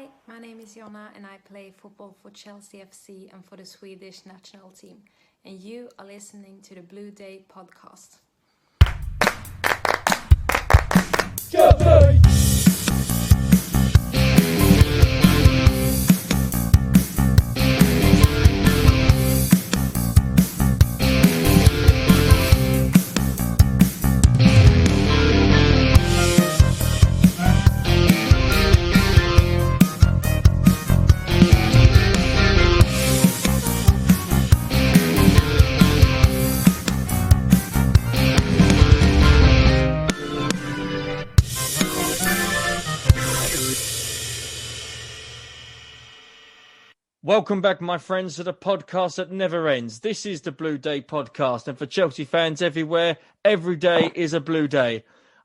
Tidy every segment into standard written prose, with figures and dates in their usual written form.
Hi, my name is Jonna and I play football for Chelsea FC and for the Swedish national team. And you are listening to the Blue Day podcast. Welcome back, my friends, to the podcast that never ends. This is the Blue Day podcast, and for Chelsea fans everywhere, every day is a blue day.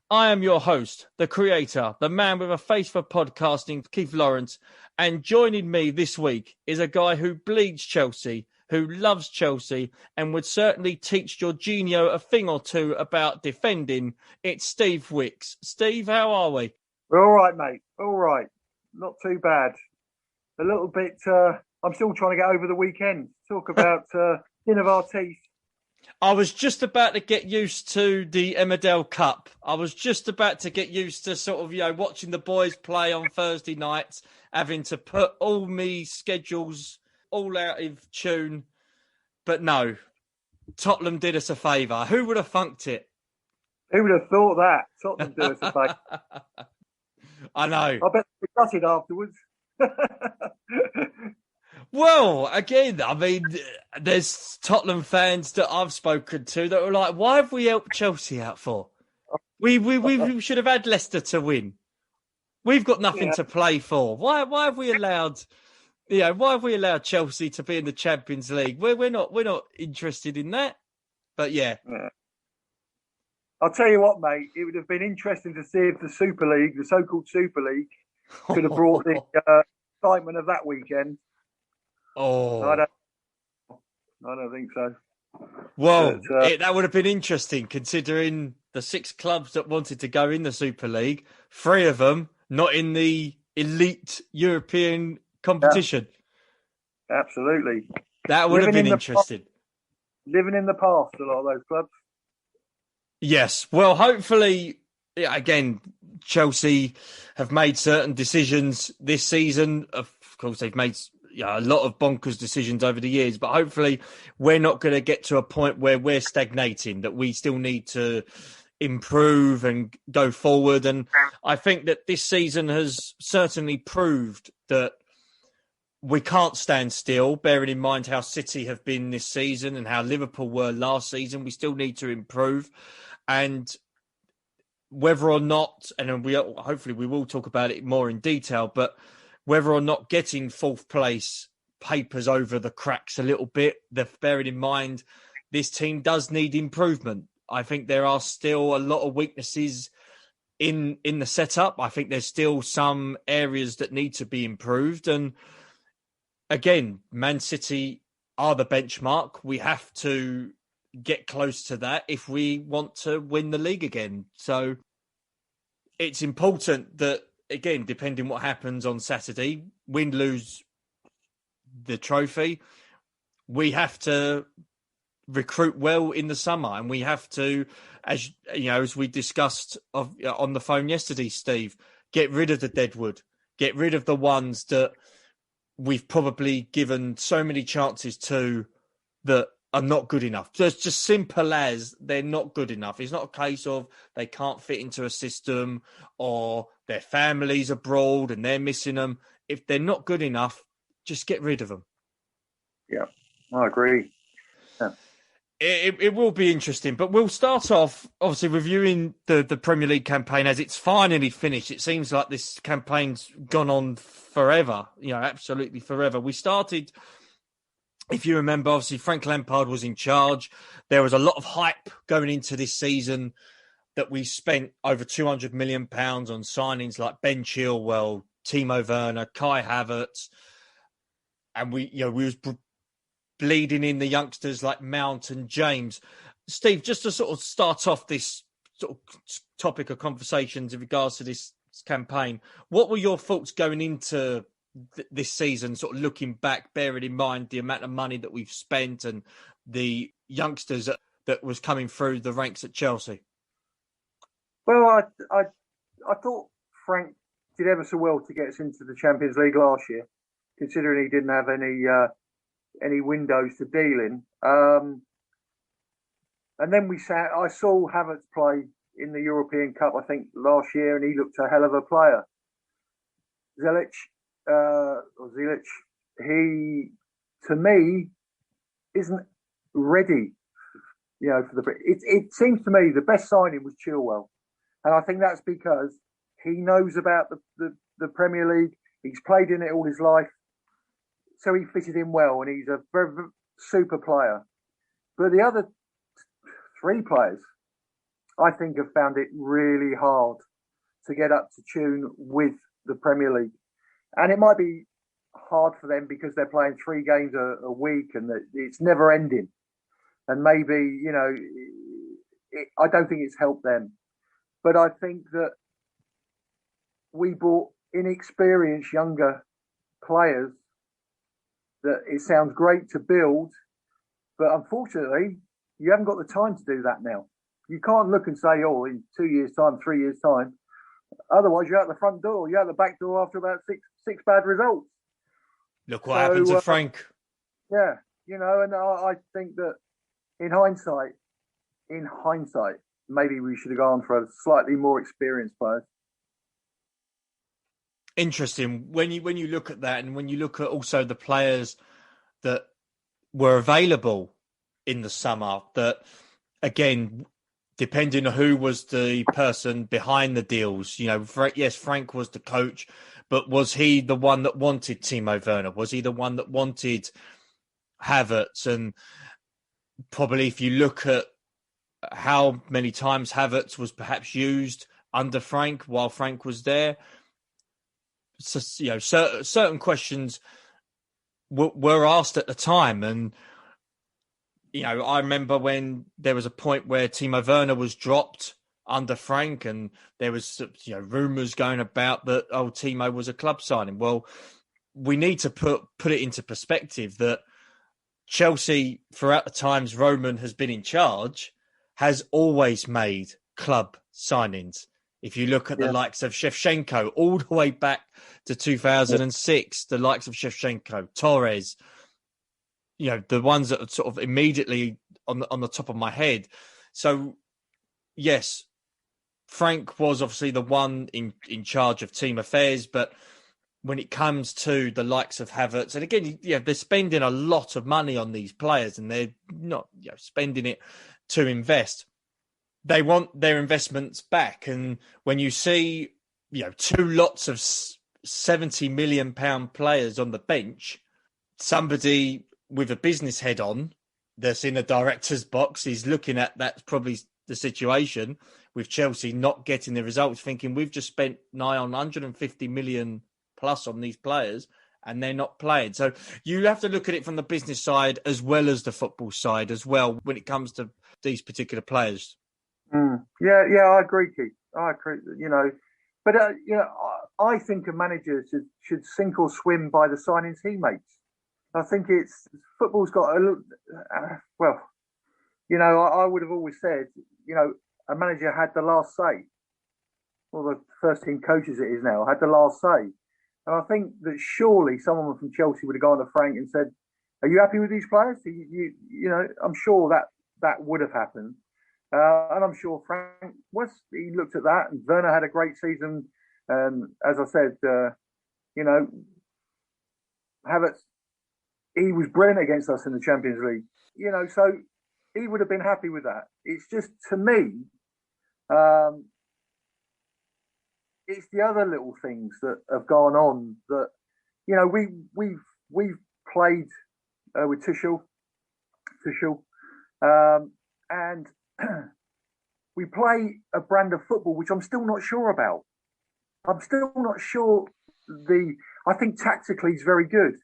I am your host, the creator, the man with a face for podcasting, Keith Lawrence, and joining me this week is a guy who bleeds Chelsea, who loves Chelsea, and would certainly teach Jorginho a thing or two about defending. It's Steve Wicks. Steve, how are we? We're all right, mate. All right. Not too bad. A little bit... I'm still trying to get over the weekend. Talk about skin of our teeth. I was just about to get used to the Emmerdale Cup. I was just about to get used to sort of, watching the boys play on Thursday nights, having to put all me schedules all out of tune. But no, Tottenham did us a favour. Who would have funked it? Who would have thought that? Tottenham did us a favour. I know. I bet we gutted afterwards. Well, again, I mean, there's Tottenham fans that I've spoken to that were like, why have we helped Chelsea out for? We should have had Leicester to win. We've got nothing to play for. Why have we allowed, why have we allowed Chelsea to be in the Champions League? We're not interested in that. But yeah. I'll tell you what, mate, it would have been interesting to see if the Super League, the so-called Super League, could have brought the excitement of that weekend. Oh, I don't think so. Well, that would have been interesting considering the 6 clubs that wanted to go in the Super League, 3 of them not in the elite European competition. Yeah, absolutely. That would have been interesting. Living in the past, a lot of those clubs. Yes. Well, hopefully, again, Chelsea have made certain decisions this season. Of course, they've made a lot of bonkers decisions over the years, but hopefully we're not going to get to a point where we're stagnating, that we still need to improve and go forward. And I think that this season has certainly proved that we can't stand still, bearing in mind how City have been this season and how Liverpool were last season. We still need to improve. And whether or not, and hopefully we will talk about it more in detail, but whether or not getting 4th place papers over the cracks a little bit, bearing in mind this team does need improvement. I think there are still a lot of weaknesses in the setup. I think there's still some areas that need to be improved. And again, Man City are the benchmark. We have to get close to that if we want to win the league again. So it's important that, again, depending what happens on Saturday, win, lose the trophy, we have to recruit well in the summer, and we have to, as we discussed on the phone yesterday, Steve, get rid of the deadwood, get rid of the ones that we've probably given so many chances to that are not good enough. So it's just simple as they're not good enough. It's not a case of they can't fit into a system or their families abroad and they're missing them. If they're not good enough, just get rid of them. Yeah, I agree. Yeah. It will be interesting, but we'll start off, obviously, reviewing the Premier League campaign as it's finally finished. It seems like this campaign's gone on forever, absolutely forever. We started... If you remember, obviously, Frank Lampard was in charge. There was a lot of hype going into this season that we spent over £200 million on signings like Ben Chilwell, Timo Werner, Kai Havertz. And we was bleeding in the youngsters like Mount and James. Steve, just to sort of start off this sort of topic of conversations in regards to this campaign, what were your thoughts going into this season, sort of looking back, bearing in mind the amount of money that we've spent and the youngsters that was coming through the ranks at Chelsea? Well, I thought Frank did ever so well to get us into the Champions League last year, considering he didn't have any windows to deal in. And then I saw Havertz play in the European Cup, I think, last year, and he looked a hell of a player. Zilic, he, to me, isn't ready, for the... It seems to me the best signing was Chilwell. And I think that's because he knows about the Premier League. He's played in it all his life. So he fitted in well, and he's a very, very super player. But the other three players, I think, have found it really hard to get up to tune with the Premier League. And it might be hard for them because they're playing 3 games a week and it's never ending. And maybe, I don't think it's helped them. But I think that we brought inexperienced younger players that it sounds great to build, but unfortunately, you haven't got the time to do that now. You can't look and say, oh, in 2 years' time, 3 years' time. Otherwise, you're out the front door. You're out the back door after about six bad results. Look what happened to Frank. Yeah, and I think that in hindsight, maybe we should have gone for a slightly more experienced player. Interesting. When you look at that, and when you look at also the players that were available in the summer, that again, depending on who was the person behind the deals, yes, Frank was the coach, but was he the one that wanted Timo Werner? Was he the one that wanted Havertz? And probably if you look at how many times Havertz was perhaps used under Frank while Frank was there, so, certain questions were asked at the time. And, I remember when there was a point where Timo Werner was dropped under Frank, and there was, rumours going about that, Timo was a club signing. Well, we need to put it into perspective that Chelsea, throughout the times Roman has been in charge, has always made club signings. If you look at the likes of Shevchenko, all the way back to 2006, the likes of Shevchenko, Torres, the ones that are sort of immediately on the top of my head. So, yes, Frank was obviously the one in charge of team affairs, but when it comes to the likes of Havertz, and again, they're spending a lot of money on these players, and they're not spending it to invest. They want their investments back. And when you see, 2 lots of £70 million players on the bench, somebody with a business head on that's in a director's box is looking at that's probably the situation with Chelsea not getting the results, thinking we've just spent nigh on 150 million plus on these players and they're not playing. So you have to look at it from the business side as well as the football side as well when it comes to these particular players. Yeah, I agree, Keith. I agree, but I think a manager should sink or swim by the signings he makes. I think football's got I would have always said, a manager had the last say. Well, the first team coaches it is now had the last say, and I think that surely someone from Chelsea would have gone to Frank and said, "Are you happy with these players?" I'm sure that would have happened. And I'm sure Frank he looked at that, and Werner had a great season. As I said, Havertz, he was brilliant against us in the Champions League. So he would have been happy with that. It's just, to me, it's the other little things that have gone on that, we've played with Tuchel, and we play a brand of football which I'm still not sure about. I'm still not sure. I think tactically he's very good.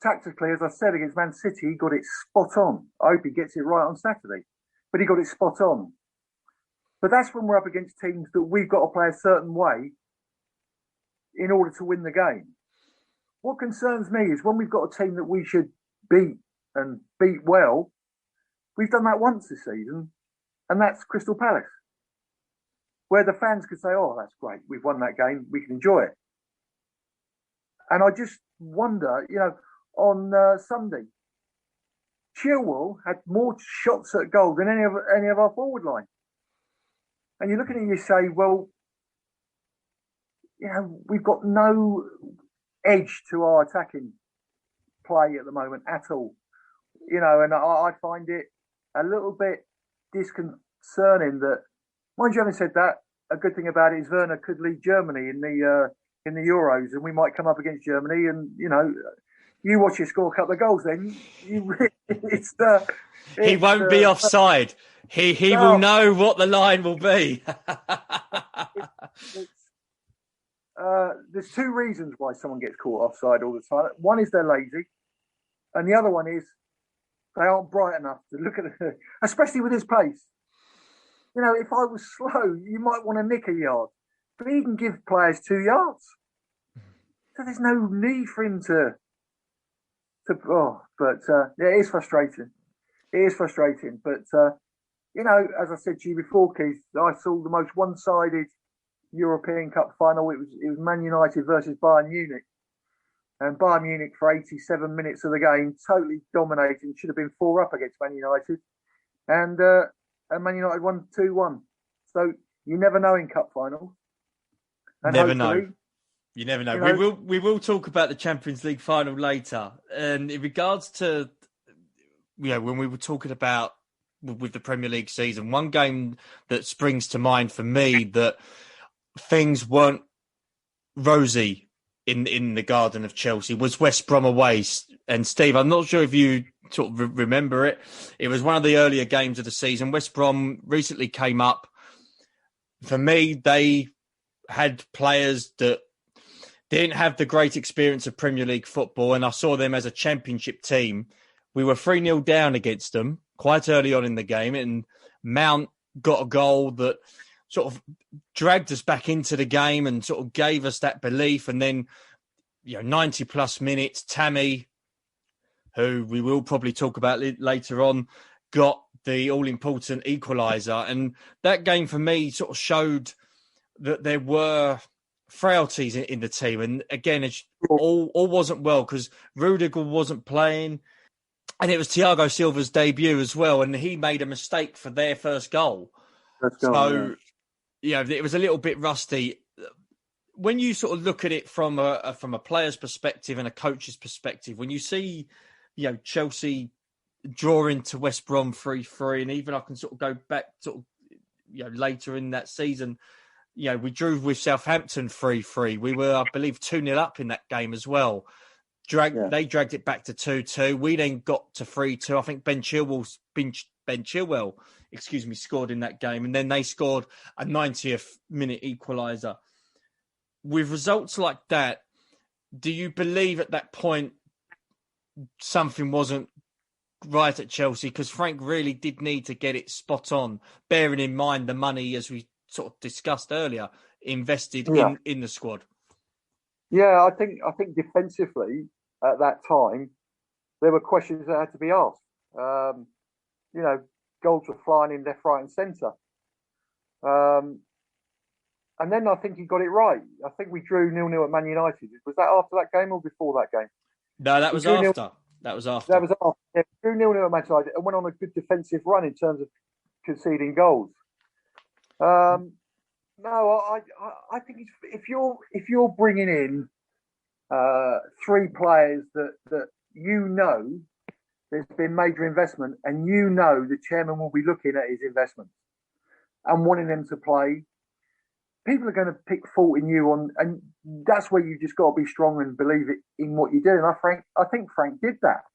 Tactically, as I said, against Man City, he got it spot on. I hope he gets it right on Saturday, but he got it spot on. But that's when we're up against teams that we've got to play a certain way in order to win the game. what concerns me is when we've got a team that we should beat and beat well, we've done that once this season, and that's Crystal Palace, where the fans could say, "Oh, that's great, we've won that game, we can enjoy it." And I just wonder, on Sunday, Chilwell had more shots at goal than any of our forward line. And you look at it and you say, well, we've got no edge to our attacking play at the moment at all. And I find it a little bit disconcerting that, mind you, having said that, a good thing about it is Werner could lead Germany in the Euros, and we might come up against Germany, and you watch you score a couple of goals, then he won't be offside. He will know what the line will be. There's two reasons why someone gets caught offside all the time. One is they're lazy, and the other one is they aren't bright enough to look at it, especially with his pace. If I was slow, you might want to nick a yard, but he can give players 2 yards. So there's no need for him to. It is frustrating. It is frustrating, but as I said to you before, Keith, I saw the most one-sided European Cup final. It was Man United versus Bayern Munich, and Bayern Munich for 87 minutes of the game totally dominating. Should have been 4 up against Man United, and Man United won 2-1. So you never know in cup finals. Never know. You never know. We will talk about the Champions League final later. And in regards to, when we were talking about with the Premier League season, one game that springs to mind for me that things weren't rosy in the garden of Chelsea was West Brom away. And Steve, I'm not sure if you sort of remember it. It was one of the earlier games of the season. West Brom recently came up. For me, they had players that didn't have the great experience of Premier League football, and I saw them as a championship team. We were 3-0 down against them quite early on in the game, and Mount got a goal that sort of dragged us back into the game and sort of gave us that belief. And then, 90-plus minutes, Tammy, who we will probably talk about later on, got the all-important equaliser. And that game for me sort of showed that there were frailties in the team, and again, it all wasn't well because Rudiger wasn't playing, and it was Thiago Silva's debut as well, and he made a mistake for their first goal. It was a little bit rusty. When you sort of look at it from a player's perspective and a coach's perspective, when you see Chelsea drawing to West Brom 3-3, and even I can sort of go back later in that season. We drew with Southampton 3-3. We were, I believe, 2-0 up in that game as well. They dragged it back to 2-2. We then got to 3-2. I think Ben Chilwell, scored in that game. And then they scored a 90th minute equaliser. With results like that, do you believe at that point something wasn't right at Chelsea? Because Frank really did need to get it spot on, bearing in mind the money, as we sort of discussed earlier, invested in the squad. Yeah, I think defensively at that time there were questions that had to be asked. Goals were flying in left, right, and centre. And then I think he got it right. I think we drew 0-0 at Man United. Was that after that game or before that game? No, that was after. That was after. Yeah, drew 0-0 at Man United and went on a good defensive run in terms of conceding goals. No, I think if you're bringing in 3 players that there's been major investment, and the chairman will be looking at his investments and wanting them to play, people are going to pick fault in you and that's where you just got to be strong and believe it in what you do. And I think Frank did that.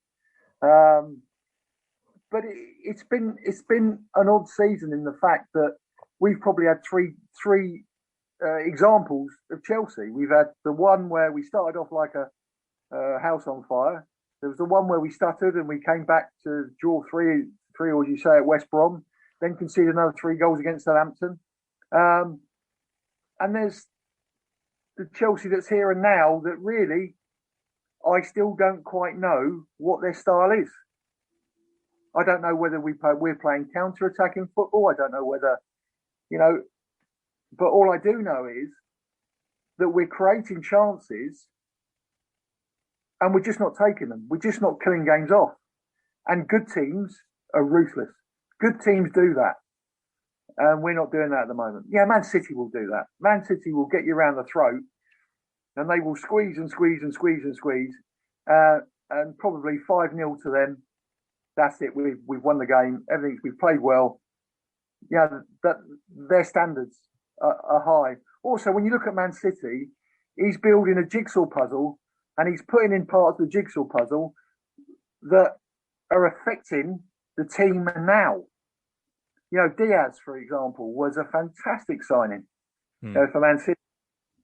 But it's been an odd season in the fact that we've probably had three examples of Chelsea. We've had the one where we started off like a house on fire. There was the one where we stuttered and we came back to draw 3, or as you say, at West Brom, then conceded another 3 goals against Southampton. And there's the Chelsea that's here and now that really I still don't quite know what their style is. I don't know whether we're playing counter-attacking football. I don't know whether, but all I do know is that we're creating chances and we're just not taking them. We're just not killing games off. And good teams are ruthless. Good teams do that. And we're not doing that at the moment. Yeah, Man City will do that. Man City will get you around the throat and they will squeeze and squeeze and squeeze and squeeze. And probably 5-0 to them. That's it. We've won the game. We've played well. Yeah, their standards are high. Also, when you look at Man City, he's building a jigsaw puzzle and he's putting in parts of the jigsaw puzzle that are affecting the team now. Diaz, for example, was a fantastic signing for Man City.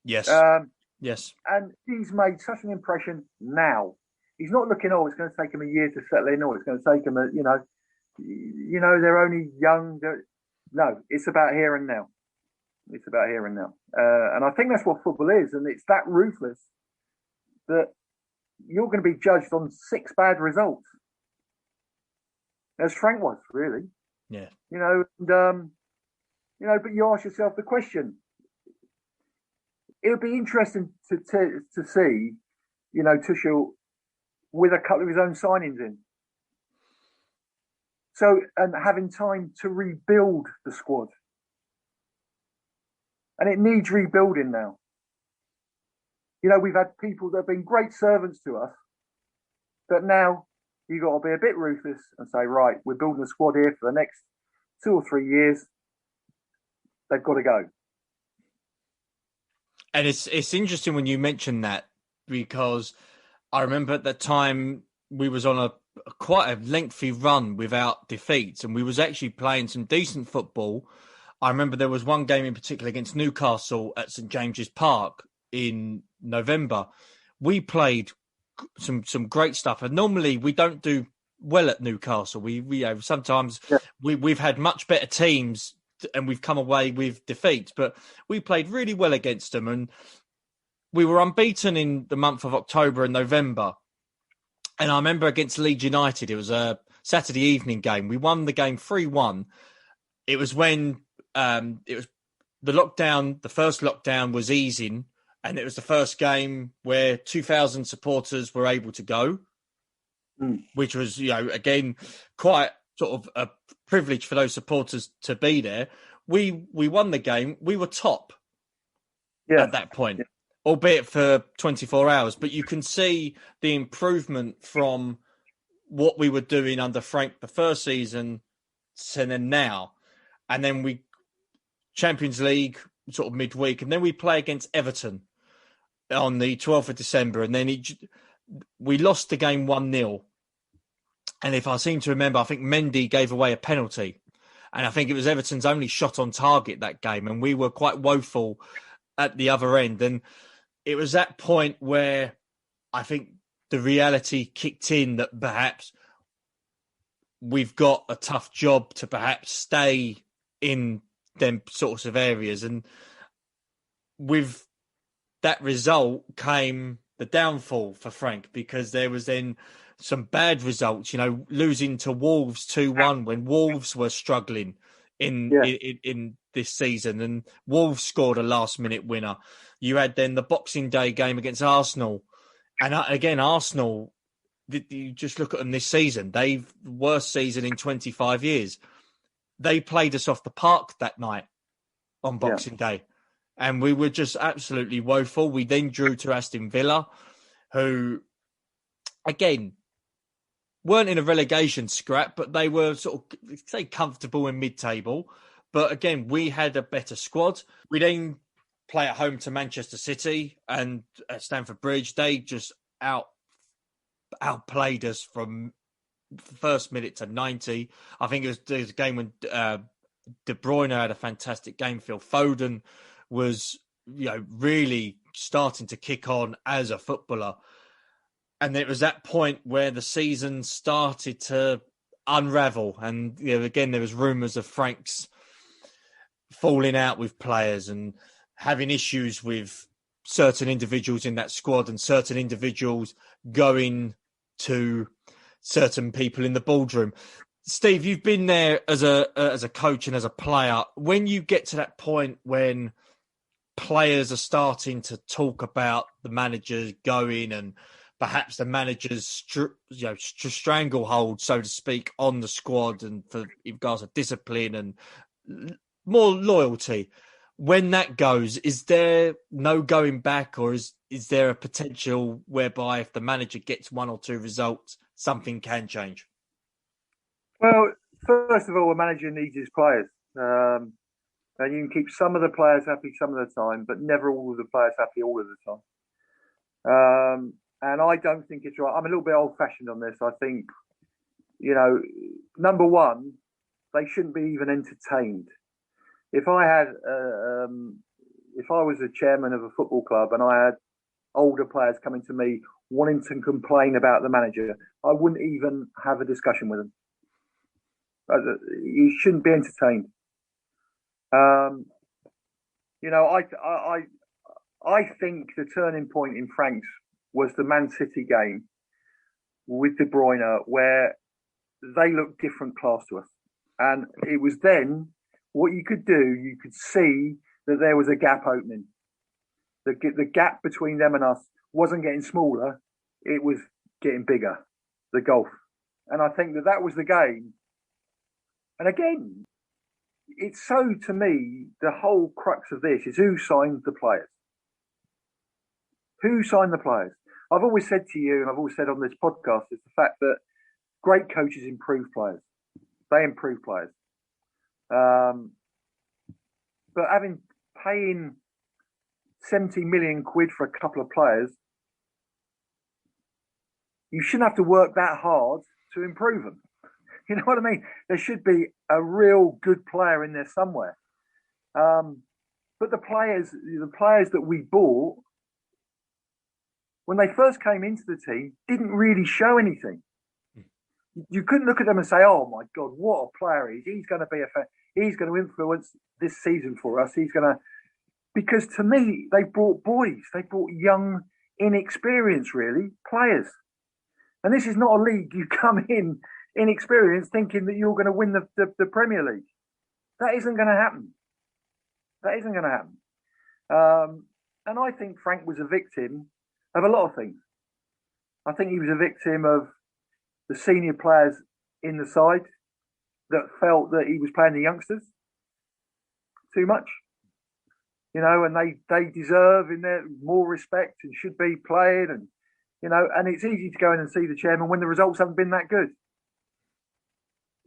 Yes. Yes. And he's made such an impression now. He's not looking, it's going to take him a year to settle in, or it's going to take him they're only young. No, it's about here and now. It's about here and now. And I think that's what football is. And it's that ruthless that you're going to be judged on 6 bad results. As Frank was, really. Yeah. But you ask yourself the question. It'll be interesting to see, Tuchel with a couple of his own signings in. So, and having time to rebuild the squad. And it needs rebuilding now. We've had people that have been great servants to us, but now you've got to be a bit ruthless and say, right, we're building a squad here for the next 2 or 3 years. They've got to go. And it's interesting when you mention that, because I remember at the time we was on a quite a lengthy run without defeats, and we was actually playing some decent football. I remember there was one game in particular against Newcastle at St James's Park in November. We played some great stuff, and normally we don't do well at Newcastle. We sometimes we've had much better teams and we've come away with defeats, but we played really well against them, and we were unbeaten in the month of October and November. And I remember against Leeds United, it was a Saturday evening game. We won the game 3-1. It was when it was the lockdown. The first lockdown was easing, and it was the first game where 2,000 supporters were able to go, which was, again, quite sort of a privilege for those supporters to be there. We won the game. We were top at that point, albeit for 24 hours. But you can see the improvement from what we were doing under Frank the first season to then now. And then we Champions League sort of midweek, and then we play against Everton on the 12th of December. And then we lost the game 1-0. And if I seem to remember, I think Mendy gave away a penalty. And I think it was Everton's only shot on target that game. And we were quite woeful at the other end. And it was that point where I think the reality kicked in that perhaps we've got a tough job to perhaps stay in them sorts of areas. And with that result came the downfall for Frank, because there was then some bad results, losing to Wolves 2-1 when Wolves were struggling in this season, and Wolves scored a last-minute winner. You had then the Boxing Day game against Arsenal, and again, Arsenal, you just look at them this season, they've worst season in 25 years. They played us off the park that night on Boxing Day, and we were just absolutely woeful. We then drew to Aston Villa, who, again, weren't in a relegation scrap, but they were sort of, say, comfortable in mid-table. But again, we had a better squad. We then play at home to Manchester City, and at Stamford Bridge, they just outplayed us from the first minute to 90. I think it was a game when De Bruyne had a fantastic game. Phil Foden was, really starting to kick on as a footballer. And it was that point where the season started to unravel. And, again, there was rumours of Frank's falling out with players and having issues with certain individuals in that squad and certain individuals going to certain people in the boardroom. Steve, you've been there as a coach and as a player. When you get to that point when players are starting to talk about the managers going and perhaps the manager's stranglehold, so to speak, on the squad and for regards to discipline and more loyalty, when that goes, is there no going back, or is there a potential whereby if the manager gets one or two results, something can change? Well, first of all, a manager needs his players. And you can keep some of the players happy some of the time, but never all of the players happy all of the time. And I don't think it's right. I'm a little bit old-fashioned on this. I think, number one, they shouldn't be even entertained. If I was a chairman of a football club and I had older players coming to me wanting to complain about the manager, I wouldn't even have a discussion with them. He shouldn't be entertained. I think the turning point in Frank's was the Man City game with De Bruyne, where they looked different class to us. And it was then what you could do, you could see that there was a gap opening. The gap between them and us wasn't getting smaller, it was getting bigger, the gulf. And I think that was the game. And again, it's so, to me, the whole crux of this is who signed the players. Who signed the players? I've always said to you, and I've always said on this podcast, is the fact that great coaches improve players. They improve players. But paying 70 million quid for a couple of players, you shouldn't have to work that hard to improve them. You know what I mean? There should be a real good player in there somewhere. But the players that we bought, when they first came into the team, didn't really show anything. You couldn't look at them and say, "Oh my God, what a player he is! He's going to be he's going to influence this season for us. He's going to." Because to me, they brought boys, they brought young, inexperienced, really players. And this is not a league you come in inexperienced thinking that you're going to win the Premier League. That isn't going to happen. That isn't going to happen. And I think Frank was a victim of a lot of things. I think he was a victim of the senior players in the side that felt that he was playing the youngsters too much. And they deserve in there more respect and should be playing. And, and it's easy to go in and see the chairman when the results haven't been that good.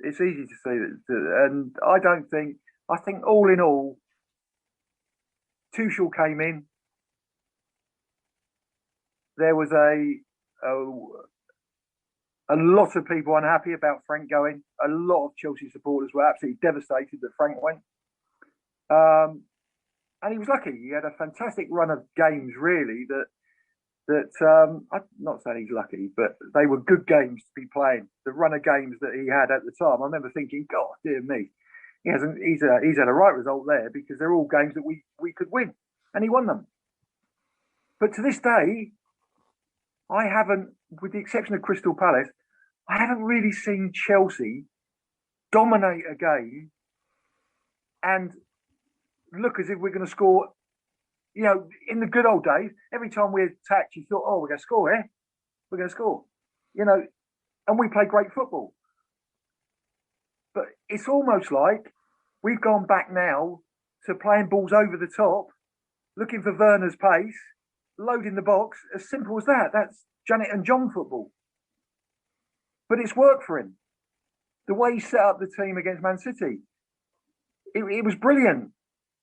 It's easy to see that. And I think all in all, Tuchel came in. There was a lot of people unhappy about Frank going. A lot of Chelsea supporters were absolutely devastated that Frank went. And he was lucky. He had a fantastic run of games, really, I'm not saying he's lucky, but they were good games to be playing. The run of games that he had at the time, I remember thinking, God, dear me, he's had a right result there because they're all games that we could win. And he won them. But to this day, I haven't, with the exception of Crystal Palace, I haven't really seen Chelsea dominate a game and look as if we're going to score. In the good old days, every time we attacked, you thought, "Oh, we're going to score here. We're going to score." And we play great football. But it's almost like we've gone back now to playing balls over the top, looking for Werner's pace, loading the box. As simple as that. That's Janet and John football. But it's worked for him. The way he set up the team against Man City, it was brilliant.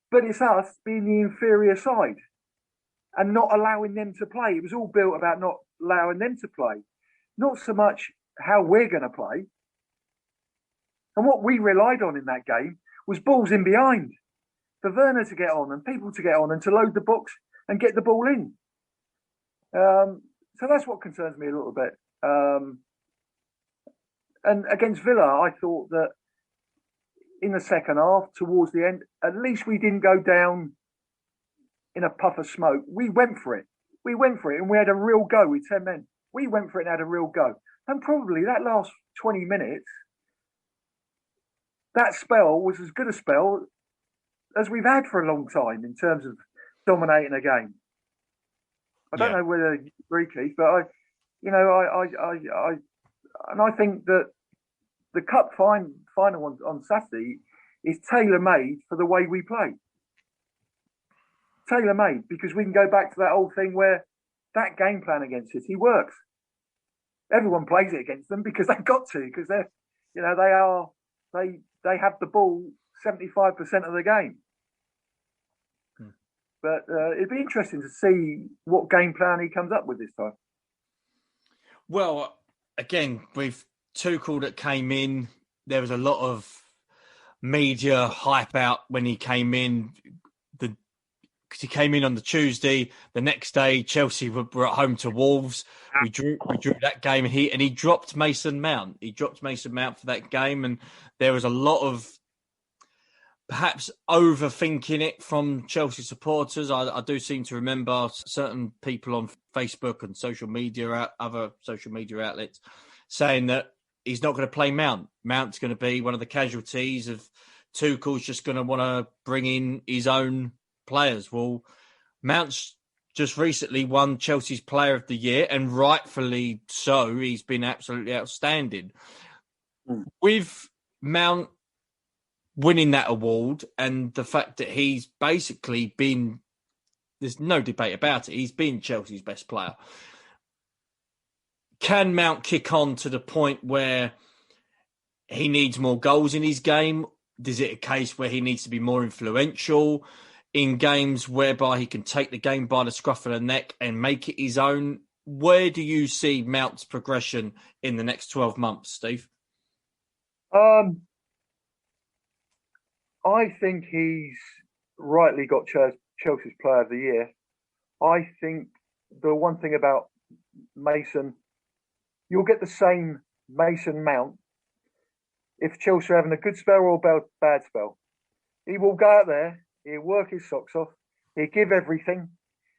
But it's us being the inferior side and not allowing them to play. It was all built about not allowing them to play, not so much how we're going to play. And what we relied on in that game was balls in behind for Werner to get on and people to get on and to load the box and get the ball in. So that's what concerns me a little bit. And against Villa, I thought that in the second half, towards the end, at least we didn't go down in a puff of smoke. We went for it. And we had a real go with 10 men. We went for it and had a real go. And probably that last 20 minutes, that spell was as good a spell as we've had for a long time in terms of dominating a game. I don't know whether you agree, Keith, but I think that the cup final on Saturday is tailor-made for the way we play. Tailor-made, because we can go back to that old thing where that game plan against City works. Everyone plays it against them because they've got to, because they have the ball 75% of the game. But it'd be interesting to see what game plan he comes up with this time. Well, again, with Tuchel that came in, there was a lot of media hype out when he came in. Because he came in on the Tuesday, the next day Chelsea were at home to Wolves. We drew that game, and he dropped Mason Mount. He dropped Mason Mount for that game, and there was a lot of perhaps overthinking it from Chelsea supporters. I do seem to remember certain people on Facebook and other social media outlets saying that he's not going to play Mount. Mount's going to be one of the casualties of Tuchel's just going to want to bring in his own players. Well, Mount's just recently won Chelsea's Player of the Year, and rightfully so. He's been absolutely outstanding. With Mount winning that award and the fact that he's basically been, there's no debate about it, he's been Chelsea's best player. Can Mount kick on to the point where he needs more goals in his game? Is it a case where he needs to be more influential in games whereby he can take the game by the scruff of the neck and make it his own? Where do you see Mount's progression in the next 12 months, Steve? I think he's rightly got Chelsea's Player of the Year. I think the one thing about Mason, you'll get the same Mason Mount if Chelsea are having a good spell or a bad spell. He will go out there, he'll work his socks off, he'll give everything,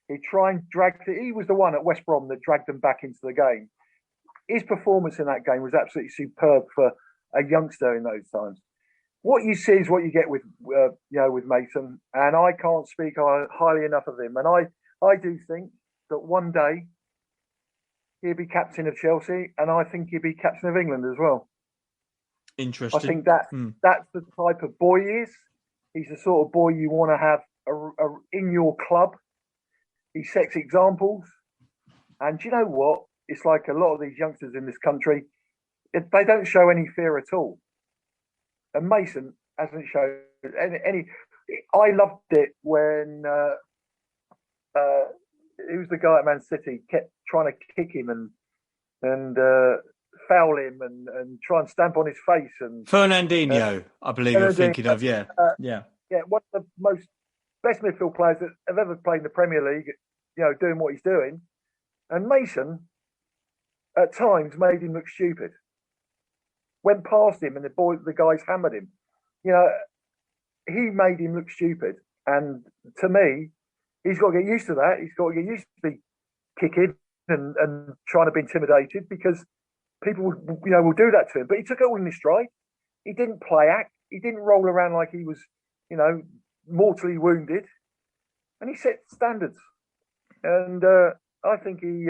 he'll try and he was the one at West Brom that dragged them back into the game. His performance in that game was absolutely superb for a youngster in those times. What you see is what you get with Mason, and I can't speak highly enough of him. And I do think that one day he'll be captain of Chelsea, and I think he'll be captain of England as well. Interesting. I think that's the type of boy he is. He's the sort of boy you want to have in your club. He sets examples, and do you know what? It's like a lot of these youngsters in this country, they don't show any fear at all. And Mason hasn't shown any. I loved it when he was the guy at Man City, kept trying to kick him and foul him and try and stamp on his face. And Fernandinho, I believe you're thinking of, yeah. Yeah, one of the best midfield players that have ever played in the Premier League, doing what he's doing. And Mason, at times, made him look stupid. Went past him and the guys hammered him. He made him look stupid. And to me, he's got to get used to that. He's got to get used to be kicking and trying to be intimidated, because people will do that to him. But he took it all in his stride. He didn't play act. He didn't roll around like he was, mortally wounded. And he set standards. And I think he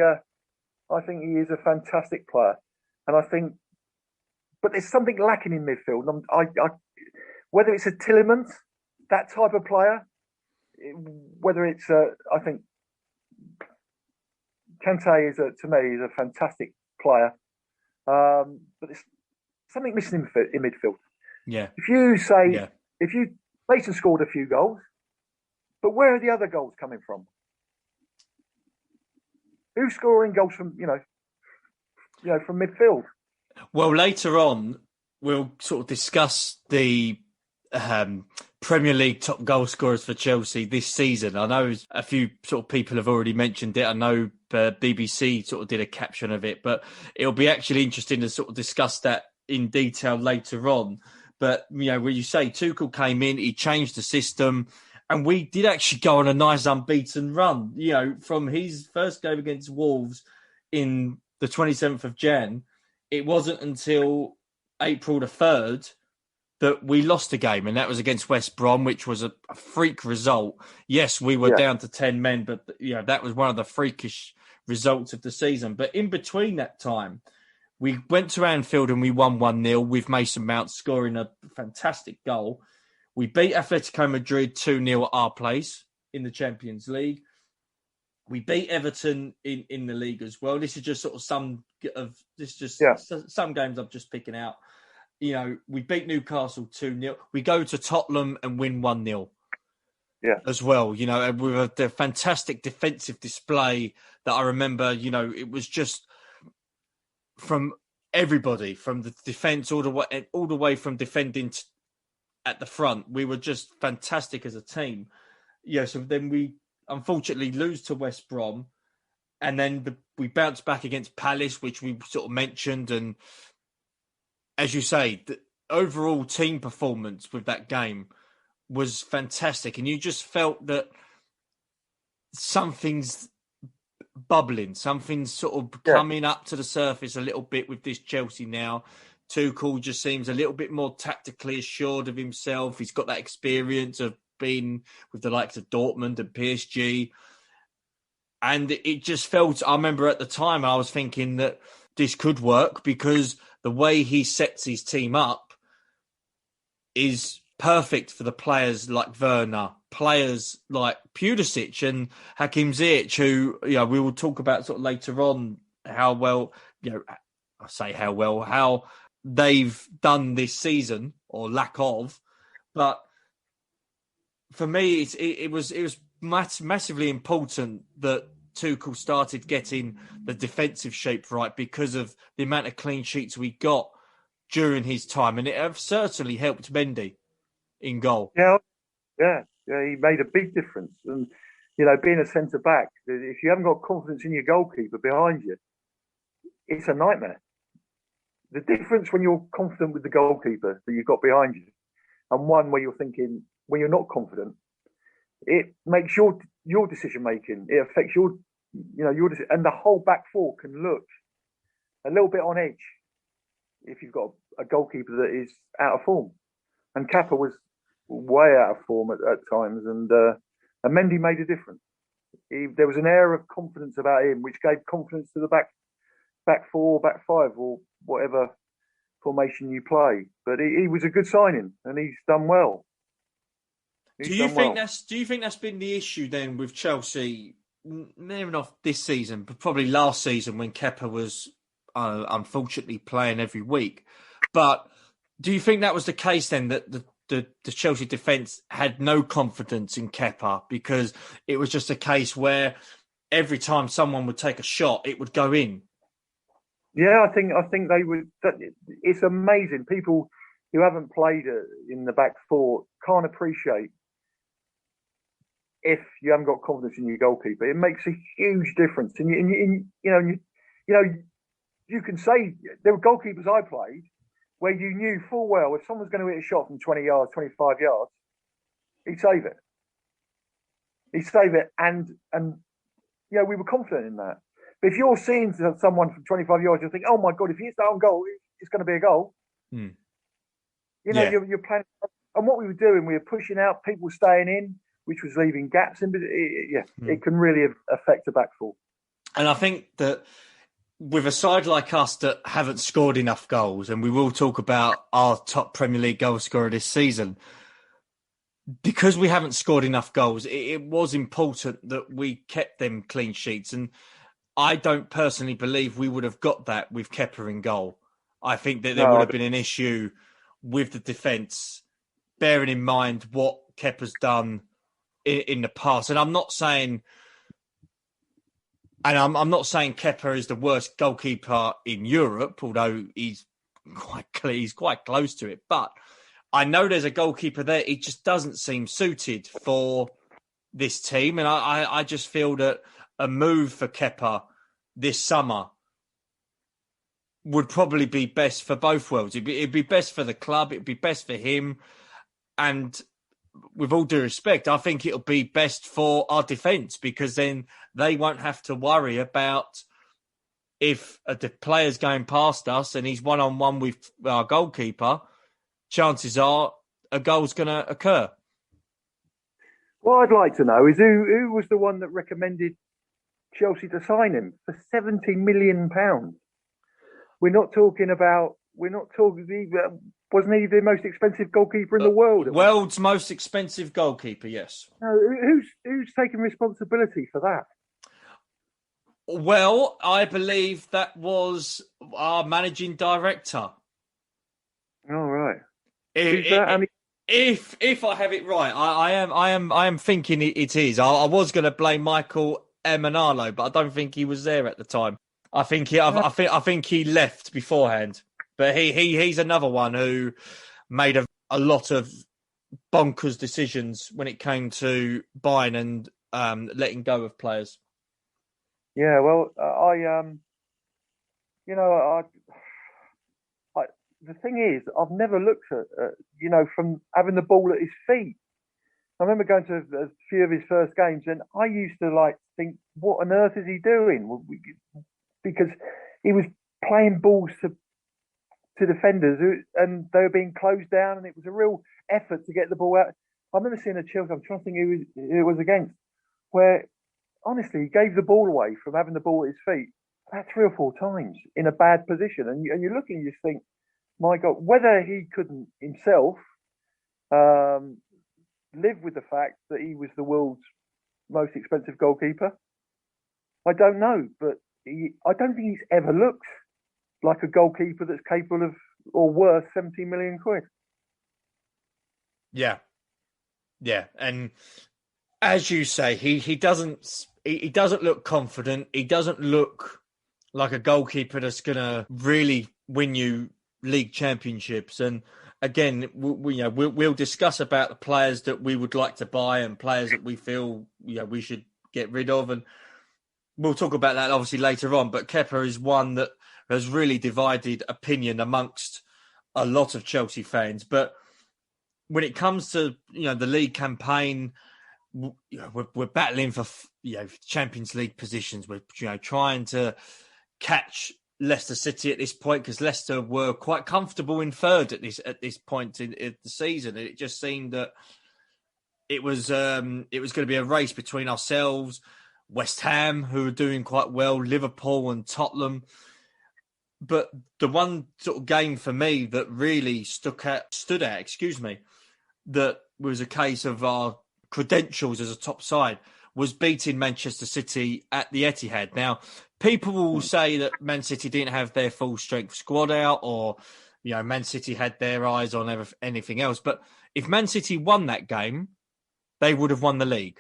is a fantastic player. And but there's something lacking in midfield. Whether it's a Tielemans, that type of player, whether it's I think Kante to me is a fantastic player, but there's something missing in midfield. Yeah. If you say Mason scored a few goals, but where are the other goals coming from? Who's scoring goals from from midfield? Well, later on, we'll sort of discuss the Premier League top goal scorers for Chelsea this season. I know a few sort of people have already mentioned it. I know BBC sort of did a caption of it, but it'll be actually interesting to sort of discuss that in detail later on. But, when you say Tuchel came in, he changed the system, And we did actually go on a nice unbeaten run, from his first game against Wolves in the 27th of Jan. It wasn't until April the 3rd that we lost a game, and that was against West Brom, which was a freak result. Yes, we were down to 10 men, but that was one of the freakish results of the season. But in between that time, we went to Anfield and we won 1-0 with Mason Mount scoring a fantastic goal. We beat Atletico Madrid 2-0 at our place in the Champions League. We beat Everton in the league as well. This is just sort of some games I'm just picking out. We beat Newcastle 2-0. We go to Tottenham and win 1-0 as well. With a fantastic defensive display that I remember, it was just from everybody, from the defence all the way from defending at the front. We were just fantastic as a team. So then we unfortunately lose to West Brom, and then we bounced back against Palace, which we sort of mentioned. And as you say, the overall team performance with that game was fantastic. And you just felt that something's bubbling, something's sort of coming up to the surface a little bit with this Chelsea now. Tuchel just seems a little bit more tactically assured of himself. He's got that experience of being with the likes of Dortmund and PSG. And it just felt, I remember at the time, I was thinking that this could work because the way he sets his team up is perfect for the players like Werner, players like Pulisic and Hakim Ziyech, who we will talk about sort of later on how they've done this season or lack of. But for me, it was massively important that Tuchel started getting the defensive shape right because of the amount of clean sheets we got during his time, and it certainly helped Mendy in goal. Yeah, he made a big difference. And being a centre back, if you haven't got confidence in your goalkeeper behind you, it's a nightmare. The difference when you're confident with the goalkeeper that you've got behind you, and one where you're thinking when you're not confident, it makes your decision making. It affects your decision, and the whole back four can look a little bit on edge if you've got a goalkeeper that is out of form. And Kappa was way out of form at times, and Mendy made a difference. There was an air of confidence about him, which gave confidence to the back four, back five, or whatever formation you play. But he was a good signing, and he's done well. Do you think that's been the issue then with Chelsea? Maybe not this season, but probably last season when Kepa was unfortunately playing every week. But do you think that was the case then, that the Chelsea defence had no confidence in Kepa because it was just a case where every time someone would take a shot, it would go in? Yeah, I think they would. It's amazing. People who haven't played in the back four can't appreciate if you haven't got confidence in your goalkeeper. It makes a huge difference. And you can say there were goalkeepers I played where you knew full well if someone's going to hit a shot from 20 yards, 25 yards, he'd save it. And we were confident in that. But if you're seeing someone from 25 yards, you'll think, oh my God, if he hits that on goal, it's going to be a goal. You're playing. And what we were doing, we were pushing out, people staying in, which was leaving gaps in. But it can really affect a back four. And I think that with a side like us that haven't scored enough goals, and we will talk about our top Premier League goal scorer this season, because we haven't scored enough goals, it was important that we kept them clean sheets. And I don't personally believe we would have got that with Kepa in goal. I think that there would have been an issue with the defence, bearing in mind what Kepa's done in the past. And I'm not saying Kepa is the worst goalkeeper in Europe, although he's quite close to it. But I know there's a goalkeeper there. He just doesn't seem suited for this team. And I just feel that a move for Kepa this summer would probably be best for both worlds. It'd be best for the club. It'd be best for him. And with all due respect, I think it'll be best for our defence, because then they won't have to worry about if the player's going past us and he's one-on-one with our goalkeeper, chances are a goal's going to occur. What I'd like to know is who was the one that recommended Chelsea to sign him for £70 million? Wasn't he the most expensive goalkeeper in the world? World's most expensive goalkeeper, yes. No, who's taking responsibility for that? Well, I believe that was our managing director. All right. If I have it right, I am thinking it is. I was going to blame Michael Emanalo, but I don't think he was there at the time. I think he left beforehand. But he's another one who made a lot of bonkers decisions when it came to buying and letting go of players. Yeah, well, the thing is, I've never looked at, from having the ball at his feet. I remember going to a few of his first games, and I used to think, what on earth is he doing? Because he was playing balls to defenders, and they were being closed down, and it was a real effort to get the ball out. I remember seeing a Chelsea, I'm trying to think who it was against, where honestly he gave the ball away from having the ball at his feet about 3 or 4 times in a bad position, and you look and you just think, my God, whether he couldn't himself live with the fact that he was the world's most expensive goalkeeper, I don't know, but I don't think he's ever looked like a goalkeeper that's capable of or worth 17 million quid. Yeah, and as you say, he doesn't look confident. He doesn't look like a goalkeeper that's going to really win you league championships. And again, we'll discuss about the players that we would like to buy and players that we feel we should get rid of, and we'll talk about that obviously later on. But Kepa is one that has really divided opinion amongst a lot of Chelsea fans. But when it comes to the league campaign, we're battling for Champions League positions. We're trying to catch Leicester City at this point, because Leicester were quite comfortable in third at this point in the season. It just seemed that it was going to be a race between ourselves, West Ham, who are doing quite well, Liverpool and Tottenham. But the one sort of game for me that really stood out, that was a case of our credentials as a top side, was beating Manchester City at the Etihad. Now, people will say that Man City didn't have their full strength squad out, or Man City had their eyes on anything else. But if Man City won that game, they would have won the league.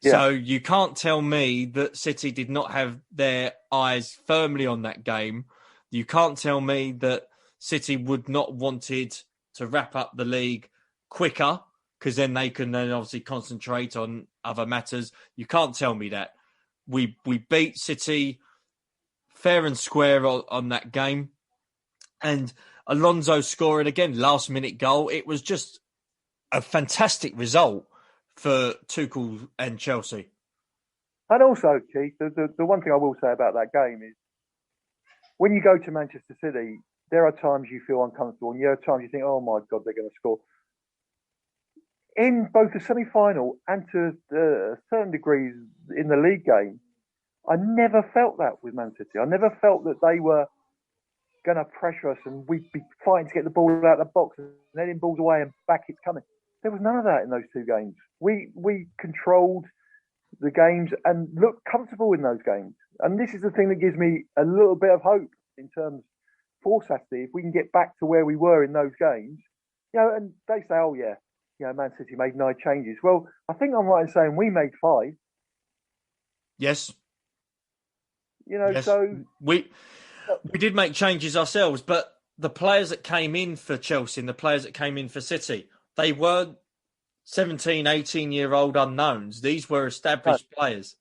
Yeah. So you can't tell me that City did not have their eyes firmly on that game. You can't tell me that City would not wanted to wrap up the league quicker, because then they can obviously concentrate on other matters. You can't tell me that. We beat City fair and square on that game. And Alonso scoring again, last-minute goal. It was just a fantastic result for Tuchel and Chelsea. And also, Keith, the one thing I will say about that game is, when you go to Manchester City, there are times you feel uncomfortable, and there are times you think, oh my God, they're going to score. In both the semi-final and to certain degrees in the league game, I never felt that with Man City. I never felt that they were going to pressure us and we'd be fighting to get the ball out of the box and heading balls away and back it's coming. There was none of that in those 2 games. We controlled the games and looked comfortable in those games. And this is the thing that gives me a little bit of hope in terms for Saturday. If we can get back to where we were in those games, and they say, oh yeah, Man City made 9 changes. Well, I think I'm right in saying we made 5. Yes. Yes. So we did make changes ourselves, but the players that came in for Chelsea and the players that came in for City, they weren't 17, 18-year-old unknowns. These were established players.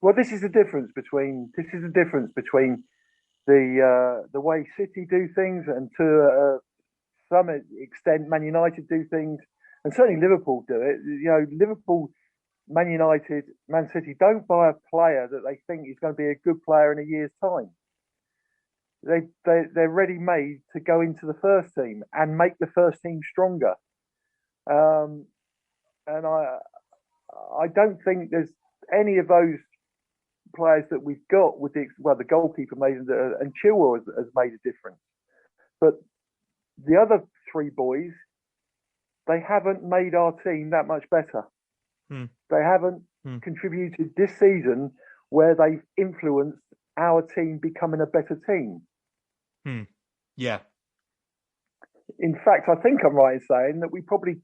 Well, this is the difference between the way City do things, and to some extent Man United do things, and certainly Liverpool do it. Liverpool, Man United, Man City don't buy a player that they think is going to be a good player in a year's time. They're ready made to go into the first team and make the first team stronger. And I don't think there's any of those players that we've got with the goalkeeper made and Chilwell has made a difference. But the other three boys, they haven't made our team that much better. They haven't contributed this season where they've influenced our team becoming a better team. Yeah. In fact, I think I'm right in saying that we probably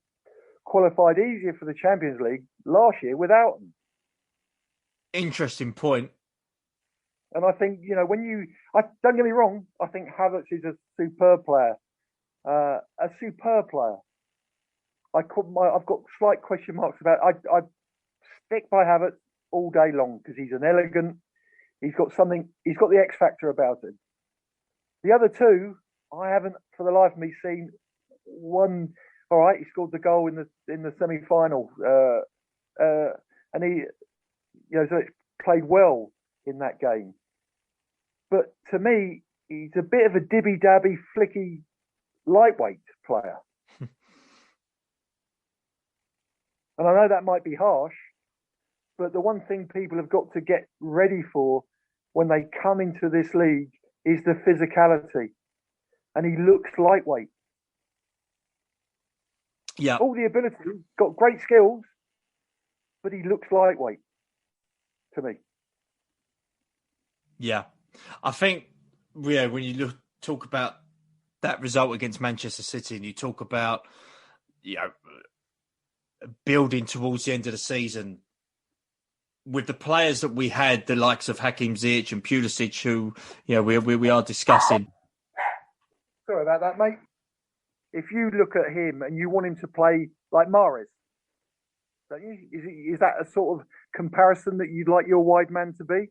qualified easier for the Champions League last year without them. Interesting point. And I think, don't get me wrong, I think Havertz is a superb player. I've got slight question marks about. I stick by Havertz all day long because he's an elegant. He's got something. He's got the X factor about him. The other two, I haven't, for the life of me, seen one. All right, he scored the goal in the semi-final, and he, so it played well in that game. But to me, he's a bit of a dibby-dabby, flicky, lightweight player. And I know that might be harsh, but the one thing people have got to get ready for when they come into this league is the physicality. And he looks lightweight. Yeah. All the ability, got great skills, but he looks lightweight to me. Yeah. I think, when you talk about that result against Manchester City and you talk about, building towards the end of the season with the players that we had, the likes of Hakim Ziyech and Pulisic, who, we are discussing. Sorry about that, mate. If you look at him and you want him to play like Mahrez, don't you? Is that a sort of comparison that you'd like your wide man to be?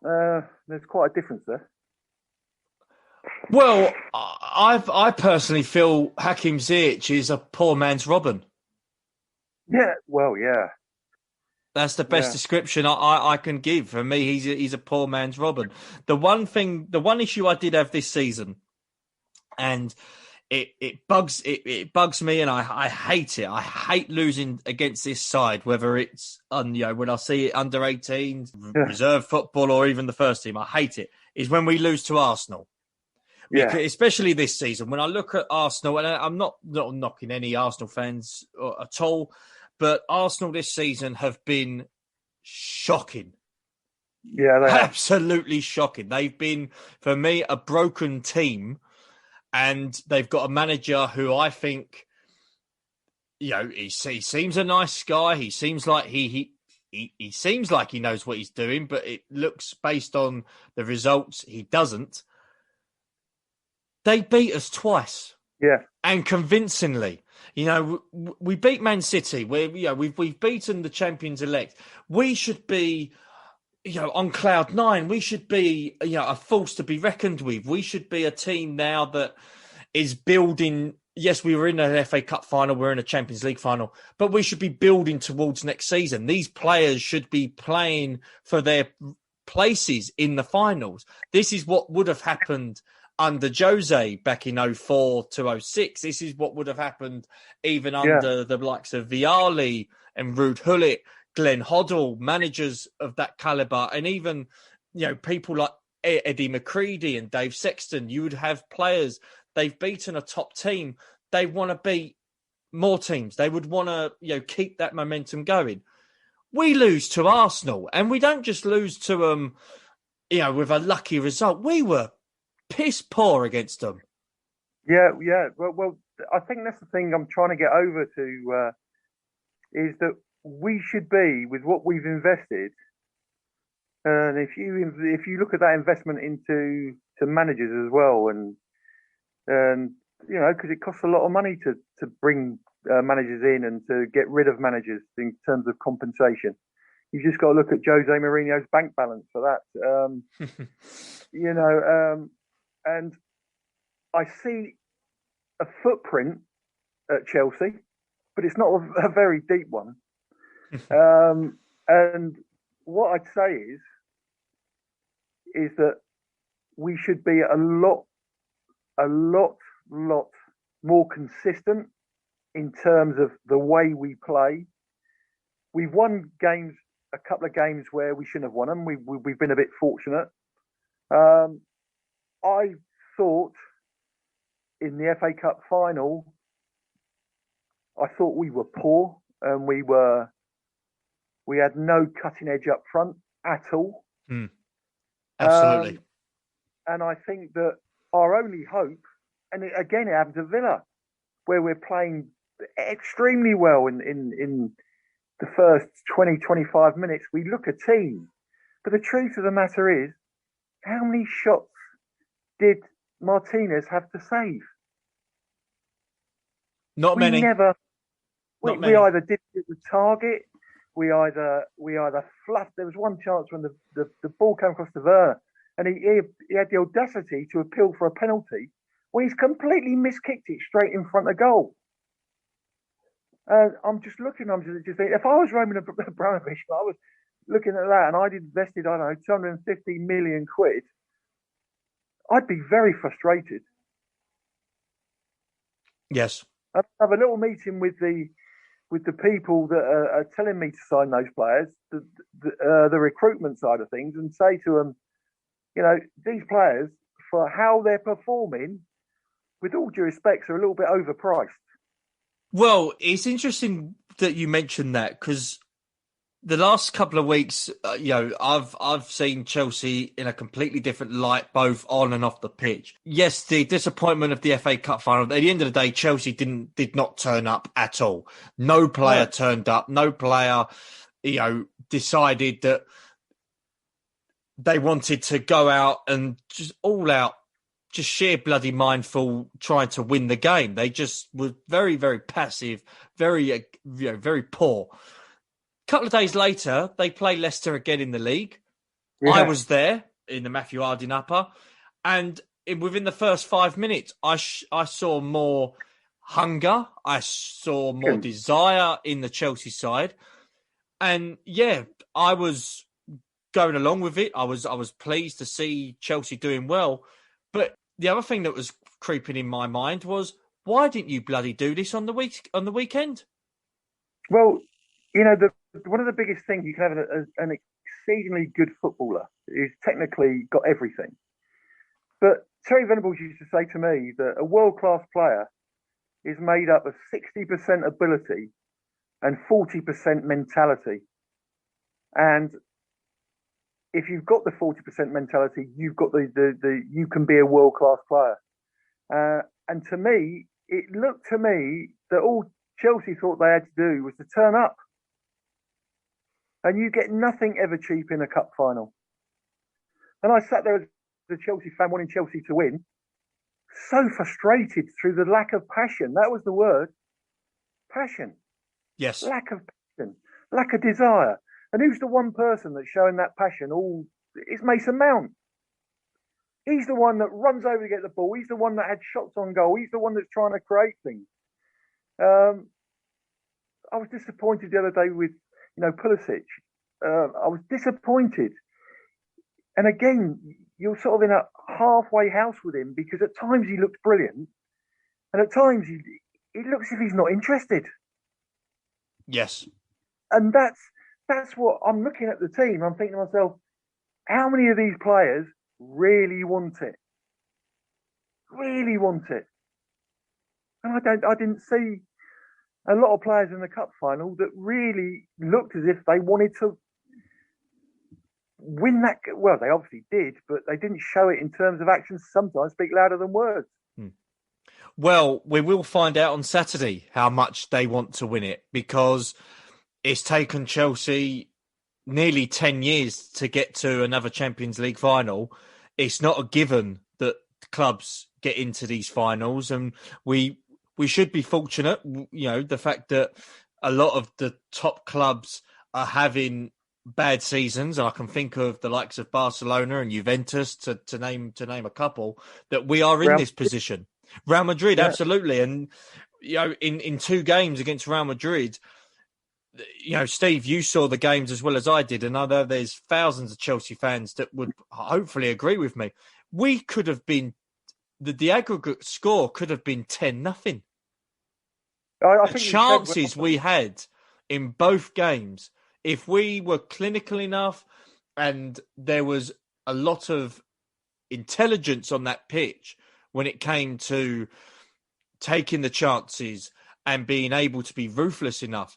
There's quite a difference there. Well, I personally feel Hakim Ziyech is a poor man's Robben. Yeah, well, yeah. That's the best description I can give. For me, he's a poor man's Robben. The one issue I did have this season, and it bugs me, and I hate it. I hate losing against this side, whether it's when I see it under 18s, reserve football, or even the first team. I hate it. Is when we lose to Arsenal. Yeah. Because, especially this season, when I look at Arsenal, and I'm not knocking any Arsenal fans at all, but Arsenal this season have been shocking. Yeah, they absolutely shocking. They've been, for me, a broken team, and they've got a manager who I think, he seems a nice guy. He seems like he seems like he knows what he's doing, but it looks, based on the results, he doesn't. They beat us twice. Yeah. And convincingly. We beat Man City. We've beaten the champions elect. We should be, on cloud nine. We should be, a force to be reckoned with. We should be a team now that is building. Yes, we were in an FA Cup final. We're in a Champions League final, but we should be building towards next season. These players should be playing for their places in the finals. This is what would have happened under Jose back in 04 to 06. This is what would have happened even under the likes of Vialli and Ruud Gullit, Glenn Hoddle, managers of that caliber, and even, people like Eddie McCready and Dave Sexton. You would have players, they've beaten a top team. They want to beat more teams. They would want to, keep that momentum going. We lose to Arsenal, and we don't just lose to them, with a lucky result. We were piss poor against them. Yeah. Well, I think that's the thing I'm trying to get over to, is that we should be, with what we've invested, and if you look at that investment into managers as well, and because it costs a lot of money to bring managers in and to get rid of managers in terms of compensation. You've just got to look at Jose Mourinho's bank balance for that. And I see a footprint at Chelsea but it's not a very deep one. And what I'd say is that we should be a lot more consistent in terms of the way we play. We've won games, a couple of games where we shouldn't have won them. We've been a bit fortunate. I thought in the FA Cup final, I thought we were poor and we had no cutting edge up front at all. Absolutely. And I think that our only hope, and again, it happened to Villa, where we're playing extremely well in the first 20, 25 minutes. We look a team. But the truth of the matter is, how many shots did Martinez have to save? Not many. We either did the target, we either fluffed. There was one chance when the ball came across the Werner, and he had the audacity to appeal for a penalty when he's completely miskicked it straight in front of goal. I'm just looking. I'm just thinking, if I was Roman Abramovich, I was looking at that, and I'd invested, I don't know, 250 million quid. I'd be very frustrated. Yes. I'd have a little meeting with the people that are telling me to sign those players, the recruitment side of things, and say to them, these players, for how they're performing, with all due respect, are a little bit overpriced. Well, it's interesting that you mentioned that, because the last couple of weeks, I've seen Chelsea in a completely different light, both on and off the pitch. Yes, the disappointment of the FA Cup final. At the end of the day, Chelsea did not turn up at all. No player turned up. No player, decided that they wanted to go out and just all out, just sheer bloody mindful, trying to win the game. They just were very, very passive, very, very poor. A couple of days later, they play Leicester again in the league. Yeah. I was there in the Matthew Harding upper, and within the first 5 minutes, I saw more hunger. I saw more desire in the Chelsea side, and I was going along with it. I was pleased to see Chelsea doing well, but the other thing that was creeping in my mind was, why didn't you bloody do this on the weekend? Well, one of the biggest things you can have an exceedingly good footballer who's technically got everything. But Terry Venables used to say to me that a world-class player is made up of 60% ability and 40% mentality. And if you've got the 40% mentality, you've got you can be a world-class player. And to me, it looked to me that all Chelsea thought they had to do was to turn up. And you get nothing ever cheap in a cup final. And I sat there as a Chelsea fan wanting Chelsea to win, so frustrated through the lack of passion. That was the word. Passion. Yes. Lack of passion. Lack of desire. And who's the one person that's showing that passion? It's Mason Mount. He's the one that runs over to get the ball. He's the one that had shots on goal. He's the one that's trying to create things. I was disappointed the other day with, Pulisic. I was disappointed. And again, you're sort of in a halfway house with him, because at times he looks brilliant, and at times he looks as if he's not interested. Yes. And that's what I'm looking at the team. I'm thinking to myself, how many of these players really want it? Really want it? And I didn't see a lot of players in the cup final that really looked as if they wanted to win that. Well, they obviously did, but they didn't show it in terms of actions. Sometimes speak louder than words. Well, we will find out on Saturday how much they want to win it, because it's taken Chelsea nearly 10 years to get to another Champions League final. It's not a given that clubs get into these finals, and we should be fortunate, the fact that a lot of the top clubs are having bad seasons. And I can think of the likes of Barcelona and Juventus to name a couple, that we are in this position. Real Madrid, absolutely. And, in 2 games against Real Madrid, Steve, you saw the games as well as I did, and I know there's thousands of Chelsea fans that would hopefully agree with me. We could have been, the aggregate score could have been 10-0. I The think chances we had in both games, if we were clinical enough and there was a lot of intelligence on that pitch when it came to taking the chances and being able to be ruthless enough,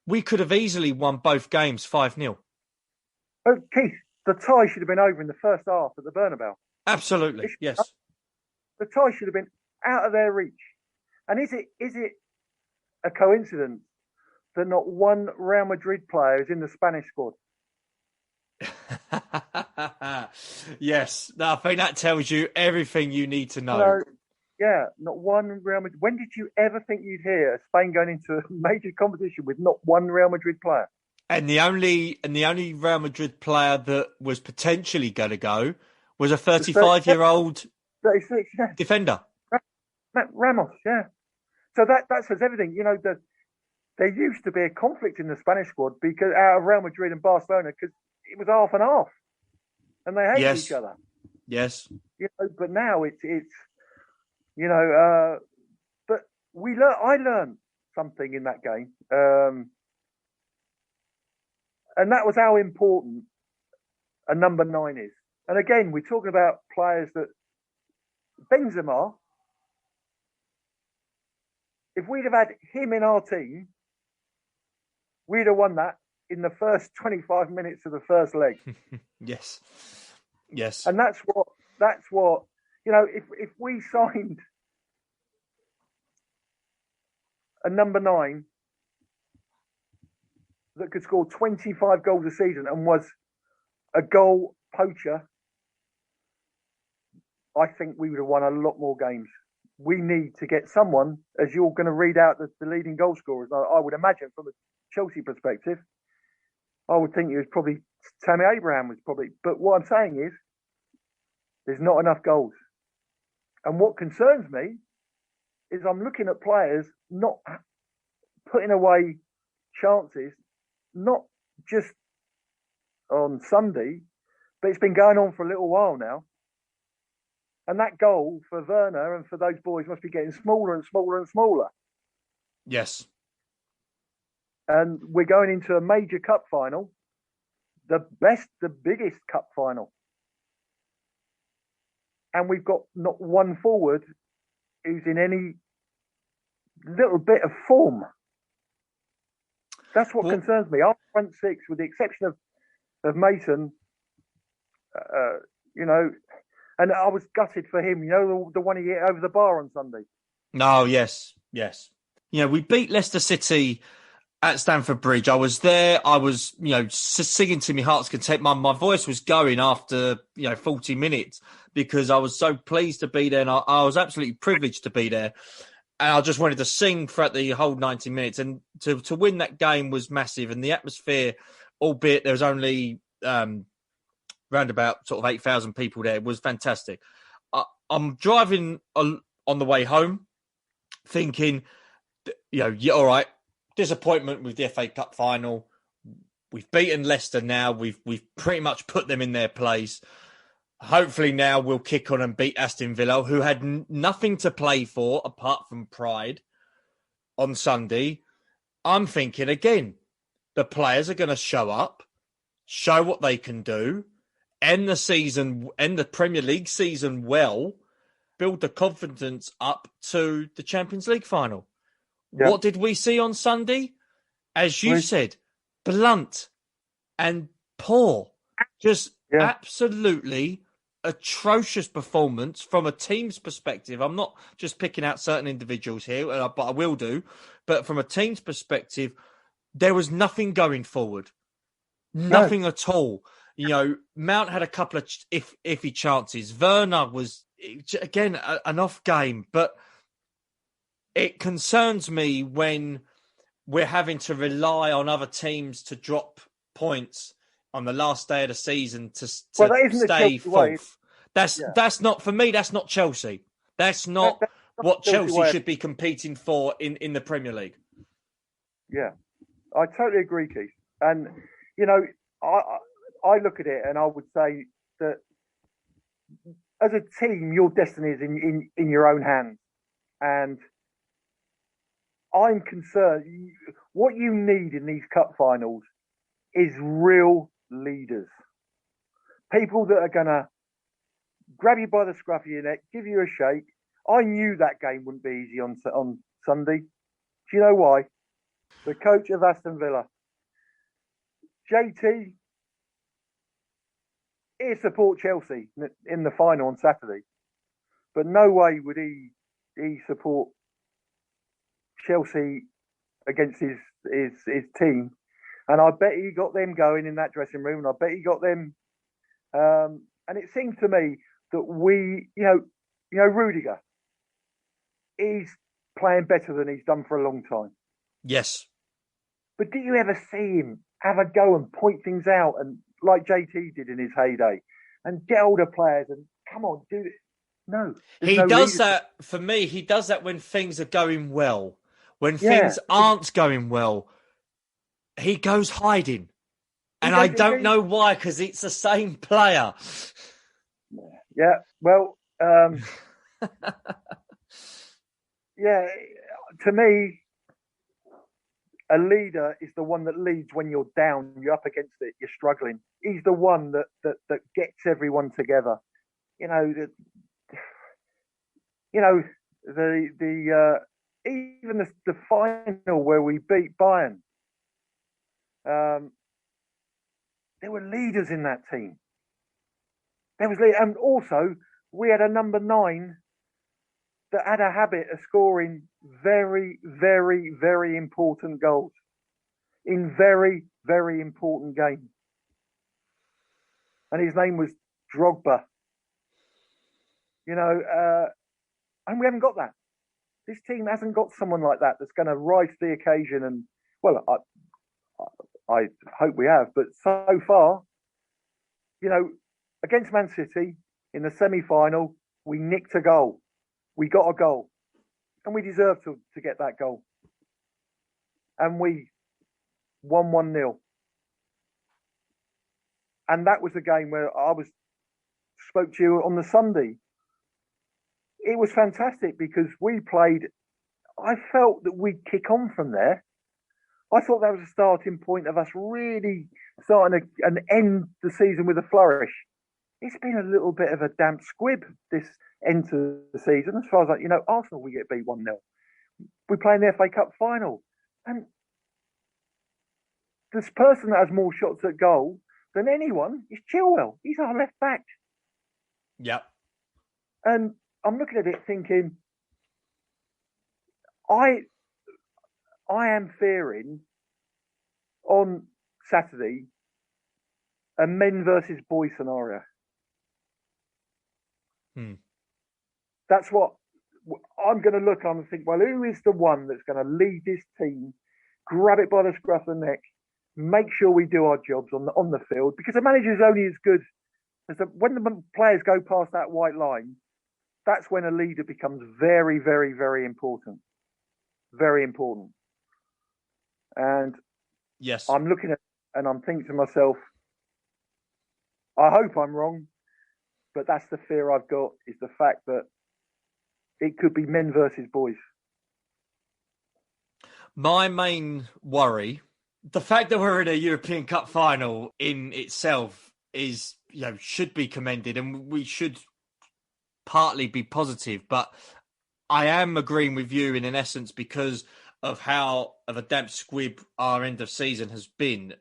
we could have easily won both games 5-0. Oh, Keith, the tie should have been over in the first half at the Bernabeu. Absolutely, yes. The tie should have been out of their reach. And is it a coincidence that not one Real Madrid player is in the Spanish squad? Yes, I think that tells you everything you need to know. Yeah, not one Real Madrid. When did you ever think you'd hear Spain going into a major competition with not one Real Madrid player? And the only Real Madrid player that was potentially going to go was a 35-year-old 36, yeah. defender. Ramos, yeah. So that says everything. There used to be a conflict in the Spanish squad because out of Real Madrid and Barcelona because it was half and half, and they hated each other. Yes. But now it's but I learned something in that game, and that was how important a number 9 is. And again, we're talking about players that Benzema. If we'd have had him in our team, we'd have won that in the first 25 minutes of the first leg. Yes. And that's what if we signed a number 9 that could score 25 goals a season and was a goal poacher, I think we would have won a lot more games. We need to get someone, as you're going to read out the leading goal scorers. I would imagine from a Chelsea perspective, I would think it was probably Tammy Abraham was probably. But what I'm saying is, there's not enough goals. And what concerns me is I'm looking at players not putting away chances, not just on Sunday, but it's been going on for a little while now. And that goal for Werner and for those boys must be getting smaller and smaller and smaller. Yes. And we're going into a major cup final, the biggest cup final. And we've got not one forward who's in any little bit of form. That's what concerns me. Our front 6, with the exception of Mason, and I was gutted for him, the one he hit over the bar on Sunday. No, yes. We beat Leicester City at Stamford Bridge. I was there. I was, singing to my heart's content. My voice was going after, 40 minutes because I was so pleased to be there. And I was absolutely privileged to be there. And I just wanted to sing throughout the whole 90 minutes. And to win that game was massive. And the atmosphere, albeit there was only round about sort of 8,000 people there, was fantastic. I'm driving on the way home thinking, all right, disappointment with the FA Cup final. We've beaten Leicester now. We've pretty much put them in their place. Hopefully now we'll kick on and beat Aston Villa, who had nothing to play for apart from pride on Sunday. I'm thinking, again, the players are going to show up, show what they can do, end the season, end the Premier League season well, build the confidence up to the Champions League final. Yeah. What did we see on Sunday? As you said, blunt and poor. Just absolutely atrocious performance from a team's perspective. I'm not just picking out certain individuals here, but I will do. But from a team's perspective, there was nothing going forward. Nothing at all. Mount had a couple of iffy chances. Werner was, again, an off game. But it concerns me when we're having to rely on other teams to drop points on the last day of the season to stay fourth. That's not, for me, that's not Chelsea. That's not what Chelsea should be competing for in the Premier League. Yeah, I totally agree, Keith. And, I look at it and I would say that as a team, your destiny is in your own hands. And I'm concerned. What you need in these cup finals is real leaders. People that are going to grab you by the scruff of your neck, give you a shake. I knew that game wouldn't be easy on Sunday. Do you know why? The coach of Aston Villa, JT, he'd support Chelsea in the final on Saturday. But no way would he support Chelsea against his team. And I bet he got them going in that dressing room. And I bet he got them. And it seems to me that Rudiger, he's playing better than he's done for a long time. Yes. But do you ever see him have a go and point things out, and like JT did in his heyday, and get older players and come on, do it? No. He does that, for me, he does that when things are going well. When things aren't going well, he goes hiding. And I don't know why, because it's the same player. Yeah, well, yeah, to me, a leader is the one that leads when you're down, you're up against it, you're struggling. He's the one that gets everyone together. Even the final where we beat Bayern, there were leaders in that team. And also we had a number 9 that had a habit of scoring very, very, very important goals in very, very important games. And his name was Drogba. And we haven't got that. This team hasn't got someone like that that's going to rise to the occasion. And, well, I hope we have. But so far, against Man City in the semi-final, we nicked a goal. We got a goal. And we deserved to get that goal. And we won 1-0. And that was the game where spoke to you on the Sunday. It was fantastic because we played. I felt that we'd kick on from there. I thought that was a starting point of us really starting and end the season with a flourish. It's been a little bit of a damp squib this end to the season. As far as Arsenal, we get beat 1-0. We play in the FA Cup final. And this person that has more shots at goal than anyone is Chilwell. He's our left back. Yep. And I'm looking at it thinking, I am fearing on Saturday a men versus boys scenario. That's what I'm going to look on and think, well, who is the one that's going to lead this team, grab it by the scruff of the neck, make sure we do our jobs on the field? Because the manager is only as good as when the players go past that white line. That's when a leader becomes very, very, very important. Very important. And yes, I'm looking at and I'm thinking to myself, I hope I'm wrong, but that's the fear I've got, is the fact that it could be men versus boys. My main worry, the fact that we're in a European Cup final in itself is, should be commended, and we should partly be positive, but I am agreeing with you in essence because of how of a damp squib our end of season has been.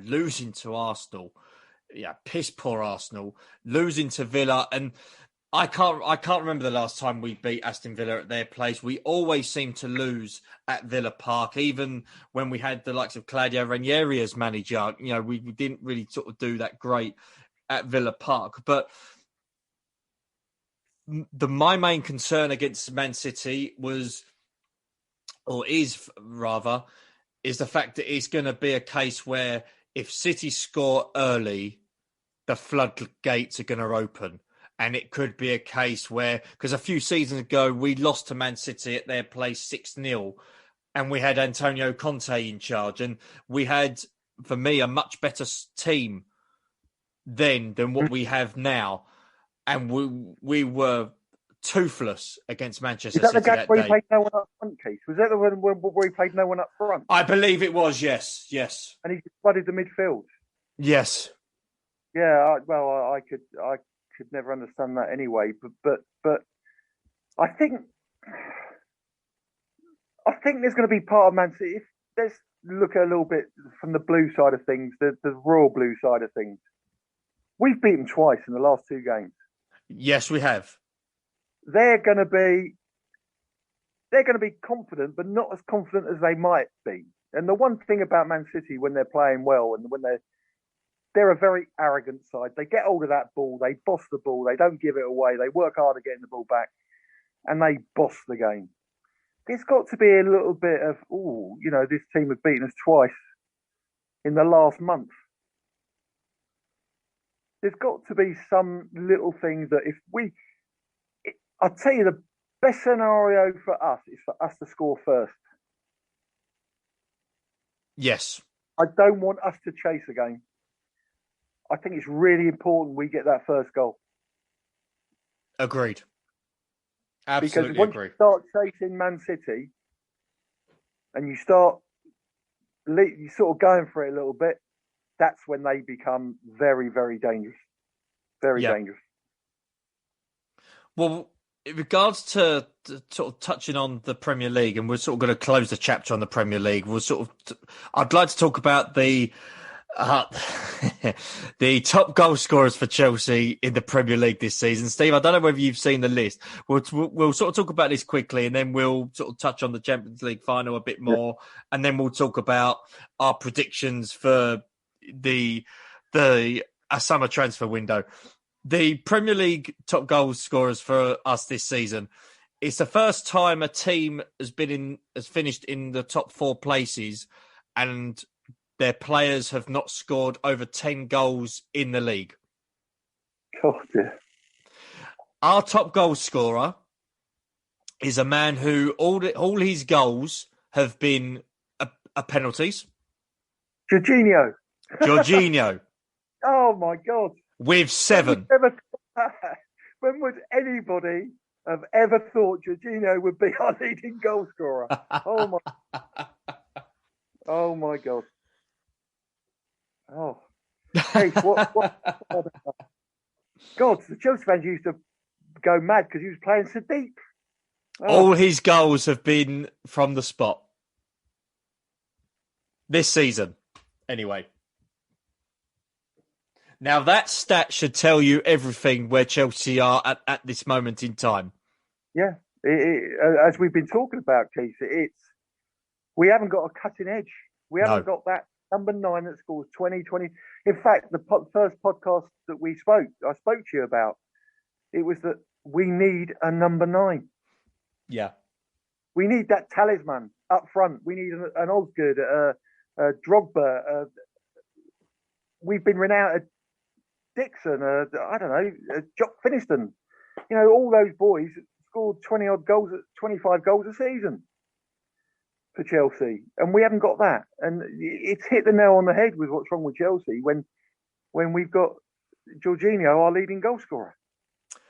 Losing to Arsenal, piss poor Arsenal, losing to Villa, and I can't remember the last time we beat Aston Villa at their place. We always seem to lose at Villa Park, even when we had the likes of Claudio Ranieri as manager. We didn't really sort of do that great at Villa Park, but my main concern against Man City is the fact that it's going to be a case where if City score early, the floodgates are going to open. And it could be a case where, because a few seasons ago, we lost to Man City at their place 6-0, and we had Antonio Conte in charge. And we had, for me, a much better team then than what we have now. And we were toothless against Manchester Is that City the game that where he day. played no one up front, Keith? Was that the one where he played no one up front? I believe it was, yes. And he flooded the midfield. Yes. Yeah, I could never understand that anyway. But I think there's going to be part of Man City. Let's look at a little bit from the blue side of things, the royal blue side of things. We've beaten twice in the last 2 games. Yes, we have. They're going to be confident, but not as confident as they might be. And the one thing about Man City when they're playing well and when they're a very arrogant side. They get hold of that ball, they boss the ball, they don't give it away, they work hard at getting the ball back, and they boss the game. There's got to be a little bit of, this team have beaten us twice in the last month. There's got to be some little things that I'll tell you, the best scenario for us is for us to score first. Yes. I don't want us to chase a game. I think it's really important we get that first goal. Agreed. Absolutely because once agree. you start chasing Man City and you start sort of going for it a little bit, that's when they become very, very dangerous. Very dangerous. Well, in regards to sort of touching on the Premier League, and we're sort of going to close the chapter on the Premier League, I'd like to talk about the top goal scorers for Chelsea in the Premier League this season. Steve, I don't know whether you've seen the list. We'll sort of talk about this quickly, and then we'll sort of touch on the Champions League final a bit more, and then we'll talk about our predictions for the summer transfer window. The Premier League top goal scorers for us this season. It's the first time a team has finished in the top 4 places, and their players have not scored over 10 goals in the league. Oh, dear. Our top goal scorer is a man who all his goals have been penalties. Jorginho. Oh, my God. With 7. When would anybody have ever thought Jorginho would be our leading goal scorer? Oh, my God. Oh, hey, what? God, the Chelsea fans used to go mad because he was playing so deep. Oh. All his goals have been from the spot. This season, anyway. Now, that stat should tell you everything where Chelsea are at this moment in time. Yeah, as we've been talking about, Keith, we haven't got a cutting edge. We haven't got that number 9 that scores 20. In fact, the first podcast that I spoke to you about, it was that we need a number 9. Yeah. We need that talisman up front. We need an Osgood, a Drogba. We've been renowned. Dixon, Jock Finiston. All those boys scored 20-odd goals, 25 goals a season for Chelsea, and we haven't got that. And it's hit the nail on the head with what's wrong with Chelsea when we've got Jorginho, our leading goal scorer.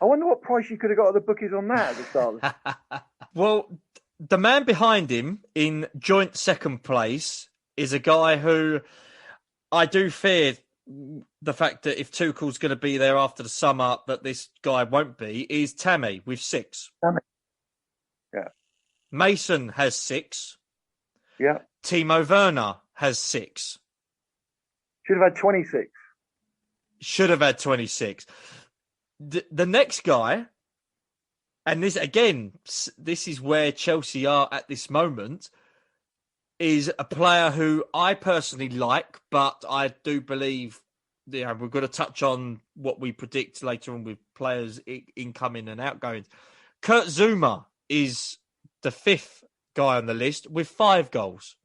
I wonder what price you could have got at the bookies on that at the start. Well, the man behind him in joint second place is a guy who I do fear the fact that if Tuchel's going to be there after the summer, that this guy won't be, is Tammy with 6. Tammy. Yeah. Mason has 6. Yeah. Timo Werner has 6. Should have had 26. Should have had 26. The next guy, and this is where Chelsea are at this moment, is a player who I personally like, but I do believe we've got to touch on what we predict later on with players incoming and outgoing. Kurt Zuma is the 5th guy on the list with 5 goals.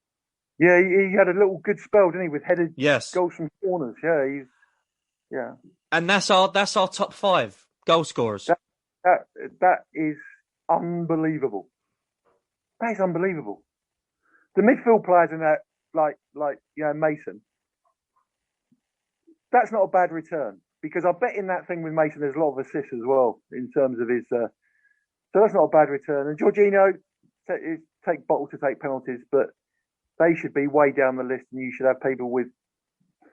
Yeah, he had a little good spell, didn't he, with headed goals from corners. Yeah. And that's our top 5. goal scorers. That is unbelievable. That is unbelievable. The midfield players in that, like Mason, that's not a bad return, because I bet in that thing with Mason there's a lot of assists as well in terms of his. So that's not a bad return. And Jorginho, take bottle to take penalties, but they should be way down the list, and you should have people with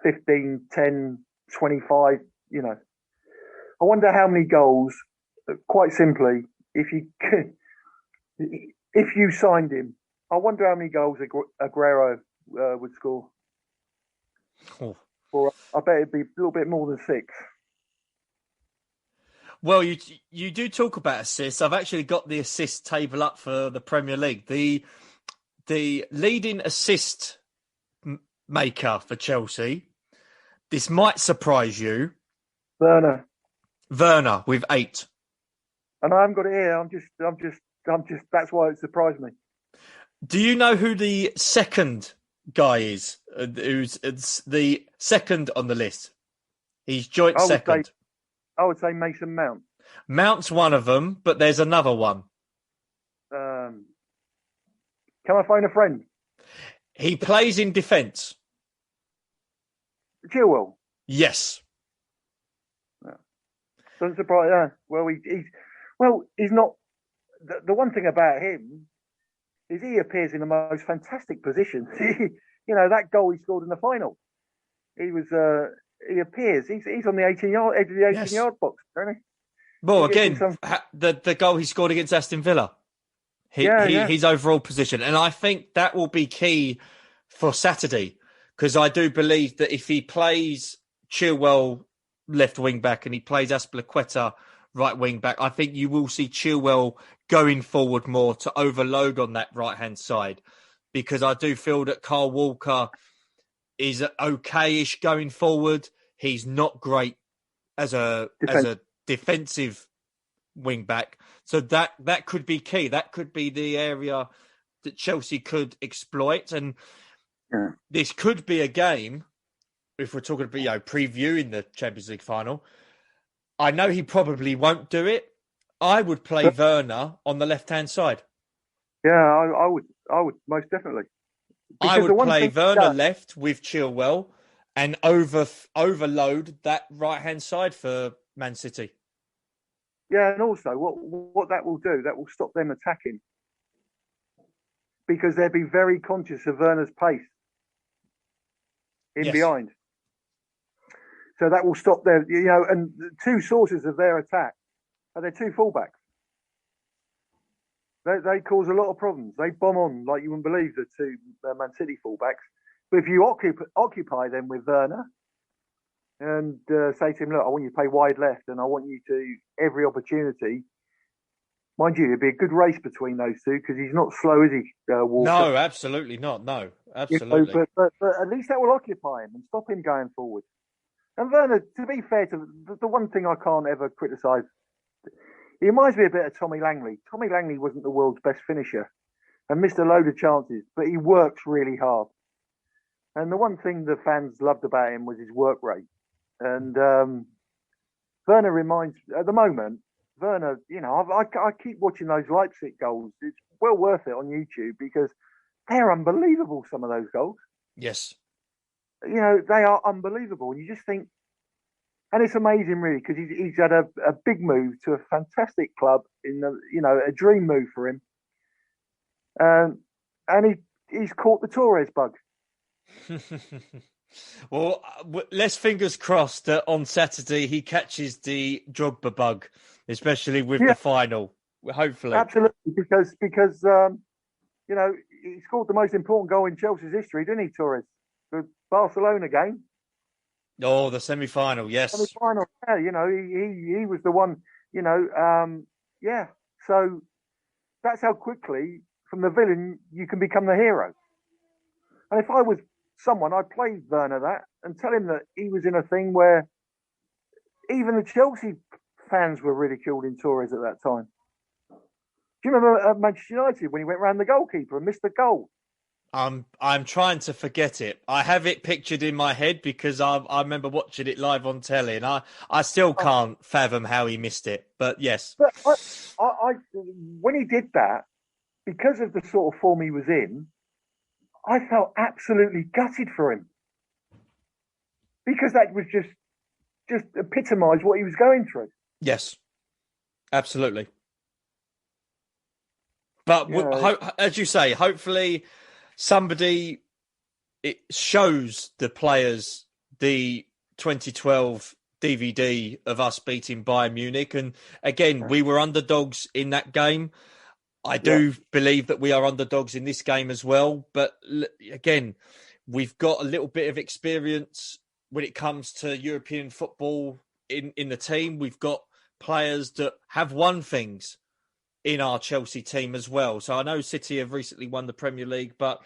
15, 10, 25. I wonder how many goals. Quite simply, if you signed him, I wonder how many goals Aguero would score. Oh. Or I bet it'd be a little bit more than 6. Well, you do talk about assists. I've actually got the assist table up for the Premier League. The leading assist maker for Chelsea. This might surprise you. Werner with 8. And I haven't got it here. I'm just. That's why it surprised me. Do you know who the second guy is? Who's the second on the list? He's joint second. I would say Mason Mount. Mount's one of them, but there's another one. Can I phone a friend? He plays in defence. Chilwell. Yes. Doesn't surprise. Well, he's not. The one thing about him is he appears in the most fantastic positions. That goal he scored in the final. He appears. He's on the 18-yard box, isn't he? Well, again, the goal he scored against Aston Villa. His overall position, and I think that will be key for Saturday, because I do believe that if he plays Chilwell left wing back and he plays Azpilicueta right wing back, I think you will see Chilwell going forward more to overload on that right hand side, because I do feel that Kyle Walker is okay-ish going forward. He's not great as a defensive wing back, so that could be key. That could be the area that Chelsea could exploit, and this could be a game. If we're talking about previewing the Champions League final, I know he probably won't do it. I would play Werner on the left-hand side. Yeah, I would most definitely. Because I would play Werner left with Chilwell and overload that right-hand side for Man City. Yeah, and also what that will do, that will stop them attacking, because they'll be very conscious of Werner's pace behind. So that will stop their, and the two sources of their attack are their two fullbacks. They cause a lot of problems. They bomb on like you wouldn't believe, the two Man City fullbacks. But if you occupy them with Werner and say to him, look, I want you to play wide left and I want you to every opportunity. Mind you, it'd be a good race between those two, because he's not slow, is he, Walker? No, absolutely not. No, absolutely. But at least that will occupy him and stop him going forward. And Werner, to be fair, the one thing I can't ever criticise, he reminds me a bit of Tommy Langley. Tommy Langley wasn't the world's best finisher and missed a load of chances, but he works really hard. And the one thing the fans loved about him was his work rate. And Werner reminds, at the moment, Werner, I keep watching those Leipzig goals. It's well worth it on YouTube, because they're unbelievable, some of those goals. Yes. They are unbelievable. And you just think, and it's amazing, really, because he's had a big move to a fantastic club, a dream move for him. And he's caught the Torres bug. Well, let's fingers crossed that on Saturday he catches the Drogba bug, especially with the final. Hopefully, absolutely, because he scored the most important goal in Chelsea's history, didn't he, Torres? The Barcelona game. Oh, the semi-final, yes. Semi-final, yeah. He was the one. So that's how quickly from the villain you can become the hero. And if I was someone, I'd play Werner that and tell him that he was in a thing where even the Chelsea fans were ridiculing Torres at that time. Do you remember at Manchester United when he went round the goalkeeper and missed the goal? I'm trying to forget it. I have it pictured in my head because I remember watching it live on telly, and I still can't fathom how he missed it. But yes, But I when he did that, because of the sort of form he was in, I felt absolutely gutted for him because that was just epitomised what he was going through. yes, absolutely. But as you say, hopefully somebody it shows the players the 2012 DVD of us beating Bayern Munich. And again, we were underdogs in that game. I do believe that we are underdogs in this game as well. But again, we've got a little bit of experience when it comes to European football in the team. We've got players that have won things in our Chelsea team as well. So I know City have recently won the Premier League, but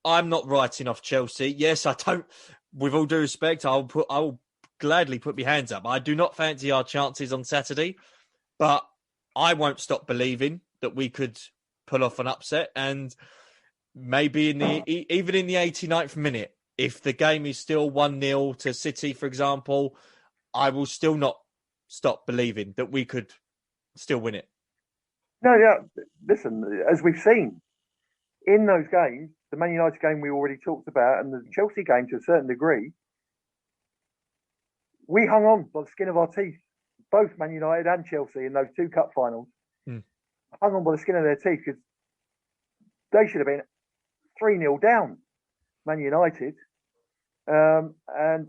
I'm not writing off Chelsea. Yes, I don't. With all due respect, I will gladly put my hands up. I do not fancy our chances on Saturday, but I won't stop believing that we could pull off an upset. And maybe even in the 89th minute, if the game is still 1-0 to City, for example, I will still not stop believing that we could still win it. No, listen, as we've seen in those games, the Man United game we already talked about, and the Chelsea game to a certain degree, we hung on by the skin of our teeth. Both Man United and Chelsea in those two cup finals hung on by the skin of their teeth because they should have been 3-0 down, Man United. And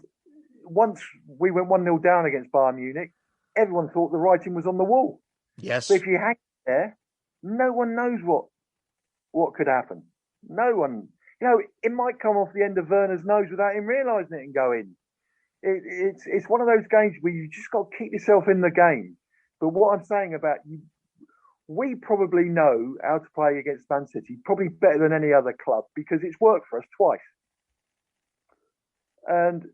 once we went 1-0 down against Bayern Munich, everyone thought the writing was on the wall. Yes. So if you hang there, no one knows what could happen. No one. It might come off the end of Werner's nose without him realising it and go in. It's one of those games where you just got to keep yourself in the game. But what I'm saying about you, we probably know how to play against Man City, probably better than any other club because it's worked for us twice. And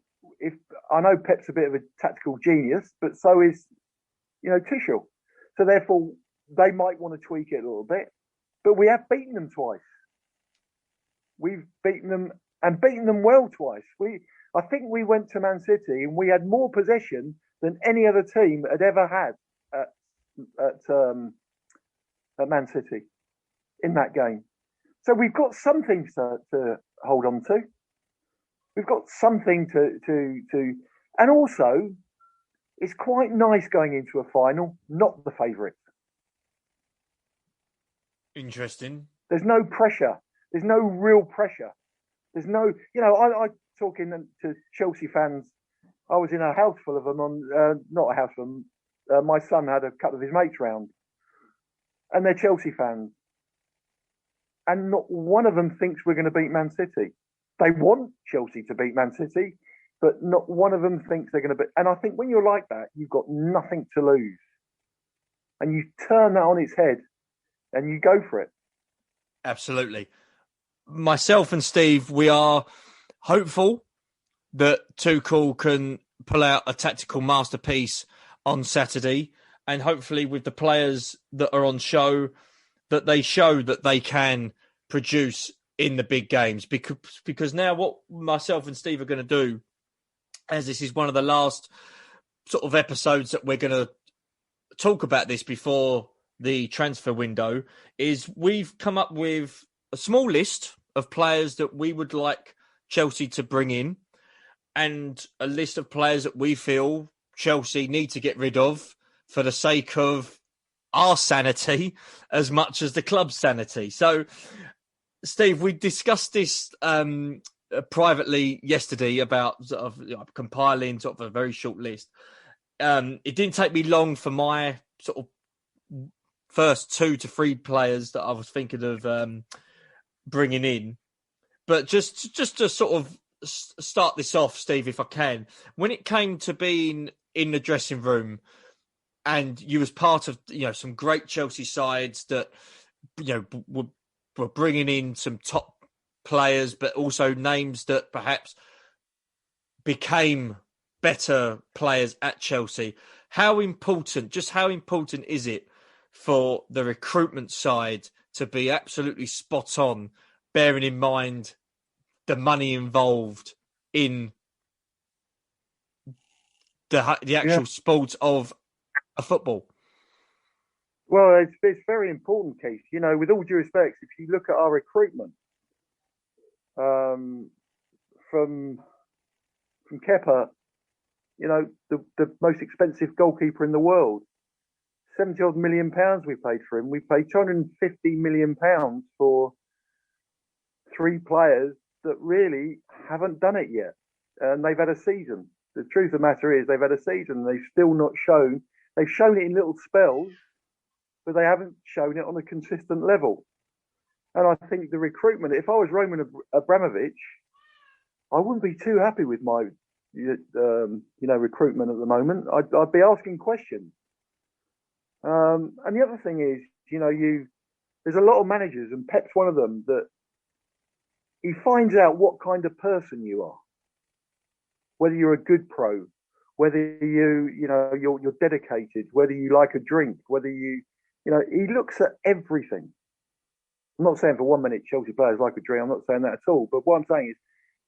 if I know Pep's a bit of a tactical genius, but so is Tuchel. So therefore, they might want to tweak it a little bit. But we have beaten them twice. We've beaten them and beaten them well twice. I think we went to Man City and we had more possession than any other team had ever had at Man City in that game. So we've got something to hold on to. We've got something to, and also it's quite nice going into a final, not the favourites. Interesting. There's no pressure. There's no real pressure. There's no, I talking to Chelsea fans. I was in a house full of them not a house full. My son had a couple of his mates round, and they're Chelsea fans, and not one of them thinks we're going to beat Man City. They want Chelsea to beat Man City, but not one of them thinks they're going to beat. And I think when you're like that, you've got nothing to lose, and you turn that on its head, and you go for it. Absolutely. Myself and Steve, we are hopeful that Tuchel can pull out a tactical masterpiece on Saturday, and hopefully with the players that are on show, that they show that they can produce in the big games. Because now what myself and Steve are going to do, as this is one of the last sort of episodes that we're going to talk about this before the transfer window, is we've come up with a small list of players that we would like Chelsea to bring in, and a list of players that we feel Chelsea need to get rid of for the sake of our sanity as much as the club's sanity. So, Steve, we discussed this privately yesterday about sort of compiling sort of a very short list. It didn't take me long for my sort of first 2 to 3 players that I was thinking of bringing in. But just to sort of start this off, Steve, if I can, when it came to being in the dressing room and you was part of, some great Chelsea sides that, were bringing in some top players, but also names that perhaps became better players at Chelsea. How important is it for the recruitment side to be absolutely spot on bearing in mind the money involved in the actual sport of a football? Well, it's very important, Keith. You know, with all due respect, if you look at our recruitment from Kepa, you know, the most expensive goalkeeper in the world, 70 odd million pounds we paid for him. We paid 250 million pounds for 3 players that really haven't done it yet, and they've had a season. The truth of the matter is, they've had a season. They've still not shown. They've shown it in little spells, but they haven't shown it on a consistent level. And I think the recruitment, if I was Roman Abramovich, I wouldn't be too happy with my, recruitment at the moment. I'd be asking questions. And the other thing is, there's a lot of managers, and Pep's one of them, that he finds out what kind of person you are, whether you're a good pro, whether you're dedicated, whether you like a drink, whether he looks at everything. I'm not saying for 1 minute Chelsea players like a drink. I'm not saying that at all. But what I'm saying is,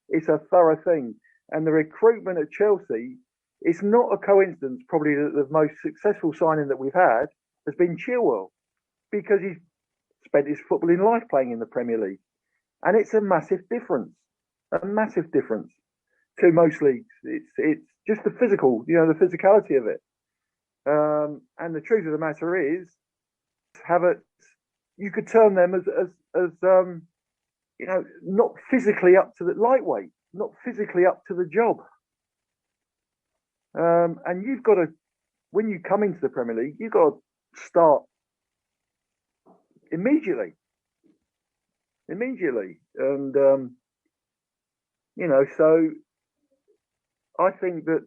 it's a thorough thing. And the recruitment at Chelsea, it's not a coincidence, probably, that the most successful signing that we've had has been Chilwell, because he's spent his footballing life playing in the Premier League. And it's a massive difference to most leagues. It's just the physical, the physicality of it. And the truth of the matter is, you could term them as not physically up to the lightweight, not physically up to the job. And you've got to, when you come into the Premier League, you've got to start immediately. And, so I think that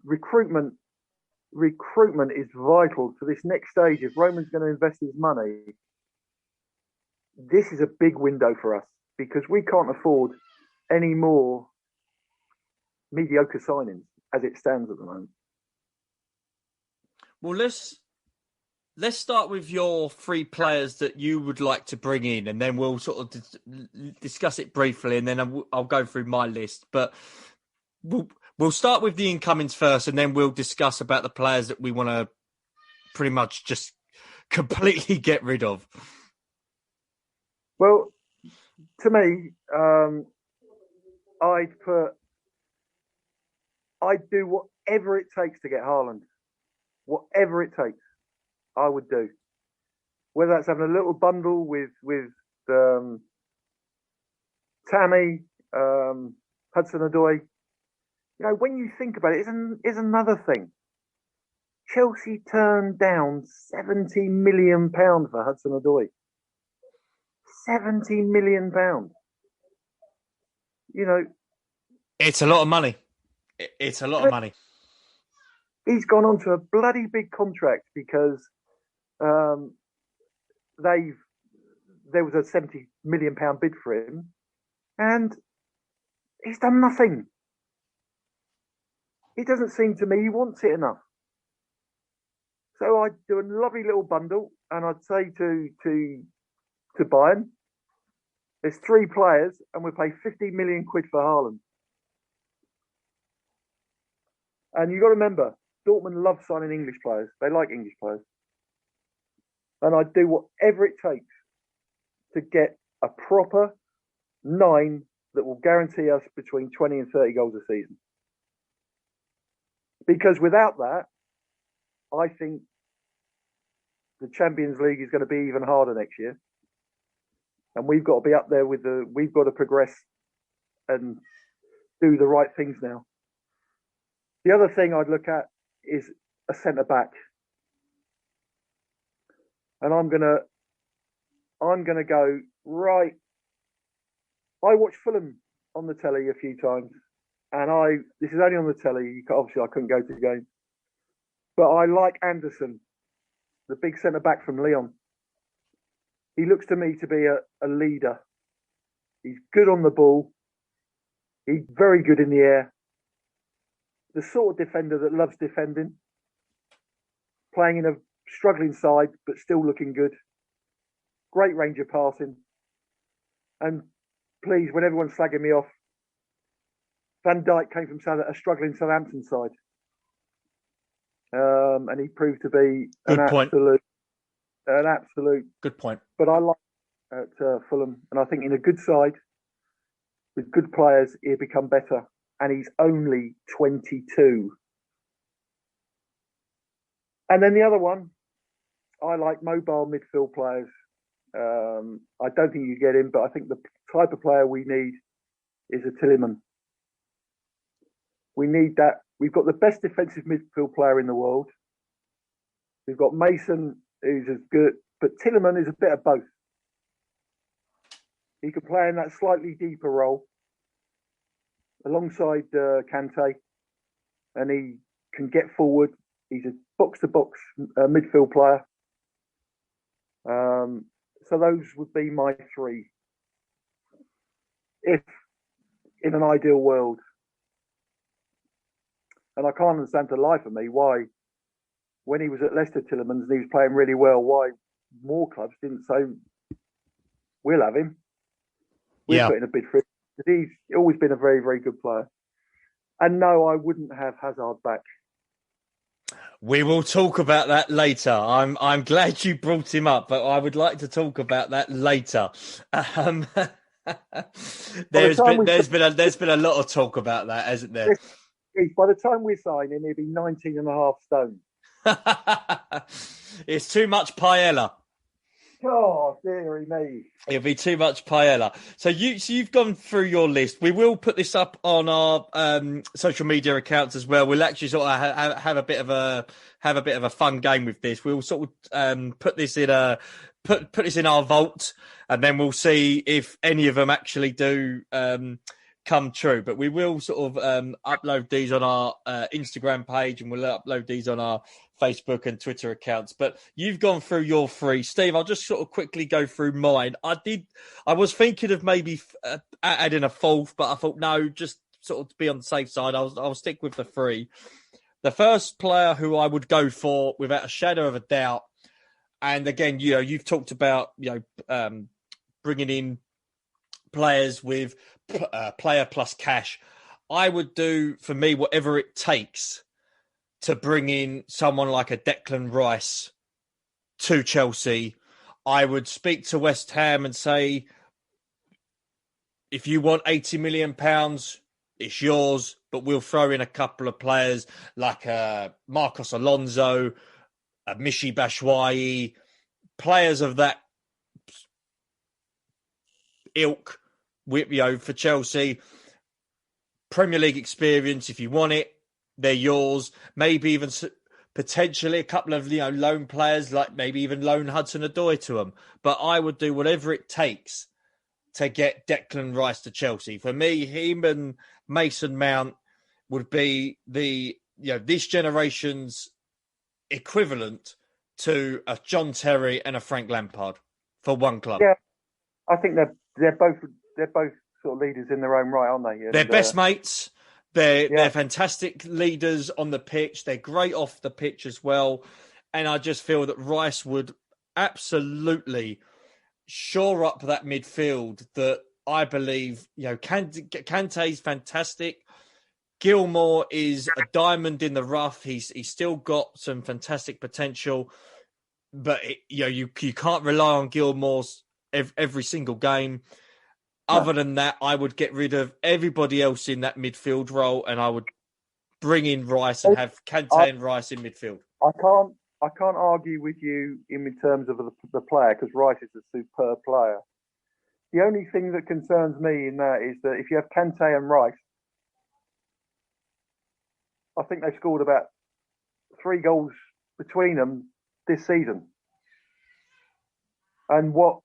recruitment is vital for this next stage. If Roman's going to invest his money, this is a big window for us, because we can't afford any more mediocre signings as it stands at the moment. Well, let's start with your 3 players that you would like to bring in, and then we'll sort of discuss it briefly, and then I'll go through my list. But we'll start with the incomings first, and then we'll discuss about the players that we want to pretty much just completely get rid of. Well, to me, I'd do whatever it takes to get Haaland. Whatever it takes, I would do. Whether that's having a little bundle with Tammy, Hudson-Odoi. When you think about it, is another thing. Chelsea turned down £70 million for Hudson-Odoi. £70 million. It's a lot of money. It's a lot of money. He's gone on to a bloody big contract because there was a £70 million bid for him, and he's done nothing. He doesn't seem to me he wants it enough. So I'd do a lovely little bundle, and I'd say to Bayern, there's 3 players, and we pay 50 million quid for Haaland. And you've got to remember, Dortmund love signing English players. They like English players. And I'd do whatever it takes to get a proper 9 that will guarantee us between 20 and 30 goals a season. Because without that, I think the Champions League is going to be even harder next year. And we've got to be up there we've got to progress and do the right things now. The other thing I'd look at is a centre-back. And I'm gonna go right. I watched Fulham on the telly a few times, and this is only on the telly. Obviously, I couldn't go to the game, but I like Anderson, the big centre-back from Lyon. He looks to me to be a leader. He's good on the ball. He's very good in the air. The sort of defender that loves defending, playing in a struggling side, but still looking good. great range of passing. And please, when everyone's slagging me off, Van Dijk came from a struggling Southampton side. And he proved to be Good point. an absolute. Good point. But I like at Fulham, and I think in a good side with good players, he'll become better. And he's only 22. And then the other one, I like mobile midfield players. I don't think you get him, but I think the type of player we need is a Tielemans. We need that. We've got the best defensive midfield player in the world. We've got Mason, who's as good, but Tielemans is a bit of both. He can play in that slightly deeper role alongside Kante, and he can get forward. He's a box-to-box midfield player. So those would be my three. If in an ideal world. And I can't understand for the life of me why, when he was at Leicester Tielemans and he was playing really well, why more clubs didn't say, we'll have him. We're putting a bid for him. He's always been a very, very good player. And no, I wouldn't have Hazard back. We will talk about that later. I'm glad you brought him up, but I would like to talk about that later. There's been a lot of talk about that, hasn't there? By the time we sign him, he'll be 19 and a half stone. It's too much paella. Oh, dearie me. It'll be too much paella. So you've gone through your list. We will put this up on our social media accounts as well. We'll actually sort of have a bit of a fun game with this. We'll sort of put this in our vault, and then we'll see if any of them actually do come true. But we will sort of upload these on our Instagram page, and we'll upload these on our Facebook and Twitter accounts. But you've gone through your three. Steve, I'll just sort of quickly go through mine. I was thinking of maybe adding a fourth, but I thought, no, just sort of to be on the safe side, I'll stick with the three. The first player who I would go for, without a shadow of a doubt, and again, you've talked about, bringing in players with player plus cash. I would do, for me, whatever it takes to bring in someone like a Declan Rice to Chelsea. I would speak to West Ham and say, if you want £80 million, it's yours, but we'll throw in a couple of players like Marcos Alonso, Michy Batshuayi, players of that ilk, for Chelsea. Premier League experience, if you want it, they're yours. Maybe even potentially a couple of loan players, like maybe even loan Hudson-Odoi to them. But I would do whatever it takes to get Declan Rice to Chelsea. For me, him and Mason Mount would be this generation's equivalent to a John Terry and a Frank Lampard for one club. Yeah, I think they're both sort of leaders in their own right, aren't they? And, they're best mates. They're fantastic leaders on the pitch. They're great off the pitch as well. And I just feel that Rice would absolutely shore up that midfield that I believe, Kante's fantastic. Gilmour is a diamond in the rough. He's still got some fantastic potential. But, you can't rely on Gilmour's every single game. Other than that, I would get rid of everybody else in that midfield role, and I would bring in Rice and have Kante and Rice in midfield. I can't argue with you in terms of the player, because Rice is a superb player. The only thing that concerns me in that is that if you have Kante and Rice, I think they've scored about 3 goals between them this season. And what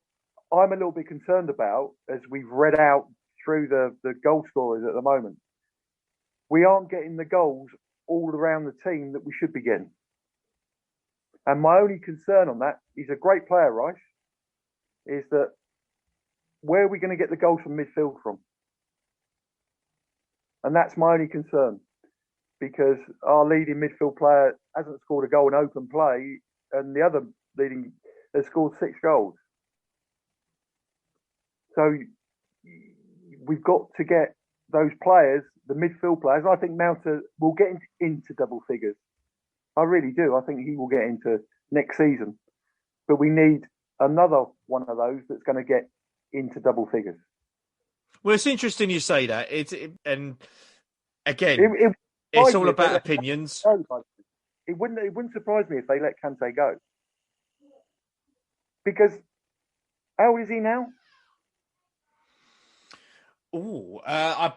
I'm a little bit concerned about, as we've read out through the goal scorers at the moment, we aren't getting the goals all around the team that we should be getting. And my only concern on that, he's a great player, Rice, is that where are we going to get the goals from midfield from? And that's my only concern, because our leading midfield player hasn't scored a goal in open play, and the other leading has scored 6 goals. So we've got to get those players, the midfield players. I think Mount will get into double figures. I really do. I think he will get into next season. But we need another one of those that's going to get into double figures. Well, it's interesting you say that. And again, it's all about opinions. It wouldn't surprise me if they let Kante go. Because how old is he now? Oh, I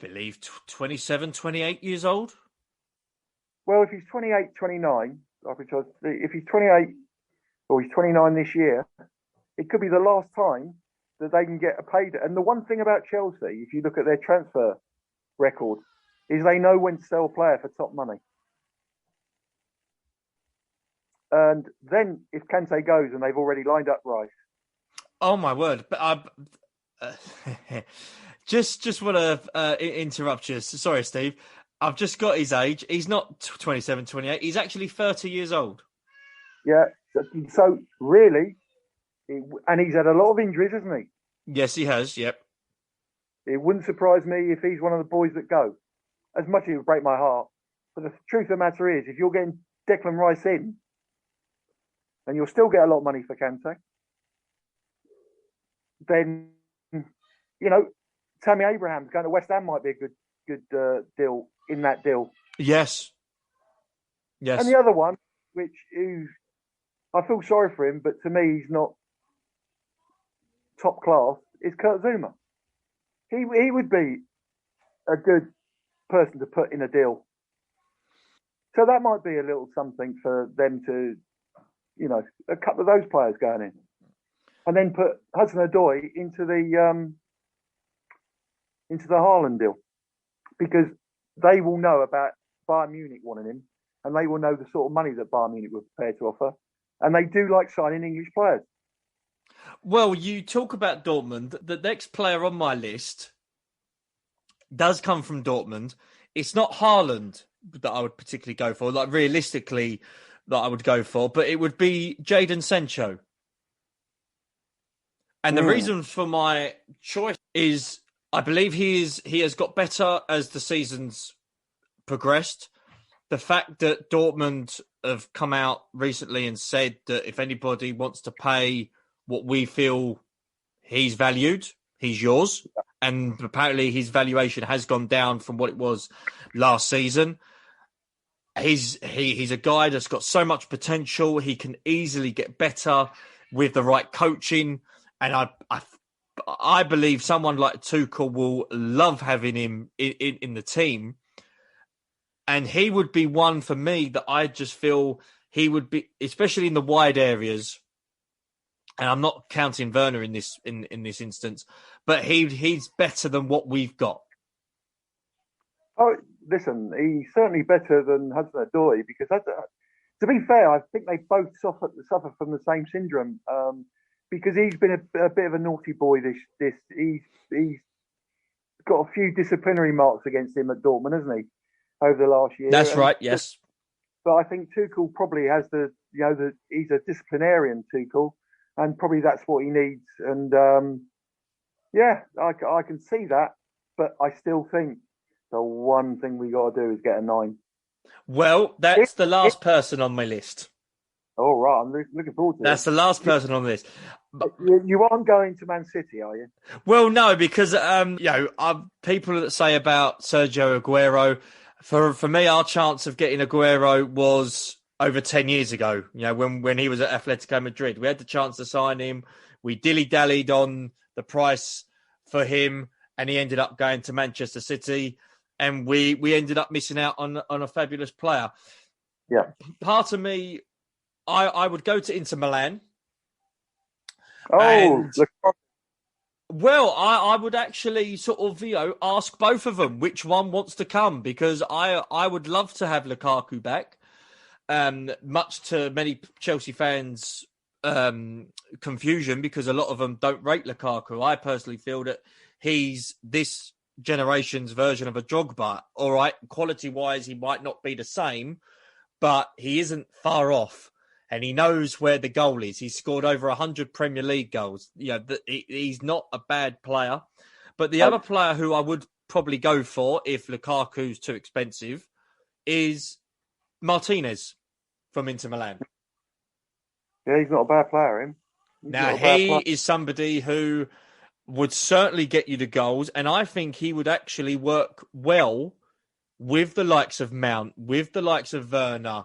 believe 27, 28 years old. Well, if he's 28, 29, if he's 28 or he's 29 this year, it could be the last time that they can get a paid. And the one thing about Chelsea, if you look at their transfer record, is they know when to sell a player for top money. And then if Kante goes and they've already lined up Rice. Oh my word! But I just want to interrupt you. Sorry, Steve. I've just got his age. He's not 27, 28. He's actually 30 years old. Yeah. So really, and he's had a lot of injuries, hasn't he? Yes, he has. Yep. It wouldn't surprise me if he's one of the boys that go. As much as it would break my heart. But the truth of the matter is, if you're getting Declan Rice in, and you'll still get a lot of money for Kante, then, Tammy Abraham's going to West Ham might be a good deal in that deal. Yes. And the other one, which is, I feel sorry for him, but to me, he's not top class, is Kurt Zouma. He would be a good person to put in a deal. So that might be a little something for them to, a couple of those players going in. And then put Hudson-Odoi into the Haaland deal. Because they will know about Bayern Munich wanting him, and they will know the sort of money that Bayern Munich were prepared to offer. And they do like signing English players. Well, you talk about Dortmund. The next player on my list does come from Dortmund. It's not Haaland that I would particularly go for, like realistically that I would go for, but it would be Jadon Sancho. And the reason for my choice is I believe he has got better as the season's progressed. The fact that Dortmund have come out recently and said that if anybody wants to pay what we feel he's valued, he's yours. And apparently his valuation has gone down from what it was last season. He's a guy that's got so much potential. He can easily get better with the right coaching. And I believe someone like Tuchel will love having him in the team. And he would be one for me that I just feel he would be, especially in the wide areas. And I'm not counting Werner in this instance, but he's better than what we've got. Oh, listen, he's certainly better than Hudson-Odoi because, to be fair, I think they both suffer from the same syndrome. Because he's been a bit of a naughty boy. He's got a few disciplinary marks against him at Dortmund, hasn't he, over the last year? That's right. Yes. But I think Tuchel probably has he's a disciplinarian, Tuchel, and probably that's what he needs. And I can see that, but I still think the one thing we got to do is get a 9. Well, that's the last person on my list. All right, I'm looking forward to it. That's the last person on this. You aren't going to Man City, are you? Well, no, because people that say about Sergio Aguero, for me, our chance of getting Aguero was over 10 years ago. When he was at Atletico Madrid, we had the chance to sign him. We dilly-dallied on the price for him, and he ended up going to Manchester City, and we ended up missing out on a fabulous player. Yeah, part of me. I would go to Inter Milan. Oh, well, I would actually sort of, ask both of them which one wants to come because I would love to have Lukaku back. Much to many Chelsea fans' confusion because a lot of them don't rate Lukaku. I personally feel that he's this generation's version of a Drogba. All right, quality-wise, he might not be the same, but he isn't far off. and he knows where the goal is. He's scored over 100 Premier League goals. He's not a bad player. But the other player who I would probably go for if Lukaku's too expensive is Martinez from Inter Milan. Yeah, he's not a bad player, him. Now, he is somebody who would certainly get you the goals, and I think he would actually work well with the likes of Mount, with the likes of Werner,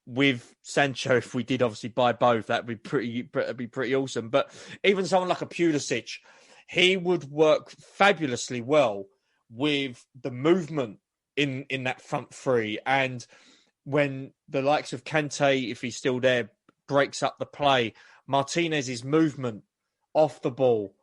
with Sancho. If we did obviously buy both, that'd be pretty awesome. But even someone like a Pulisic, he would work fabulously well with the movement in that front three. And when the likes of Kante, if he's still there, breaks up the play, Martinez's movement off the ball,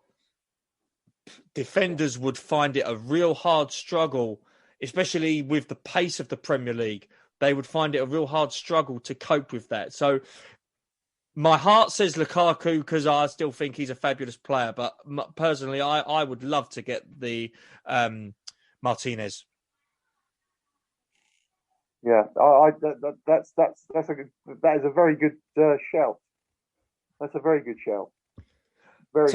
defenders would find it a real hard struggle, especially with the pace of the Premier League. They would find it a real hard struggle to cope with that. So my heart says Lukaku because I still think he's a fabulous player. But personally, I would love to get the Martinez. Yeah, that is a very good shout. That's a very good shout. That's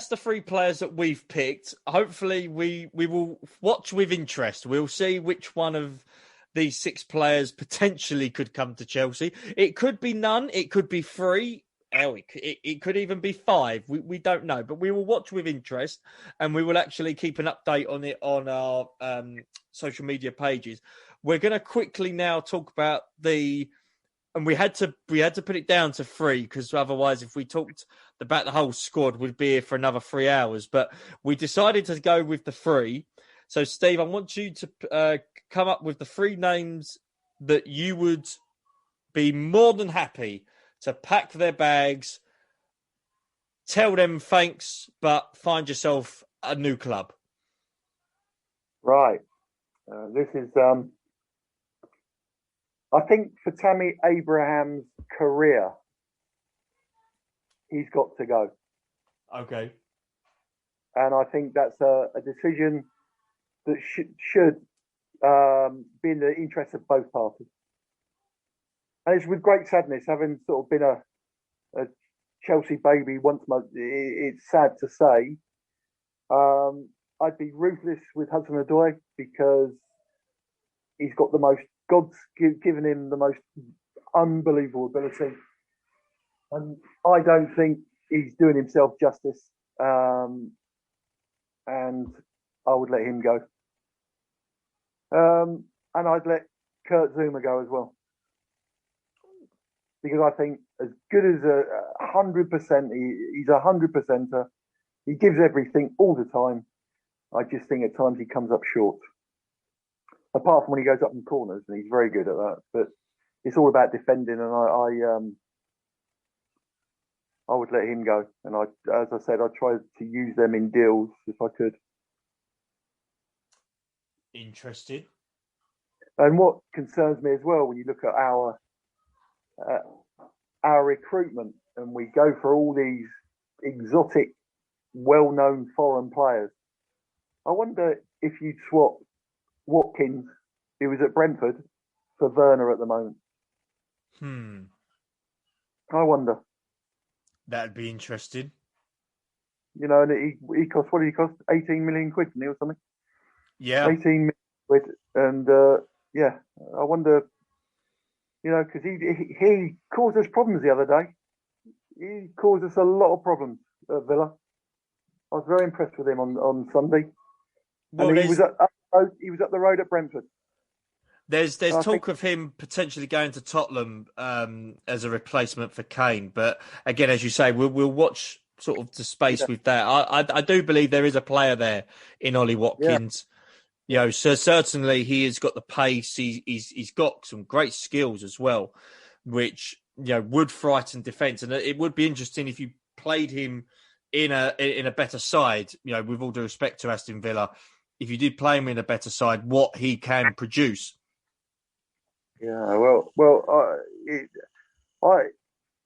the three players that we've picked. Hopefully, we will watch with interest. We'll see which one of these six players potentially could come to Chelsea. It could be none. It could be three. Hell, it could even be five. We don't know, but we will watch with interest, and we will actually keep an update on it on our social media pages. We're going to quickly now talk about and we had to put it down to three because otherwise, if we talked about the whole squad, we'd be here for another 3 hours. But we decided to go with the three. So, Steve, I want you to come up with the three names that you would be more than happy to pack their bags, tell them thanks, but find yourself a new club. Right. This is, I think for Tammy Abraham's career, he's got to go. Okay. And I think that's a decision that should be in the interest of both parties. And it's with great sadness, having sort of been a Chelsea baby once. It's sad to say. I'd be ruthless with Hudson-Odoi because he's got the most, God's given him the most unbelievable ability. And I don't think he's doing himself justice. And I would let him go. And I'd let Kurt Zuma go as well. Because I think as good as 100%, he's 100%er. He gives everything all the time. I just think at times he comes up short. Apart from when he goes up in corners, and he's very good at that. But it's all about defending, and I would let him go. And as I said, I tried to use them in deals if I could. Interested. And what concerns me as well, when you look at our recruitment, and we go for all these exotic, well-known foreign players, I wonder if you'd swap Watkins, who was at Brentford, for Werner at the moment. I wonder. That'd be interesting. You know, and he cost, what did he cost? 18 million quid, didn't he, or something? Yeah. 18 million quid. And yeah, I wonder, you know, because he caused us problems the other day. He caused us a lot of problems at Villa. I was very impressed with him on Sunday. Well, and he was up the road at Brentford. There's talk of him potentially going to Tottenham as a replacement for Kane, but again, as you say, we'll watch sort of the space with that. I do believe there is a player there in Ollie Watkins. You know, so certainly he has got the pace. He's got some great skills as well, which would frighten defence. And it would be interesting if you played him in a better side. With all due respect to Aston Villa, if you did play him in a better side, what he can produce. Yeah,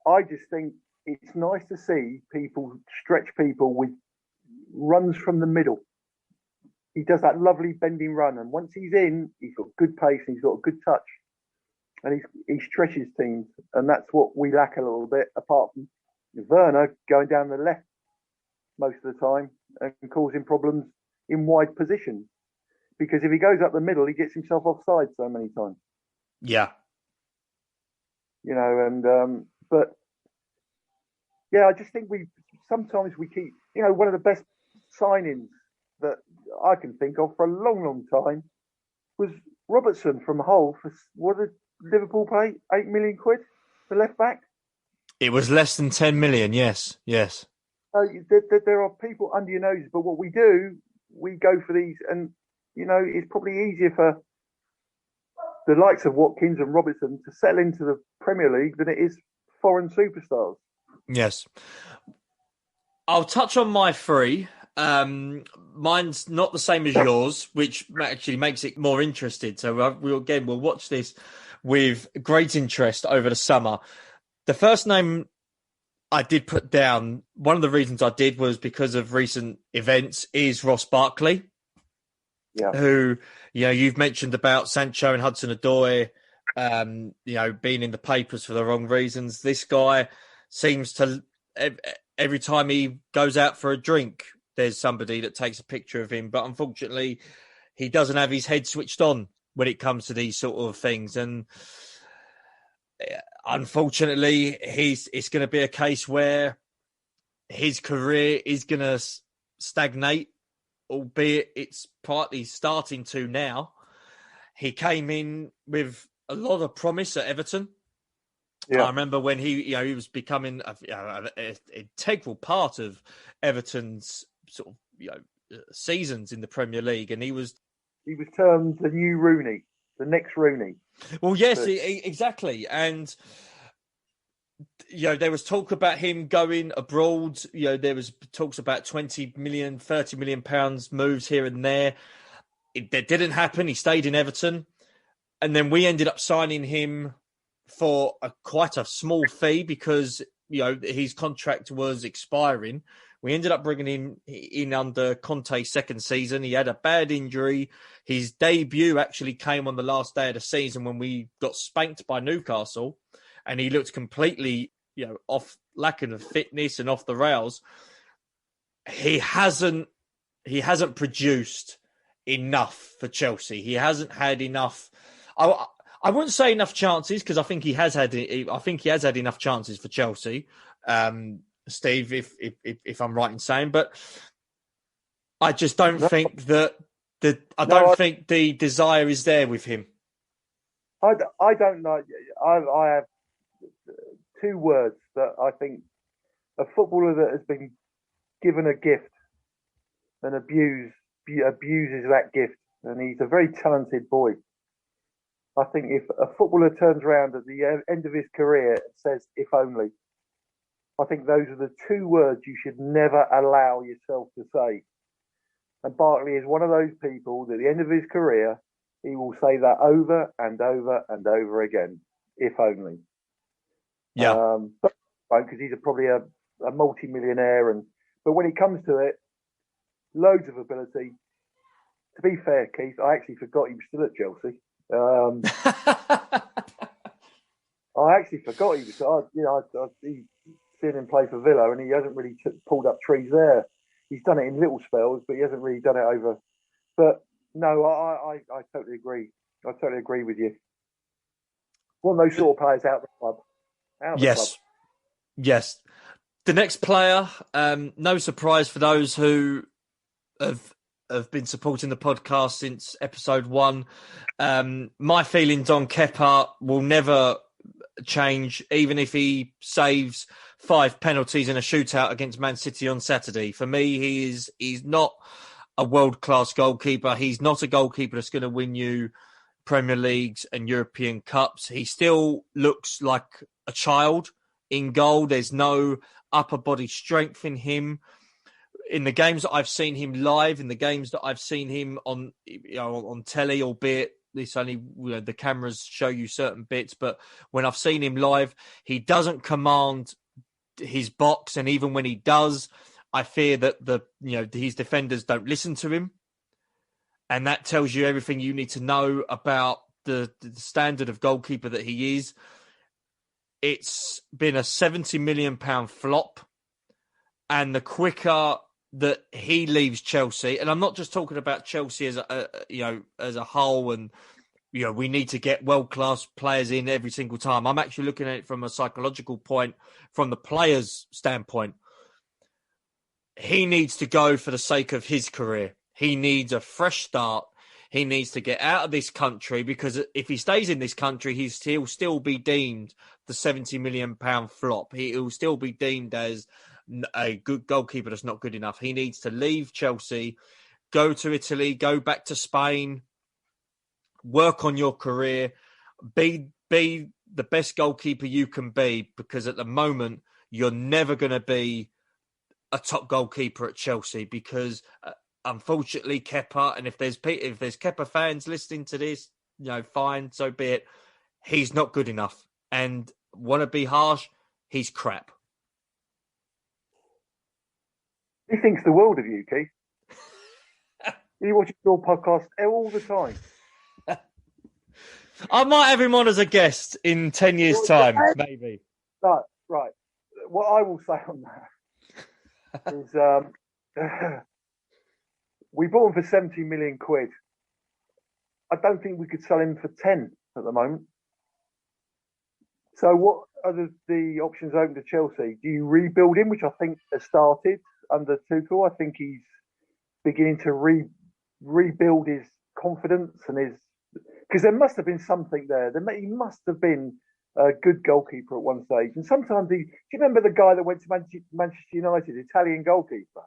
I just think it's nice to see people stretch people with runs from the middle. He does that lovely bending run, and once he's in, he's got good pace and he's got a good touch. and he stretches teams, and that's what we lack a little bit. Apart from Werner going down the left most of the time and causing problems in wide positions, because if he goes up the middle, he gets himself offside so many times. Yeah, but yeah, I just think sometimes we keep, one of the best signings that I can think of for a long, long time was Robertson from Hull. For what did Liverpool pay? 8 million quid for left back. it was less than 10 million. Yes. There are people under your nose, but what we do, we go for these, and it's probably easier for the likes of Watkins and Robertson to settle into the Premier League than it is foreign superstars. Yes. I'll touch on my three. Mine's not the same as yours, which actually makes it more interesting. So we'll watch this with great interest over the summer. The first name I did put down, one of the reasons I did was because of recent events, is Ross Barkley. Yeah. Who, you've mentioned about Sancho and Hudson-Odoi, being in the papers for the wrong reasons. This guy seems to, every time he goes out for a drink, there's somebody that takes a picture of him. But unfortunately, he doesn't have his head switched on when it comes to these sort of things. And unfortunately, it's going to be a case where his career is going to stagnate, albeit it's partly starting to now. He came in with a lot of promise at Everton. Yeah. I remember when he was becoming an integral part of Everton's sort of seasons in the Premier League, and he was termed the new Rooney, the next Rooney. Well, yes, exactly, and there was talk about him going abroad. There was talks about 20 million, 30 million pounds moves here and there. That didn't happen. He stayed in Everton, and then we ended up signing him for quite a small fee because his contract was expiring. We ended up bringing him in under Conte's second season. He had a bad injury. His debut actually came on the last day of the season when we got spanked by Newcastle, and he looked completely off, lacking of fitness and off the rails. He hasn't produced enough for Chelsea. He hasn't had enough. I wouldn't say enough chances because I think he has had enough chances for Chelsea, Steve, if I'm right in saying, but I just don't think that I think the desire is there with him. I don't know. I have two words that I think a footballer that has been given a gift and abuses that gift, and he's a very talented boy. I think if a footballer turns around at the end of his career and says, if only, I think those are the two words you should never allow yourself to say. And Barkley is one of those people that at the end of his career, he will say that over and over and over again, if only. Yeah. Because he's probably a multi-millionaire. But when it comes to it, loads of ability. To be fair, Keith, I actually forgot he was still at Chelsea. I actually forgot he was. I've seen him play for Villa, and he hasn't really pulled up trees there. He's done it in little spells, but he hasn't really done it over. But no, I totally agree. I totally agree with you. One of those sort of players out of the club. Yes. The next player, no surprise for those who have been supporting the podcast since episode 1. My feelings on Kepa will never change, even if he saves 5 penalties in a shootout against Man City on Saturday. For me, he's not a world-class goalkeeper. He's not a goalkeeper that's going to win you Premier Leagues and European Cups. He still looks like a child in goal. There's no upper body strength in him. In the games that I've seen him live, in the games that I've seen him on telly, albeit this only the cameras show you certain bits, but when I've seen him live, he doesn't command his box, and even when he does, I fear that his defenders don't listen to him, and that tells you everything you need to know about the standard of goalkeeper that he is, it's been a £70 million flop. And the quicker that he leaves Chelsea, and I'm not just talking about Chelsea as a whole, and we need to get world-class players in every single time. I'm actually looking at it from a psychological point, from the player's standpoint. He needs to go for the sake of his career. He needs a fresh start. He needs to get out of this country, because if he stays in this country, he'll still be deemed the £70 million flop. He'll still be deemed as a good goalkeeper that's not good enough. He needs to leave Chelsea, go to Italy, go back to Spain, work on your career, be the best goalkeeper you can be, because at the moment you're never going to be a top goalkeeper at Chelsea, because unfortunately Kepa, and if there's Kepa fans listening to this, fine, so be it. He's not good enough, and want to be harsh, he's crap. He thinks the world of you, Keith. He watches your podcast all the time. I might have him on as a guest in 10 years' time, maybe. No, right. What I will say on that is we bought him for 70 million quid. I don't think we could sell him for 10 at the moment. So what are the options open to Chelsea? Do you rebuild him, which I think has started under Tuchel? I think he's beginning to rebuild his confidence and his... Because there must have been something there. He must have been a good goalkeeper at one stage. And sometimes do you remember the guy that went to Manchester United, Italian goalkeeper?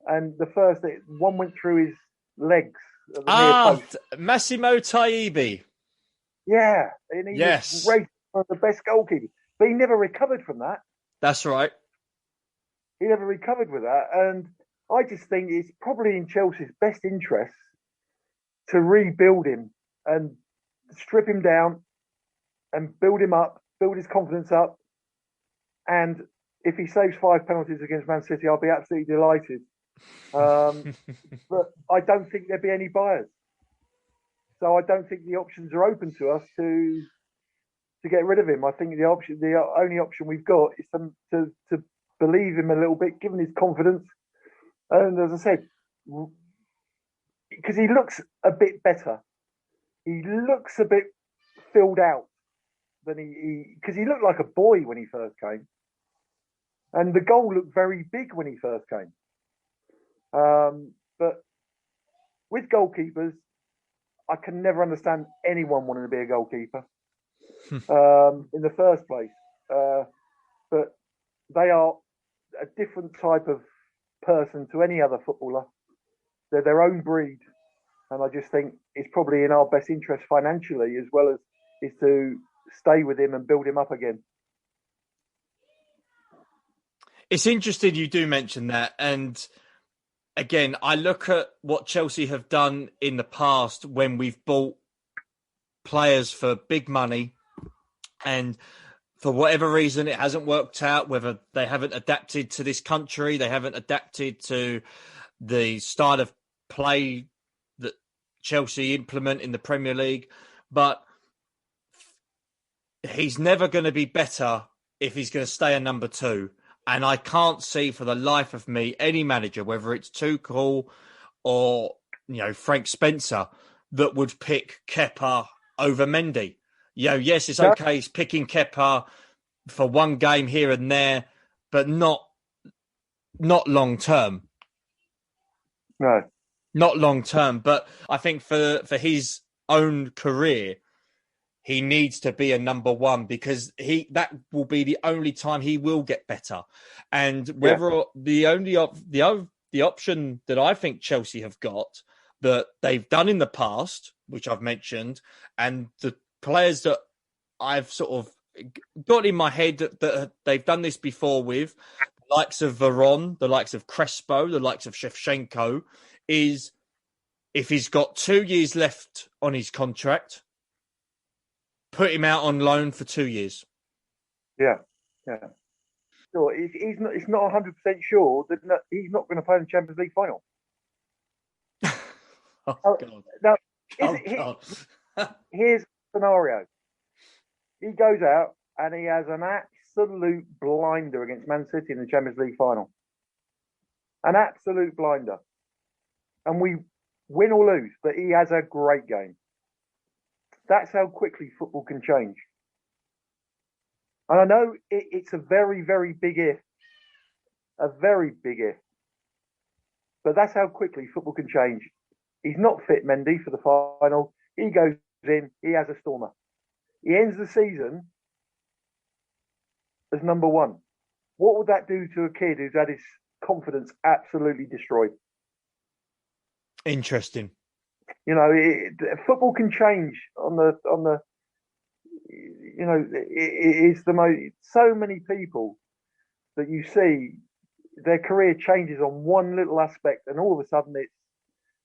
And the first one went through his legs. At the near post. Massimo Taibbi. Yeah. And he was rated one of the best goalkeepers. But he never recovered from that. That's right. He never recovered with that. And I just think it's probably in Chelsea's best interest to rebuild him and strip him down and build him up, build his confidence up. And if he saves 5 penalties against Man City, I'll be absolutely delighted. But I don't think there'd be any buyers. So I don't think the options are open to us to get rid of him. I think the only option we've got is to believe him a little bit, given his confidence. And as I said, because he looks a bit better. He looks a bit filled out than because he looked like a boy when he first came. And the goal looked very big when he first came. But with goalkeepers, I can never understand anyone wanting to be a goalkeeper in the first place. But they are a different type of person to any other footballer. They're their own breed. And I just think it's probably in our best interest financially, as well as is to stay with him and build him up again. It's interesting you do mention that. And again, I look at what Chelsea have done in the past when we've bought players for big money, and for whatever reason it hasn't worked out, whether they haven't adapted to this country, they haven't adapted to the style of play that Chelsea implement in the Premier League. But he's never going to be better if he's going to stay a number two. And I can't see for the life of me any manager, whether it's Tuchel or Frank Spencer, that would pick Kepa over Mendy. Yes, it's okay. He's picking Kepa for one game here and there, but not long term. No, not long term. But I think for his own career, he needs to be a number one, because that will be the only time he will get better. And whether the option that I think Chelsea have got, that they've done in the past, which I've mentioned, and the players that I've sort of got in my head that they've done this before with, the likes of Veron, the likes of Crespo, the likes of Shevchenko, is if he's got 2 years left on his contract, put him out on loan for 2 years. Yeah. Sure, it's not 100% sure that he's not going to play in the Champions League final. God. Now, God. Here's the scenario. He goes out and he has an absolute blinder against Man City in the Champions League Final. An absolute blinder. And we win or lose, but he has a great game. That's how quickly football can change. And I know it's a very, very big if. A very big if. But that's how quickly football can change. He's not fit, Mendy, for the final. He goes in, he has a stormer. He ends the season as number one. What would that do to a kid who's had his confidence absolutely destroyed? Interesting. You know, football can change on the. You know, it's the most. So many people that you see, their career changes on one little aspect, and all of a sudden it's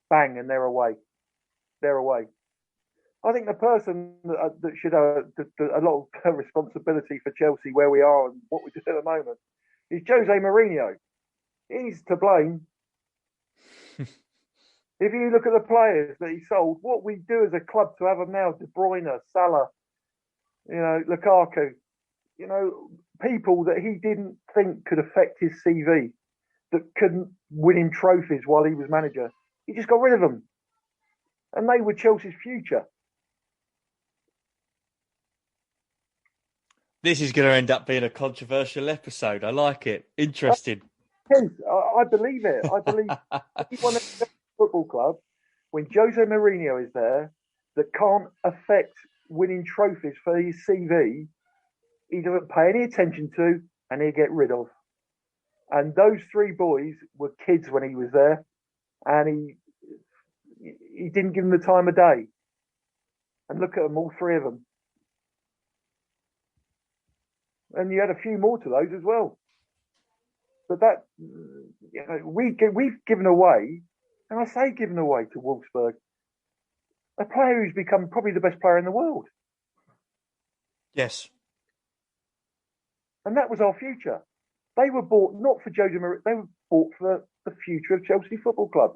bang, and they're away. They're away. I think the person that should have a lot of responsibility for Chelsea, where we are and what we do at the moment, is Jose Mourinho. He's to blame. If you look at the players that he sold, what we do as a club to have them now, De Bruyne, Salah, you know, Lukaku, you know, people that he didn't think could affect his CV, that couldn't win him trophies while he was manager. He just got rid of them. And they were Chelsea's future. This is going to end up being a controversial episode. I like it. Interesting. I believe it. I believe anyone at a football club, when Jose Mourinho is there, that can't affect winning trophies for his CV, he doesn't pay any attention to, and he'll get rid of. And those three boys were kids when he was there, and he didn't give them the time of day. And look at them, all three of them. And you had a few more to those as well. But that, you know, we've given away, and I say given away to Wolfsburg, a player who's become probably the best player in the world. Yes. And that was our future. They were bought not for Jose Mourinho, they were bought for the future of Chelsea Football Club.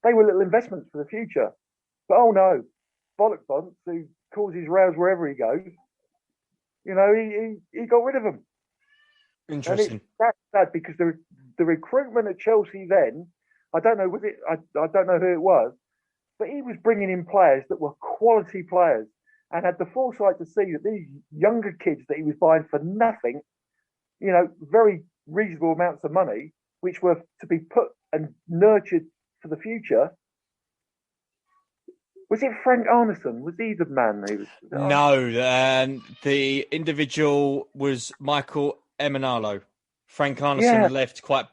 They were little investments for the future. But oh no, Bollock Bunce, who causes rows wherever he goes, you know, he got rid of them. Interesting. That's sad because the recruitment at Chelsea then, I don't know who it was, but he was bringing in players that were quality players and had the foresight to see that these younger kids that he was buying for nothing, you know, very reasonable amounts of money, which were to be put and nurtured for the future. Was it Frank Arneson? Was he the man who was? No, the individual was Michael Emenalo. Frank Arneson left quite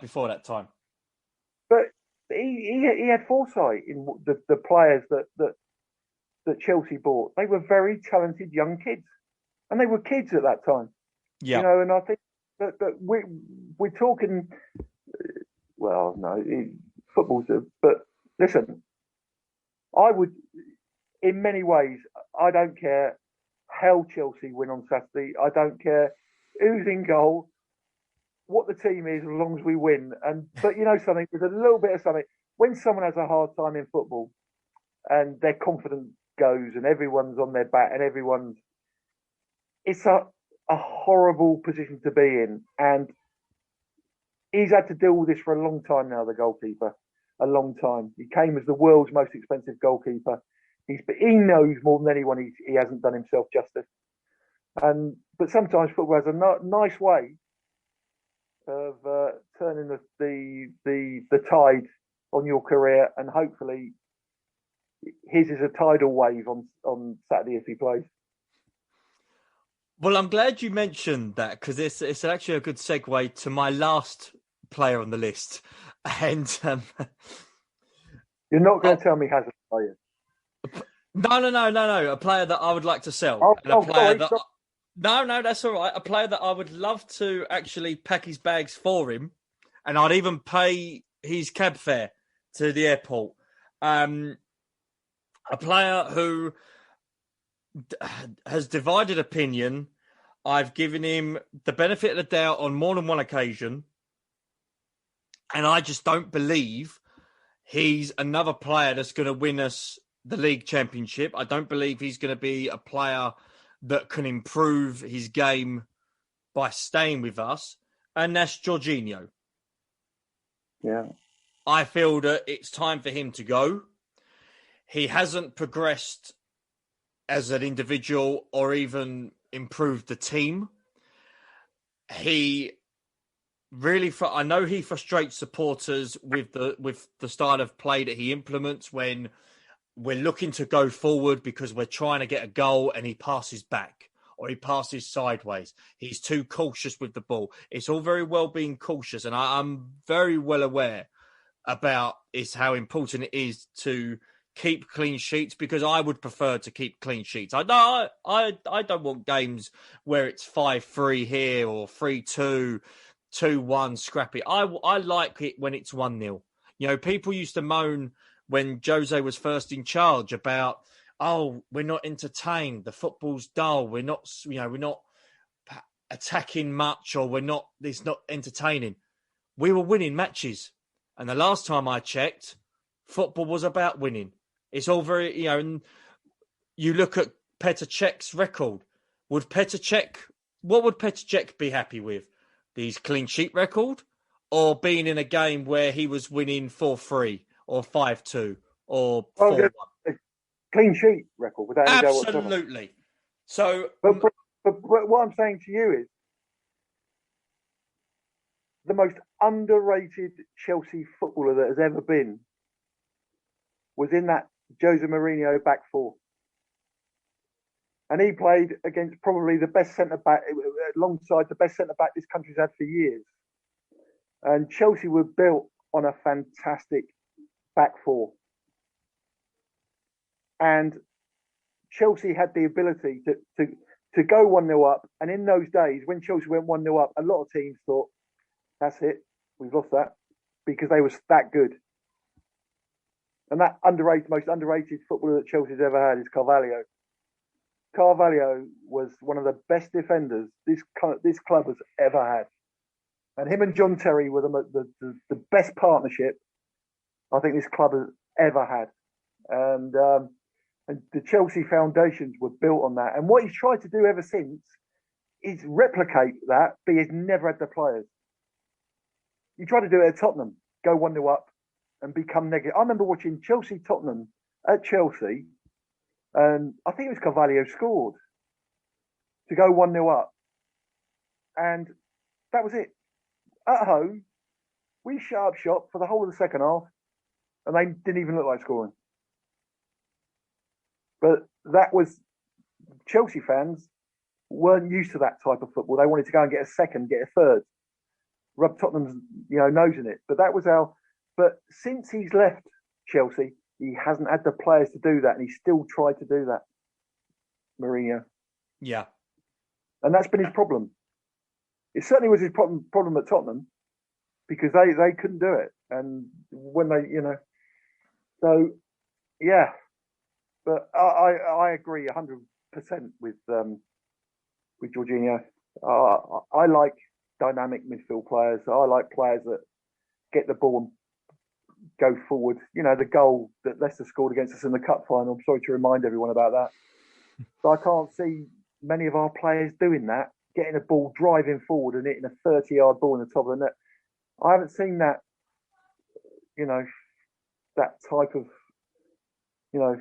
before that time. But he had foresight in the players that Chelsea bought. They were very talented young kids, and they were kids at that time. Yeah, you know, and I think that we're talking. Well, no, football's. But listen, I would, in many ways, I don't care how Chelsea win on Saturday. I don't care who's in goal, what the team is, as long as we win. But you know something, there's a little bit of something. When someone has a hard time in football and their confidence goes and everyone's on their back and it's a horrible position to be in. And he's had to deal with this for a long time now, the goalkeeper. A long time. He came as the world's most expensive goalkeeper. He knows more than anyone he hasn't done himself justice. But sometimes football has a nice way of turning the tide on your career, and hopefully his is a tidal wave on Saturday if he plays. Well, I'm glad you mentioned that because it's actually a good segue to my last player on the list. And you're not going to tell me Hazard, are you? No. A player that I would like to sell. No, that's all right. A player that I would love to actually pack his bags for him, and I'd even pay his cab fare to the airport. A player who has divided opinion. I've given him the benefit of the doubt on more than one occasion. And I just don't believe he's another player that's going to win us the league championship. I don't believe he's going to be a player that can improve his game by staying with us, and that's Jorginho. Yeah. I feel that it's time for him to go. He hasn't progressed as an individual or even improved the team. He really, I know he frustrates supporters with the style of play that he implements when we're looking to go forward because we're trying to get a goal and he passes back or he passes sideways. He's too cautious with the ball. It's all very well being cautious, and I'm very well aware about how important it is to keep clean sheets, because I would prefer to keep clean sheets. I don't want games where it's 5-3 here or 3-2, 2-1 scrappy. I like it when it's 1-0. You know, people used to moan when Jose was first in charge about, oh, we're not entertained, the football's dull, we're not attacking much, or it's not entertaining. We were winning matches. And the last time I checked, football was about winning. It's all very, and you look at Petr Cech's record. What would Petr Cech be happy with? His clean sheet record, or being in a game where he was winning 4-3 or 5-2 or 4-1? Clean sheet record without any doubt whatsoever. Absolutely. So, but what I'm saying to you is, the most underrated Chelsea footballer that has ever been was in that Jose Mourinho back four. And he played against probably the best centre-back, alongside the best centre-back this country's had for years. And Chelsea were built on a fantastic back four. And Chelsea had the ability to go 1-0 up. And in those days, when Chelsea went 1-0 up, a lot of teams thought, that's it, we've lost that, because they were that good. And that most underrated footballer that Chelsea's ever had is Carvalho. Carvalho was one of the best defenders this club has ever had. And him and John Terry were the best partnership I think this club has ever had. And the Chelsea foundations were built on that. And what he's tried to do ever since is replicate that, but he's never had the players. He tried to do it at Tottenham, go 1-0 up and become negative. I remember watching Chelsea-Tottenham at Chelsea, and I think it was Carvalho scored to go 1-0 up. And that was it. At home, we shut up shop for the whole of the second half, and they didn't even look like scoring. But that was, Chelsea fans weren't used to that type of football. They wanted to go and get a second, get a third, rub Tottenham's nose in it. But that was but since he's left Chelsea, he hasn't had the players to do that, and he still tried to do that, Mourinho. Yeah. And that's been his problem. It certainly was his problem at Tottenham, because they couldn't do it. And when they, so, yeah. But I agree 100% with Jorginho. I like dynamic midfield players. I like players that get the ball and go forward. The goal that Leicester scored against us in the cup final, I'm sorry to remind everyone about that. But I can't see many of our players doing that, getting a ball, driving forward and hitting a 30-yard ball in the top of the net. I haven't seen that, that type of,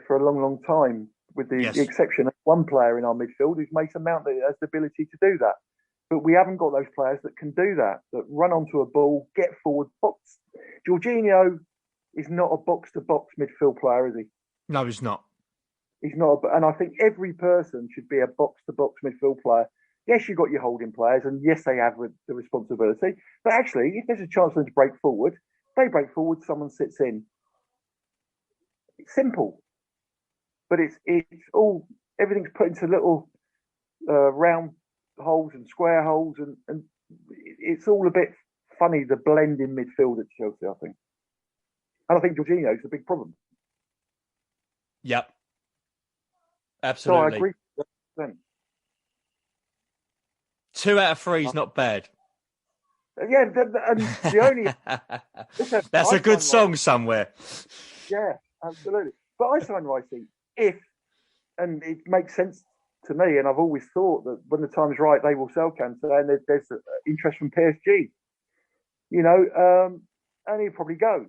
for a long, long time, with the exception of one player in our midfield who's Mason Mount that has the ability to do that. But we haven't got those players that can do that run onto a ball, get forward, box. Jorginho is not a box-to-box midfield player, is he? No, he's not. He's not. And I think every person should be a box-to-box midfield player. Yes, you've got your holding players, and yes, they have the responsibility. But actually, if there's a chance for them to break forward, they break forward, someone sits in. It's simple. But it's all, everything's put into little round holes and square holes, and it's all a bit funny, the blend in midfield at Chelsea, I think. And I think Jorginho's the big problem. Yep. Absolutely. So I agree with them. 2 out of 3 is not bad. Yeah, and the only... That's a good song somewhere. Yeah, absolutely. But I sign Ricey if, and it makes sense to me, and I've always thought that when the time's right, they will sell Kante, and there's interest from PSG, and he'll probably go.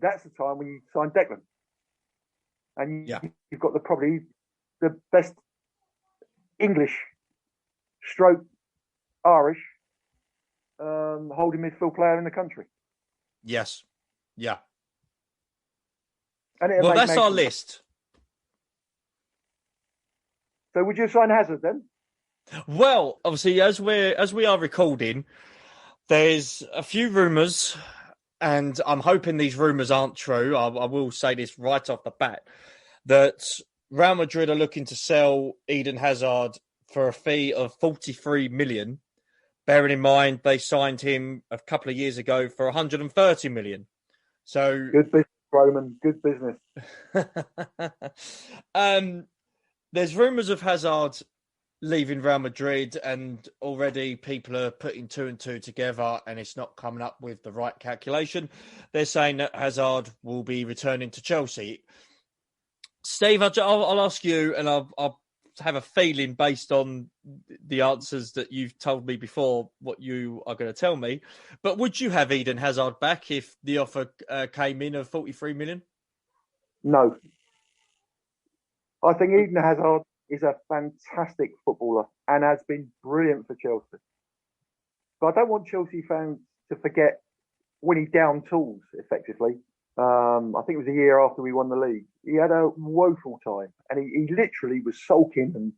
That's the time when you sign Declan, and you've got probably the best English stroke Irish holding midfield player in the country. Yes. Yeah. And well, that's our list. So would you sign Hazard then? Well, obviously, as we are recording, there's a few rumours, and I'm hoping these rumours aren't true. I will say this right off the bat, that Real Madrid are looking to sell Eden Hazard for a fee of 43 million. Bearing in mind they signed him a couple of years ago for 130 million. So good business, Roman. Good business. There's rumours of Hazard leaving Real Madrid, and already people are putting two and two together, and it's not coming up with the right calculation. They're saying that Hazard will be returning to Chelsea. Steve, I'll ask you, and I'll have a feeling based on the answers that you've told me before what you are going to tell me. But would you have Eden Hazard back if the offer came in of 43 million? No. I think Eden Hazard is a fantastic footballer and has been brilliant for Chelsea. But I don't want Chelsea fans to forget when he down tools, effectively. I think it was a year after we won the league. He had a woeful time, and he literally was sulking, and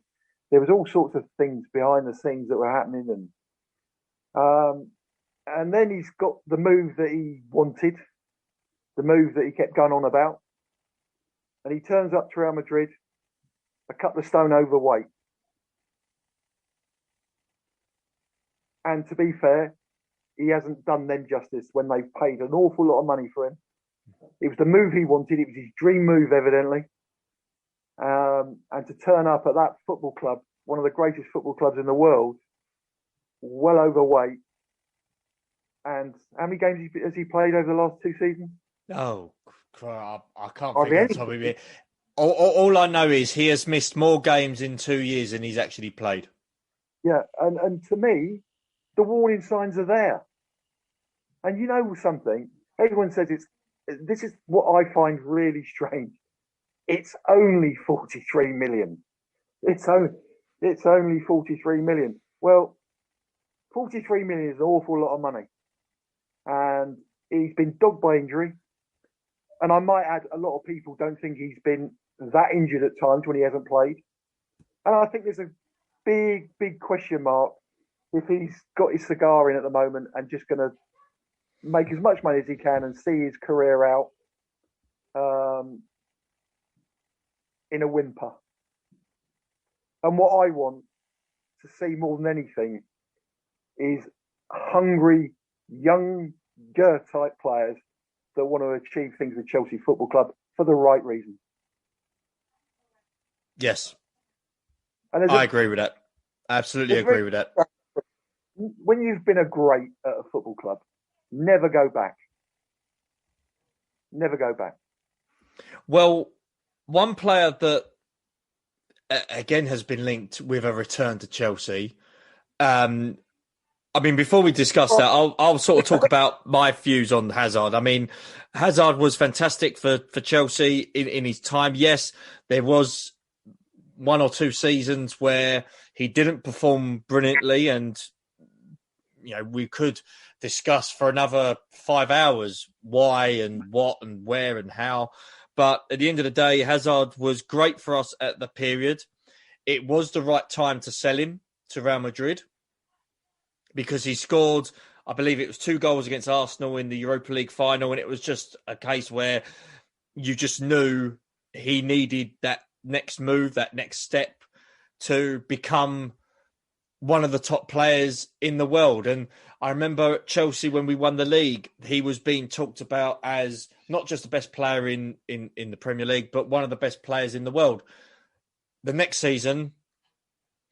there was all sorts of things behind the scenes that were happening. And then he's got the move that he wanted, the move that he kept going on about, and he turns up to Real Madrid a couple of stone overweight. And to be fair, he hasn't done them justice when they've paid an awful lot of money for him. It was the move he wanted. It was his dream move, evidently. And to turn up at that football club, one of the greatest football clubs in the world, well overweight. And how many games has he played over the last 2 seasons? Oh, I can't think of the top of it. All I know is he has missed more games in 2 years than he's actually played. Yeah, and to me, the warning signs are there. And you know something? Everyone says this is what I find really strange. It's only 43 million. It's only 43 million. Well, 43 million is an awful lot of money. And he's been dogged by injury. And I might add, a lot of people don't think he's been that injured at times when he hasn't played. And I think there's a big, big question mark if he's got his cigar in at the moment and just going to make as much money as he can and see his career out in a whimper. And what I want to see more than anything is hungry, younger type players that want to achieve things with Chelsea Football Club for the right reason. Yes. I agree with that. Absolutely agree with that. When you've been a great at a football club, never go back. Never go back. Well, one player that, again, has been linked with a return to Chelsea. Before we discuss that, I'll sort of talk about my views on Hazard. Hazard was fantastic for Chelsea in his time. Yes, there was 1 or 2 seasons where he didn't perform brilliantly, and we could discuss for another 5 hours why and what and where and how. But at the end of the day, Hazard was great for us at the period. It was the right time to sell him to Real Madrid because he scored, I believe it was 2 goals against Arsenal in the Europa League Final, and it was just a case where you just knew he needed that next move, that next step to become one of the top players in the world. And I remember at Chelsea when we won the league, he was being talked about as not just the best player in the Premier League, but one of the best players in the world. The next season,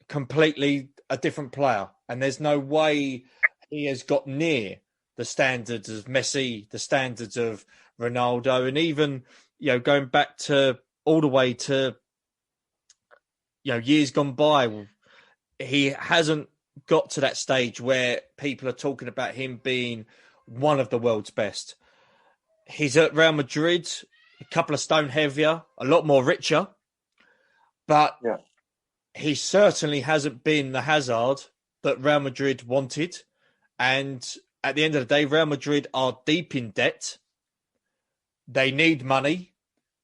completely a different player. And there's no way he has got near the standards of Messi, the standards of Ronaldo, and even going back to all the way to, years gone by, he hasn't got to that stage where people are talking about him being one of the world's best. He's at Real Madrid, a couple of stone heavier, a lot more richer, but he certainly hasn't been the Hazard that Real Madrid wanted. And at the end of the day, Real Madrid are deep in debt. They need money.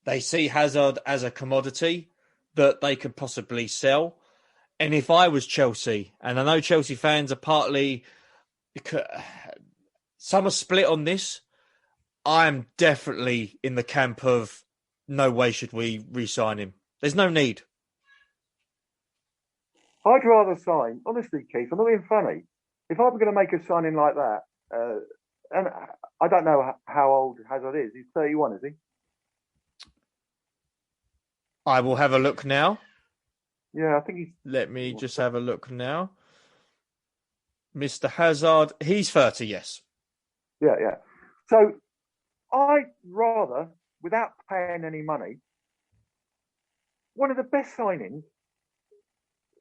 They see Hazard as a commodity that they could possibly sell. And if I was Chelsea, and I know Chelsea fans are partly, some are split on this, I'm definitely in the camp of no way should we re-sign him. There's no need. I'd rather sign, honestly, Keith, I'm not being funny. If I'm going to make a signing like that, and I don't know how old Hazard is. He's 31, is he? I will have a look now. Yeah, I think he's... Let me just have a look now. Mr. Hazard, he's 30, yes. Yeah. So I'd rather, without paying any money, one of the best signings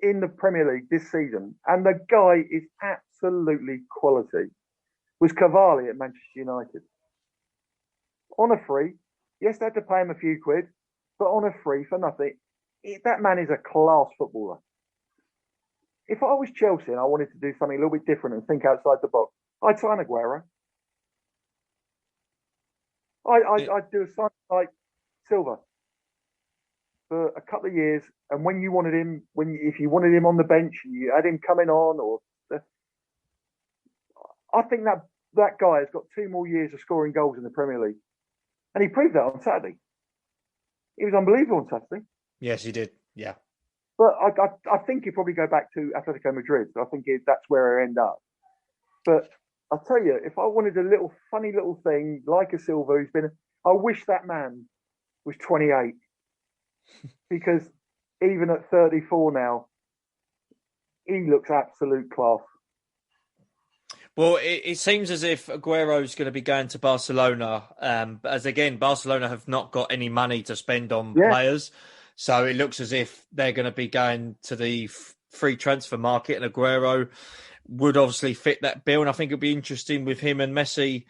in the Premier League this season, and the guy is absolutely quality, was Cavalli at Manchester United. On a free. Yes, they had to pay him a few quid, but on a free for nothing. That man is a class footballer. If I was Chelsea and I wanted to do something a little bit different and think outside the box, I'd sign Aguero. I'd do a sign like Silva for a couple of years, and when you wanted him, if you wanted him on the bench, you had him coming on, I think that guy has got 2 more years of scoring goals in the Premier League, and he proved that on Saturday. He was unbelievable on Saturday. Yes, he did. Yeah. But I think he'd probably go back to Atletico Madrid. I think that's where he'll end up. But I'll tell you, if I wanted a funny little thing like a Silva who's been... I wish that man was 28. Because even at 34 now, he looks absolute class. Well, it seems as if Aguero's going to be going to Barcelona. As again, Barcelona have not got any money to spend on players. So it looks as if they're going to be going to the free transfer market, and Aguero would obviously fit that bill. And I think it'd be interesting with him and Messi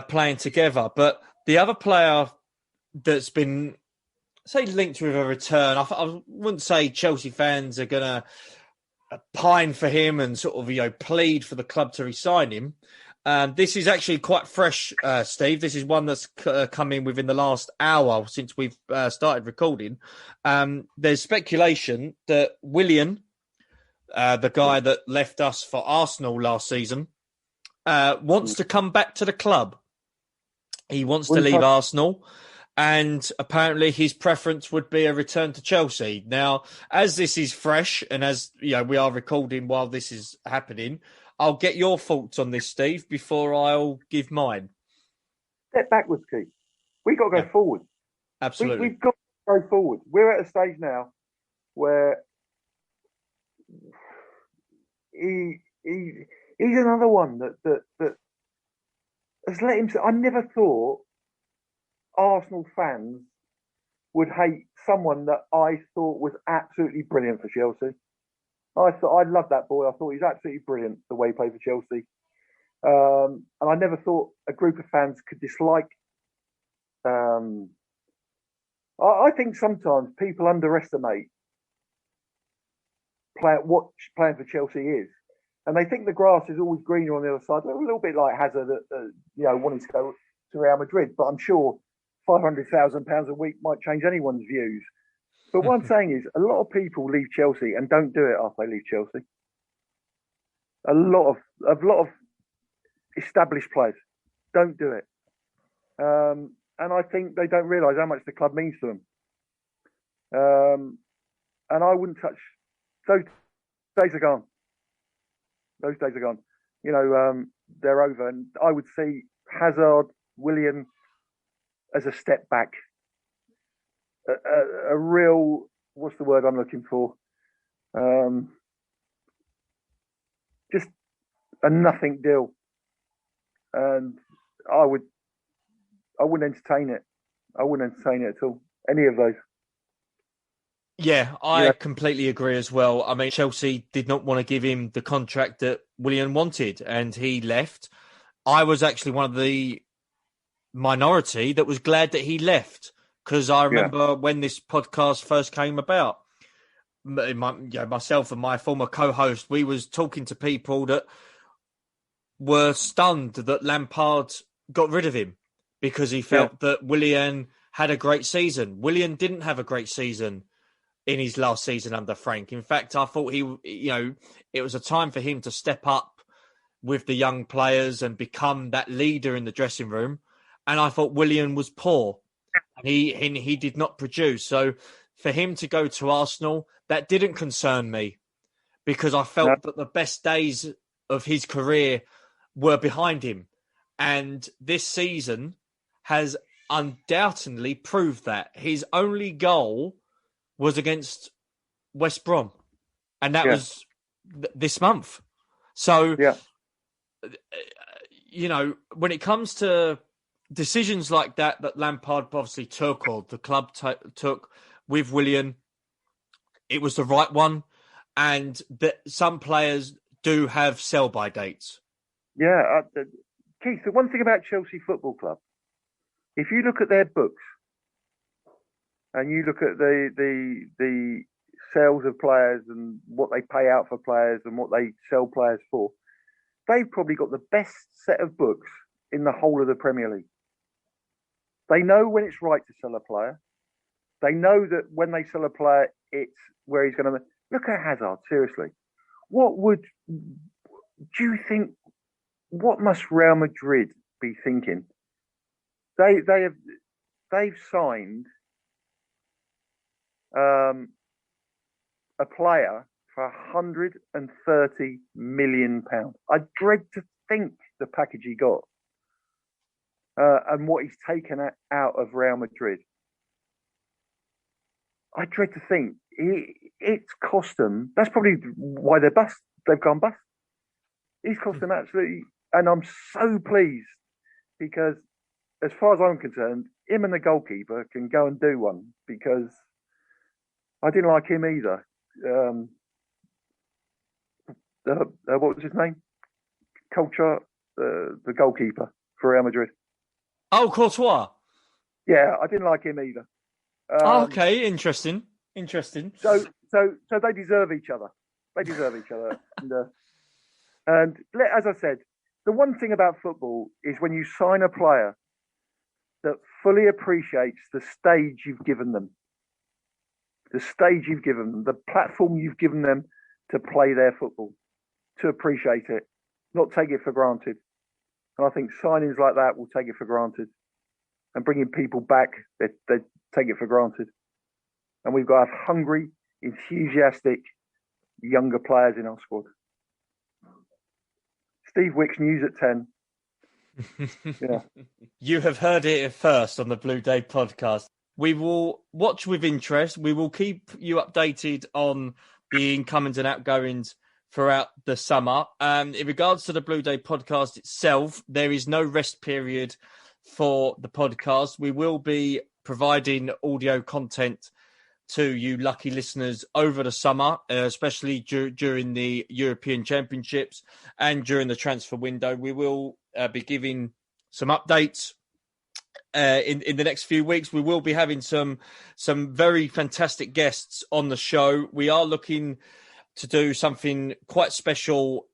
playing together. But the other player that's been, say, linked with a return, I wouldn't say Chelsea fans are going to pine for him and sort of, plead for the club to re-sign him. This is actually quite fresh, Steve. This is one that's come in within the last hour since we've started recording. There's speculation that Willian, the guy that left us for Arsenal last season, wants to come back to the club. He wants to leave Arsenal, and apparently his preference would be a return to Chelsea. Now, as this is fresh and as we are recording while this is happening, I'll get your thoughts on this, Steve, before I'll give mine. Step backwards, Keith. We've got to go forward. Absolutely. We've got to go forward. We're at a stage now where he's another one that has let him... I never thought Arsenal fans would hate someone that I thought was absolutely brilliant for Chelsea. I loved that boy. I thought he was absolutely brilliant the way he played for Chelsea. And I never thought a group of fans could dislike. I think sometimes people underestimate what playing for Chelsea is. And they think the grass is always greener on the other side. They're a little bit like Hazard, wanting to go to Real Madrid. But I'm sure £500,000 a week might change anyone's views. But what I'm saying is, a lot of people leave Chelsea and don't do it after they leave Chelsea. A lot of established players don't do it, and I think they don't realise how much the club means to them. And I wouldn't touch. Those days are gone. Those days are gone. They're over, and I would see Hazard, Willian as a step back. A real, what's the word I'm looking for? Just a nothing deal, and I wouldn't entertain it. I wouldn't entertain it at all. Any of those. Yeah, I completely agree as well. I mean, Chelsea did not want to give him the contract that Willian wanted, and he left. I was actually one of the minority that was glad that he left, because I remember when this podcast first came about, myself and my former co-host, we was talking to people that were stunned that Lampard got rid of him because he felt that Willian had a great season. Willian didn't have a great season in his last season under Frank. In fact, I thought it was a time for him to step up with the young players and become that leader in the dressing room. And I thought Willian was poor. He did not produce. So for him to go to Arsenal, that didn't concern me, because I felt that the best days of his career were behind him. And this season has undoubtedly proved that. His only goal was against West Brom, and that was this month. So, when it comes to decisions like that Lampard obviously took, or the club took with Willian, it was the right one. And that some players do have sell-by dates. Yeah. Keith, the one thing about Chelsea Football Club, if you look at their books, and you look at the sales of players and what they pay out for players and what they sell players for, they've probably got the best set of books in the whole of the Premier League. They know when it's right to sell a player. They know that when they sell a player, it's where he's going to... Look at Hazard, seriously. Do you think, what must Real Madrid be thinking? They've signed a player for £130 million. I dread to think the package he got and what he's taken out of Real Madrid. I dread to think it's cost them. That's probably why they've gone bust. He's cost them absolutely, and I'm so pleased, because as far as I'm concerned, him and the goalkeeper can go and do one, because I didn't like him either. What was his name? Culture, the goalkeeper for Real Madrid. Oh, Courtois. Yeah, I didn't like him either. Okay, interesting. So they deserve each other. And as I said, the one thing about football is when you sign a player that fully appreciates the stage you've given them, the platform you've given them to play their football, to appreciate it, not take it for granted. And I think signings like that will take it for granted. And bringing people back, they take it for granted. And we've got to have hungry, enthusiastic, younger players in our squad. Steve Wicks, news at 10. Yeah. You have heard it first on the Blue Day podcast. We will watch with interest. We will keep you updated on the incomings and outgoings throughout the summer. In regards to the Blue Day podcast itself, there is no rest period for the podcast. We will be providing audio content to you lucky listeners over the summer, especially during the European Championships and during the transfer window. We will be giving some updates in the next few weeks. We will be having some very fantastic guests on the show. We are looking to do something quite special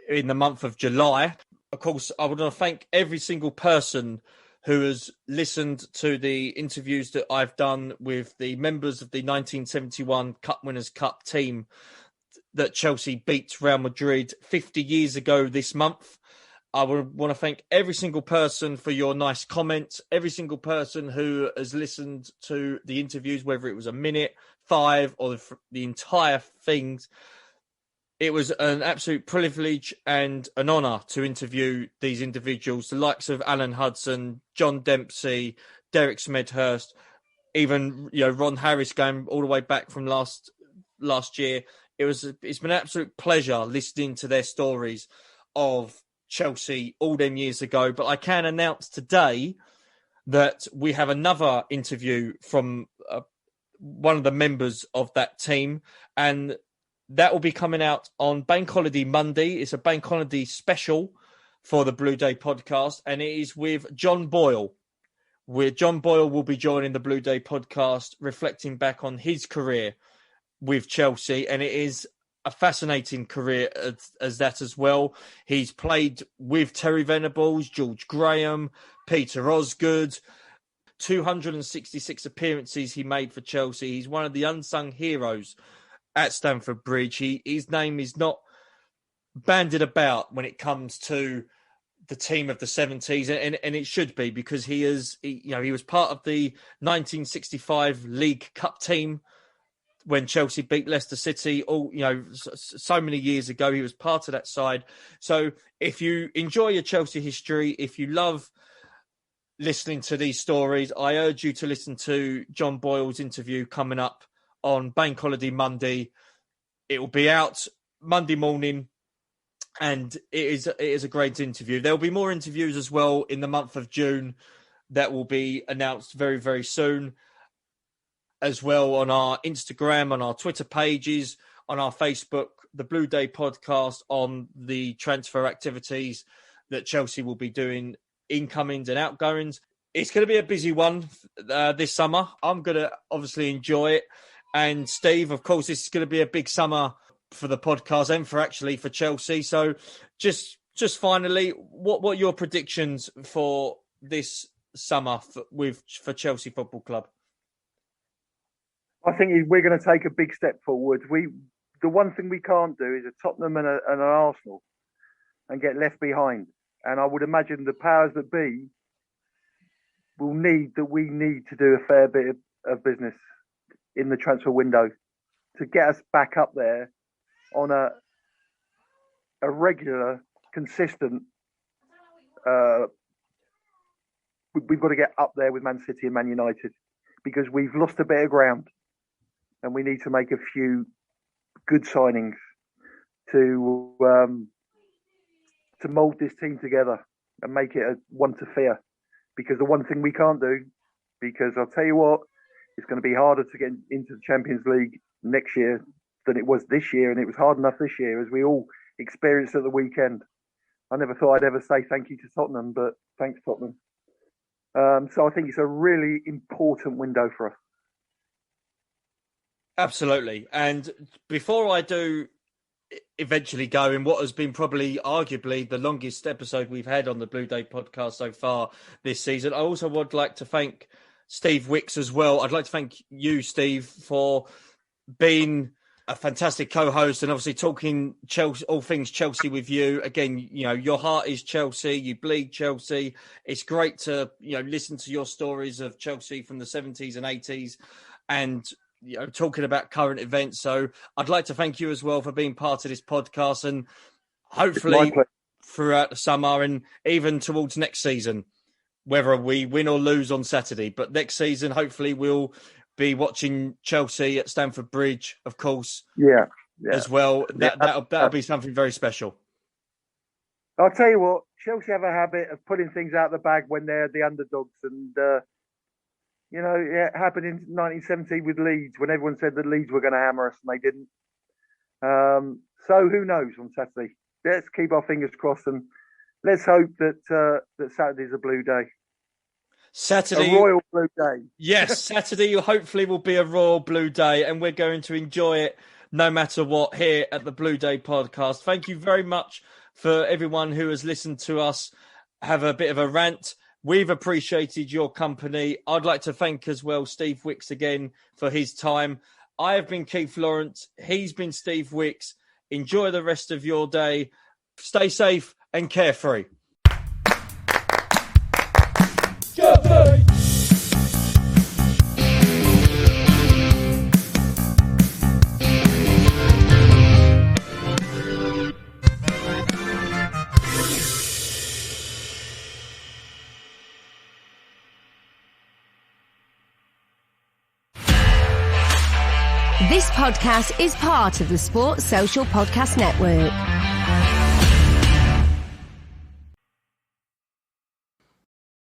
in the month of July. Of course, I want to thank every single person who has listened to the interviews that I've done with the members of the 1971 Cup Winners' Cup team that Chelsea beat Real Madrid 50 years ago this month. I would want to thank every single person for your nice comments, every single person who has listened to the interviews, whether it was a minute, 5, or the entire things. It was an absolute privilege and an honour to interview these individuals, the likes of Alan Hudson, John Dempsey, Derek Smedhurst, even Ron Harris going all the way back from last year. It's been an absolute pleasure listening to their stories of Chelsea all them years ago. But I can announce today that we have another interview from one of the members of that team, and that will be coming out on Bank Holiday Monday. It's a Bank Holiday special for the Blue Day podcast, and it is with John Boyle. John Boyle will be joining the Blue Day podcast, reflecting back on his career with Chelsea, and it is a fascinating career as that as well. He's played with Terry Venables, George Graham, Peter Osgood. 266 appearances he made for Chelsea. He's one of the unsung heroes at Stamford Bridge. His name is not bandied about when it comes to the team of the 70s, and it should be, because he was part of the 1965 League Cup team when Chelsea beat Leicester City, so many years ago. He was part of that side. So if you enjoy your Chelsea history, if you love listening to these stories, I urge you to listen to John Boyle's interview coming up on Bank Holiday Monday. It will be out Monday morning, and it is a great interview. There will be more interviews as well in the month of June that will be announced very, very soon, as well on our Instagram, on our Twitter pages, on our Facebook, the Blue Day podcast, on the transfer activities that Chelsea will be doing, incomings and outgoings. It's going to be a busy one this summer. I'm going to obviously enjoy it. And Steve, of course, this is going to be a big summer for the podcast and for Chelsea. So just finally, what are your predictions for this summer for Chelsea Football Club? I think we're going to take a big step forward. The one thing we can't do is a Tottenham and an Arsenal and get left behind. And I would imagine the powers that be we need to do a fair bit of business in the transfer window to get us back up there on a regular, consistent. We've got to get up there with Man City and Man United, because we've lost a bit of ground, and we need to make a few good signings to mould this team together and make it one to fear. Because the one thing we can't do, because I'll tell you what, it's going to be harder to get into the Champions League next year than it was this year, and it was hard enough this year, as we all experienced at the weekend. I never thought I'd ever say thank you to Tottenham, but thanks, Tottenham. So I think it's a really important window for us. Absolutely. And before I do eventually go in what has been probably arguably the longest episode we've had on the Blue Day podcast so far this season, I also would like to thank Steve Wicks as well. I'd like to thank you, Steve, for being a fantastic co-host and obviously talking Chelsea, all things Chelsea with you. Again, your heart is Chelsea. You bleed Chelsea. It's great to, listen to your stories of Chelsea from the 70s and 80s and, talking about current events. So I'd like to thank you as well for being part of this podcast, and hopefully throughout the summer and even towards next season, whether we win or lose on Saturday. But next season, hopefully we'll be watching Chelsea at Stamford Bridge, of course. Yeah. As well. That'll be something very special. I'll tell you what, Chelsea have a habit of putting things out of the bag when they're the underdogs, and it happened in 1970 with Leeds, when everyone said that Leeds were going to hammer us and they didn't. So who knows on Saturday? Let's keep our fingers crossed, and let's hope that Saturday's a blue day. Saturday, a royal blue day. Yes, Saturday hopefully will be a royal blue day, and we're going to enjoy it no matter what here at the Blue Day podcast. Thank you very much for everyone who has listened to us have a bit of a rant. We've appreciated your company. I'd like to thank as well Steve Wicks again for his time. I have been Keith Lawrence. He's been Steve Wicks. Enjoy the rest of your day. Stay safe and carefree. This podcast is part of the Sports Social Podcast Network.